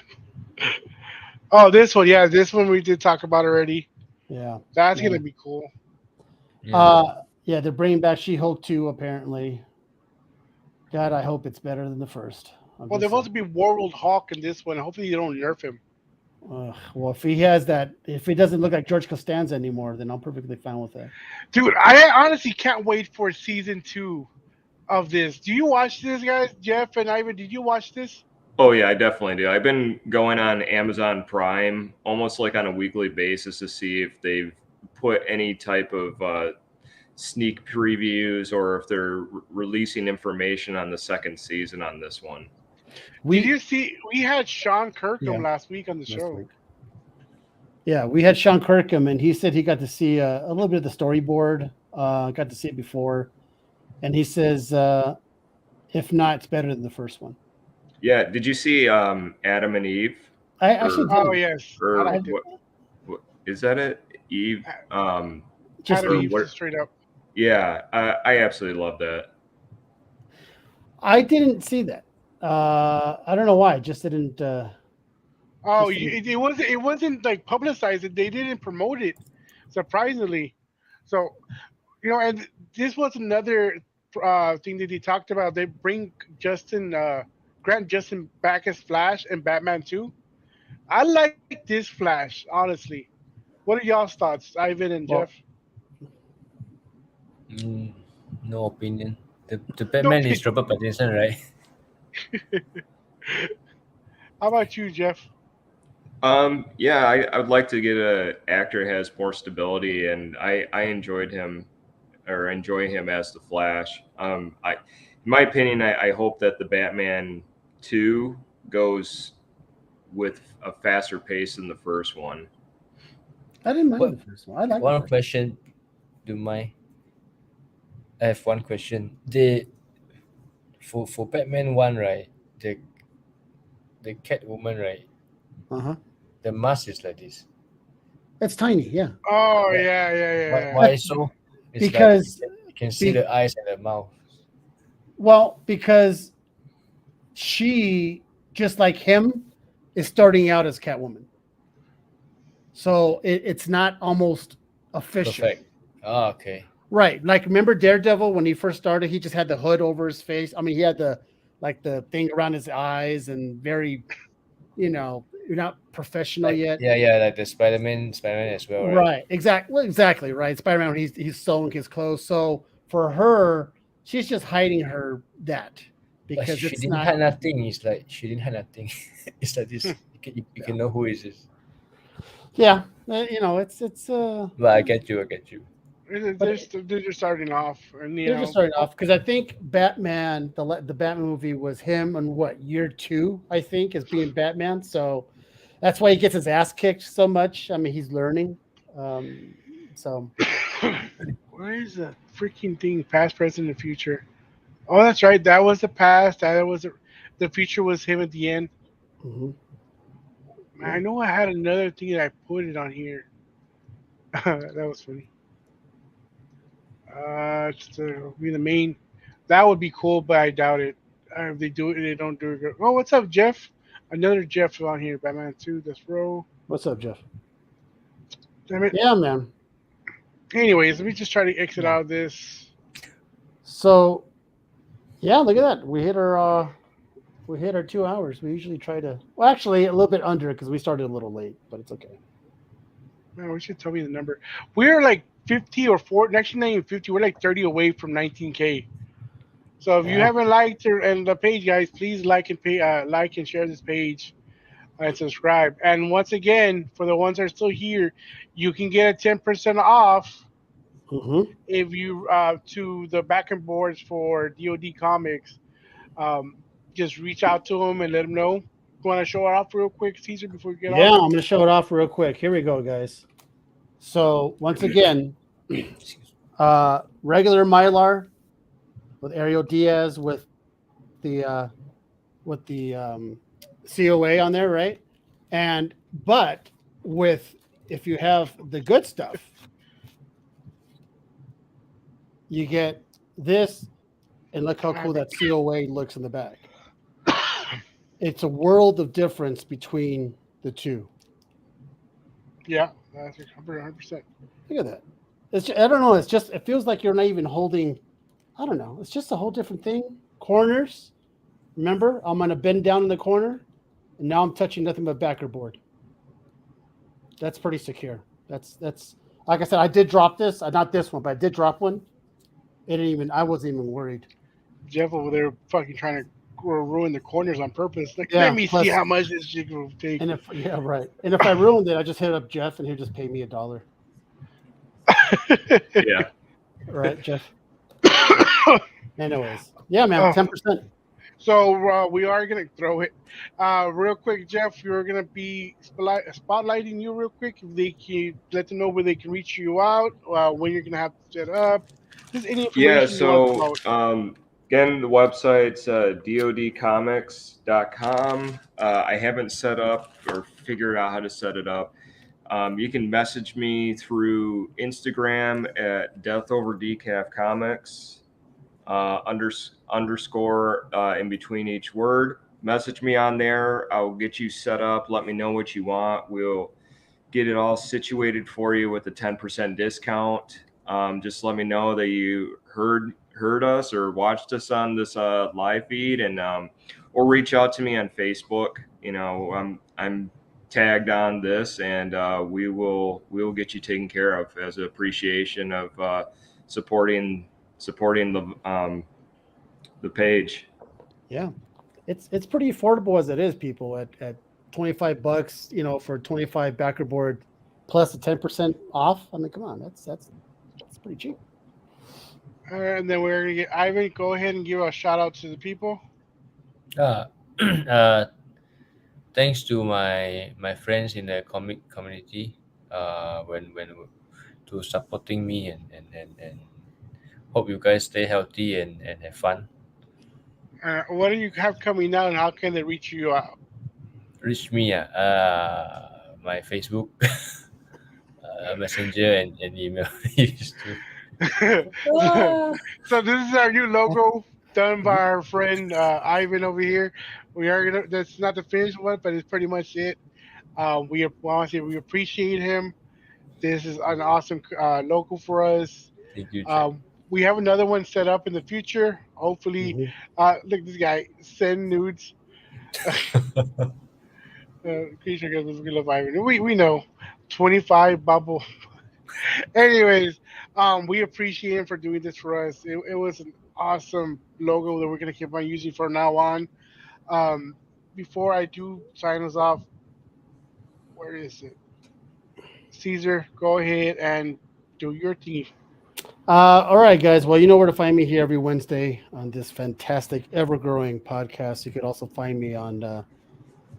Speaker 1: Oh, this one. Yeah, this one we did talk about already.
Speaker 2: Yeah.
Speaker 1: That's going to be cool.
Speaker 2: Yeah, they're bringing back She-Hulk 2, apparently. God, I hope it's better than the first.
Speaker 1: Well, there's supposed to be Warworld Hawk in this one. Hopefully you don't nerf him.
Speaker 2: Well, if he has that, if he doesn't look like George Costanza anymore, then I'm perfectly fine with that.
Speaker 1: Dude, I honestly can't wait for season 2 of this. Do you watch this, guys? Jeff and Ivan, did you watch this?
Speaker 3: Oh yeah, I definitely do. I've been going on Amazon Prime almost like on a weekly basis to see if they've put any type of sneak previews or if they're releasing information on the second season on this one.
Speaker 1: Did you see? We had Sean Kirkham
Speaker 2: Yeah.
Speaker 1: last week on the
Speaker 2: Last
Speaker 1: show.
Speaker 2: week. Yeah, we had Sean Kirkham, and he said he got to see a little bit of the storyboard. Got to see it before, and he says, if not, it's better than the first one.
Speaker 3: Yeah, did you see Adam and Eve?
Speaker 2: I actually did.
Speaker 1: Oh yes, I
Speaker 3: Or
Speaker 1: liked it.
Speaker 3: what is that? It Eve?
Speaker 2: Just
Speaker 1: Adam
Speaker 3: or
Speaker 1: Eve,
Speaker 3: what-
Speaker 1: just straight up.
Speaker 3: Yeah, I absolutely love that.
Speaker 2: I didn't see that. I don't know why. I just didn't.
Speaker 1: Oh,
Speaker 2: Just
Speaker 1: it wasn't like publicized. They didn't promote it, surprisingly. So, and this was another thing that they talked about. They bring Grant Justin back as Flash and Batman 2. I like this Flash, honestly. What are y'all's thoughts, Ivan and
Speaker 4: Well,
Speaker 1: Jeff?
Speaker 4: No opinion. The Batman is Robert Pattinson, right?
Speaker 1: How about you, Jeff?
Speaker 3: Yeah, I would like to get an actor who has more stability, and I enjoy him as the Flash. In my opinion, I hope that the Batman 2 goes with a faster pace than the first one.
Speaker 2: I didn't mind
Speaker 4: What-
Speaker 2: the first one. I like
Speaker 4: One
Speaker 2: the first
Speaker 4: question. Do mind? I have one question. For Batman 1, right? The Catwoman, right?
Speaker 2: one. Uh-huh.
Speaker 4: The mask is like this.
Speaker 2: It's tiny, yeah.
Speaker 1: Oh
Speaker 4: Yeah.
Speaker 1: yeah.
Speaker 4: Why so? It's like
Speaker 2: Because
Speaker 4: you can see the eyes and the mouth.
Speaker 2: because she, just like him, is starting out as Catwoman. So it's not almost official.
Speaker 4: Perfect. Oh, okay.
Speaker 2: Right. Like, remember Daredevil when he first started, he just had the hood over his face. I mean, he had the thing around his eyes and very, you're not professional yet.
Speaker 4: Yeah, like the Spider-Man as well, right?
Speaker 2: Right. Exactly. Right. Spider-Man, when he's sewing his clothes. So for her, she's just hiding that
Speaker 4: But
Speaker 2: because
Speaker 4: she
Speaker 2: it's
Speaker 4: didn't
Speaker 2: not.
Speaker 4: have nothing. It's like she didn't have nothing. It's like this. You can know who is this.
Speaker 2: Yeah. It's
Speaker 4: But I get you.
Speaker 1: They're just starting off, and
Speaker 2: they're just starting off because I think Batman, the Batman movie was him in year 2, I think, as being Batman. So that's why he gets his ass kicked so much. I mean, he's learning. So
Speaker 1: Where is the freaking thing? Past, present, and future. Oh, that's right. That was the past. The future was him at the end.
Speaker 2: mhm.
Speaker 1: I know I had another thing that I put it on here. That was funny. Just be the main. That would be cool, but I doubt it. If they do it, they don't do it. Good. Oh, what's up, Jeff? Another Jeff on here. Batman 2. That's row.
Speaker 2: What's up, Jeff?
Speaker 1: Damn it.
Speaker 2: Yeah, man.
Speaker 1: Anyways, let me just try to exit out of this.
Speaker 2: So, yeah, look at that. We hit our 2 hours. We usually try to. Well, actually, a little bit under because we started a little late, but it's okay.
Speaker 1: Man, we should tell me the number. We're like 50 or 40. Actually, not even 50. We're like 30 away from 19K. So if you
Speaker 2: Yeah.
Speaker 1: haven't liked the page, guys, please like and share this page and subscribe. And once again, for the ones that are still here, you can get a 10% off
Speaker 2: Mm-hmm.
Speaker 1: if you to the back and boards for DoD Comics. Just reach out to them and let them know. You want to show it off real quick, Caesar, before we get
Speaker 2: Yeah,
Speaker 1: off?
Speaker 2: I'm going to show it off real quick. Here we go, guys. So once again, regular Mylar with Ariel Diaz with the COA on there, right? But if you have the good stuff, you get this, and look how cool that COA looks in the back. It's a world of difference between the two.
Speaker 1: Yeah, that's 100%.
Speaker 2: Look at that. I don't know. It feels like you're not even holding. I don't know. It's just a whole different thing. Corners. Remember, I'm going to bend down in the corner, and now I'm touching nothing but backer board. That's pretty secure. That's like I said, I did drop this, not this one, but I did drop one. I wasn't even worried.
Speaker 1: Jeff over there fucking trying to ruin the corners on purpose. Like,
Speaker 2: Yeah,
Speaker 1: let me
Speaker 2: plus-
Speaker 1: see how much this shit will take.
Speaker 2: And if I ruined it, I just hit up Jeff and he'll just pay me $1.
Speaker 3: Yeah.
Speaker 2: Right, Jeff. Anyways, yeah, man,
Speaker 1: Oh.
Speaker 2: 10%.
Speaker 1: So we are gonna throw it real quick, Jeff. We're gonna be spotlighting you real quick. If they can let them know where they can reach you out, when you're gonna have to set up, just any information.
Speaker 3: Yeah,
Speaker 1: you
Speaker 3: so
Speaker 1: want to promote.
Speaker 3: again, the website's dodcomics.com. I haven't set up or figured out how to set it up. You can message me through Instagram at Death Over Decaf Comics, underscore in between each word. Message me on there. I'll get you set up. Let me know what you want. We'll get it all situated for you with a 10% discount. Just let me know that you heard us or watched us on this live feed, and or reach out to me on Facebook. You know, I'm tagged on this, and we will get you taken care of as an appreciation of supporting the page.
Speaker 2: Yeah, it's pretty affordable as it is, people. At $25, you know, for 25 backer board plus a 10% off. I mean, come on, that's pretty cheap.
Speaker 1: And then we're gonna get Ivan. Go ahead and give a shout out to the people.
Speaker 4: Thanks to my friends in the comic community, when to supporting me and hope you guys stay healthy and have fun.
Speaker 1: What do you have coming out, and how can they reach you out?
Speaker 4: Reach me my Facebook, Messenger and email.
Speaker 1: So this is our new logo done by our friend Ivan over here. We are gonna. That's not the finished one, but it's pretty much it. We honestly we appreciate him. This is an awesome logo for us.
Speaker 4: Thank you.
Speaker 1: We have another one set up in the future. Hopefully, look at this guy send nudes. Creature goes, we love Ivan. We know 25 bubble. Anyways, we appreciate him for doing this for us. It was an awesome logo that we're gonna keep on using from now on. Before I do sign us off, where is it? Caesar, go ahead and do your thing.
Speaker 2: All right, guys. Well, you know where to find me here every Wednesday on this fantastic, ever-growing podcast. You could also find me on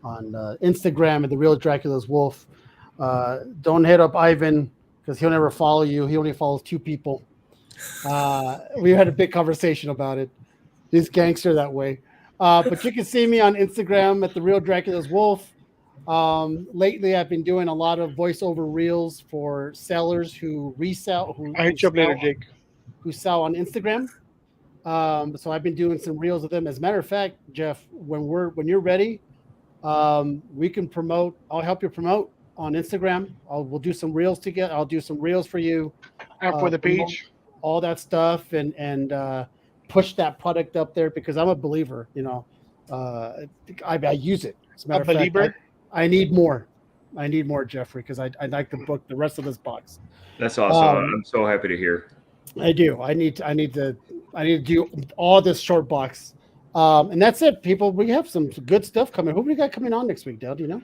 Speaker 2: Instagram at The Real Dracula's Wolf. Don't hit up Ivan because he'll never follow you. He only follows 2 people. We had a big conversation about it. He's gangster that way. But you can see me on Instagram at The Real Dracula's Wolf. Lately, I've been doing a lot of voiceover reels for sellers who resell.
Speaker 1: I hit you up later, Jake.
Speaker 2: Who sell on Instagram. So I've been doing some reels with them. As a matter of fact, Jeff, when you're ready, we can promote. I'll help you promote on Instagram. We'll do some reels together. I'll do some reels for you.
Speaker 1: And for the page,
Speaker 2: all that stuff, and push that product up there because I'm a believer. You know, I use it. As a matter of fact, I need more. I need more, Jeffrey, because I'd like to book the rest of this box.
Speaker 3: That's awesome. I'm so happy to hear.
Speaker 2: I do. I need to do all this short box. And that's it, people. We have some good stuff coming. Who we got coming on next week, Dale? Do you know?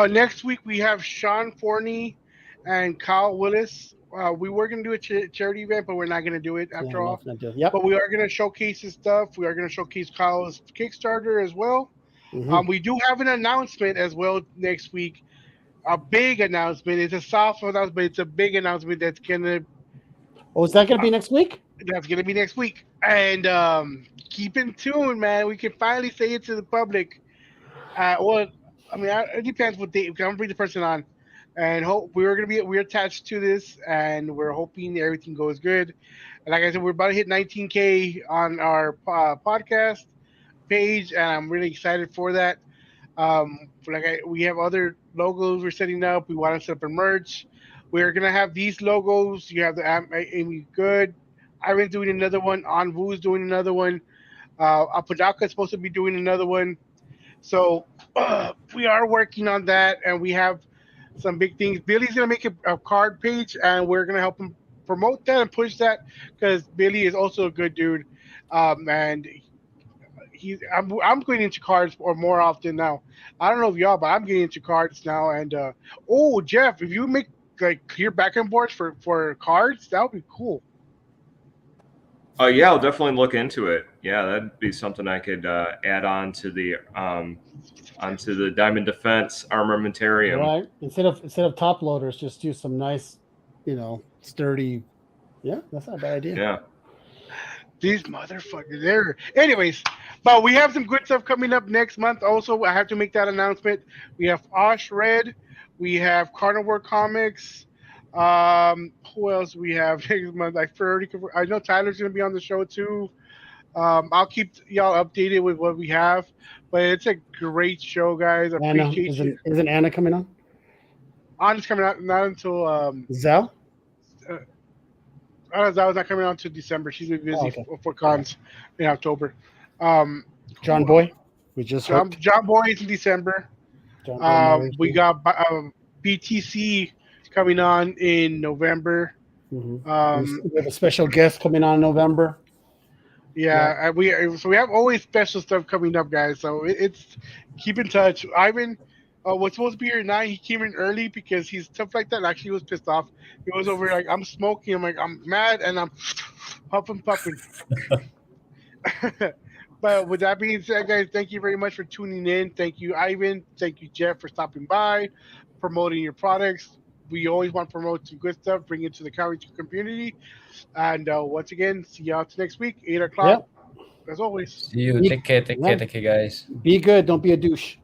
Speaker 1: Next week we have Sean Forney and Kyle Willis. We were going to do a charity event, but we're not going to do it after all.
Speaker 2: Yep.
Speaker 1: But we are going to showcase his stuff. We are going to showcase Kyle's Kickstarter as well.
Speaker 2: Mm-hmm.
Speaker 1: We do have an announcement as well next week. A big announcement. It's a soft announcement, but it's a big announcement that's going to...
Speaker 2: Oh, is that going to be next week?
Speaker 1: That's going to be next week. And keep in tune, man. We can finally say it to the public. It depends what day. I'm going to bring the person on. And we're attached to this, and we're hoping everything goes good. And like I said, we're about to hit 19K on our podcast page, and I'm really excited for that. We have other logos we're setting up. We want to set up a merch. We're gonna have these logos. You have the Amy Good. Ivan's doing another one. Anvu's doing another one. Apodaca is supposed to be doing another one. So we are working on that, and we have some big things. Billy's gonna make a card page, and we're gonna help him promote that and push that because Billy is also a good dude, and I'm getting into cards or more often now. I don't know if y'all, but I'm getting into cards now. And oh, Jeff, if you make like clear backend boards for cards, that would be cool.
Speaker 3: Yeah, I'll definitely look into it. Yeah, that'd be something I could add on to the onto the Diamond Defense Armamentarium.
Speaker 2: Right. Instead of top loaders, just use some nice, sturdy. Yeah, that's not a bad idea.
Speaker 3: Yeah.
Speaker 1: These motherfuckers there. Anyways, but we have some good stuff coming up next month. Also, I have to make that announcement. We have Osh Red, we have Carnivore Comics. Who else we have next month? I know Tyler's gonna be on the show too. I'll keep y'all updated with what we have, but it's a great show, guys.
Speaker 2: Anna,
Speaker 1: Appreciate you.
Speaker 2: isn't Anna coming on?
Speaker 1: Anna's coming out not until
Speaker 2: Zal?
Speaker 1: that was not coming out until December. She's been busy for cons in October.
Speaker 2: John Boy. We just
Speaker 1: John Boy is in December. We got BTC coming on in November.
Speaker 2: Mm-hmm. We have a special guest coming on in November.
Speaker 1: Yeah, and we have always special stuff coming up, guys. So it's keep in touch. Ivan was supposed to be here at 9. He came in early because he's stuff like that. And actually, he was pissed off. He was over like, I'm smoking. I'm like, I'm mad, and I'm puffing. But with that being said, guys, thank you very much for tuning in. Thank you, Ivan. Thank you, Jeff, for stopping by, promoting your products. We always want to promote some good stuff, bring it to the comic community. And once again, see y'all next week, 8 o'clock. Yep. As always.
Speaker 4: See you. Take care, guys.
Speaker 2: Be good. Don't be a douche.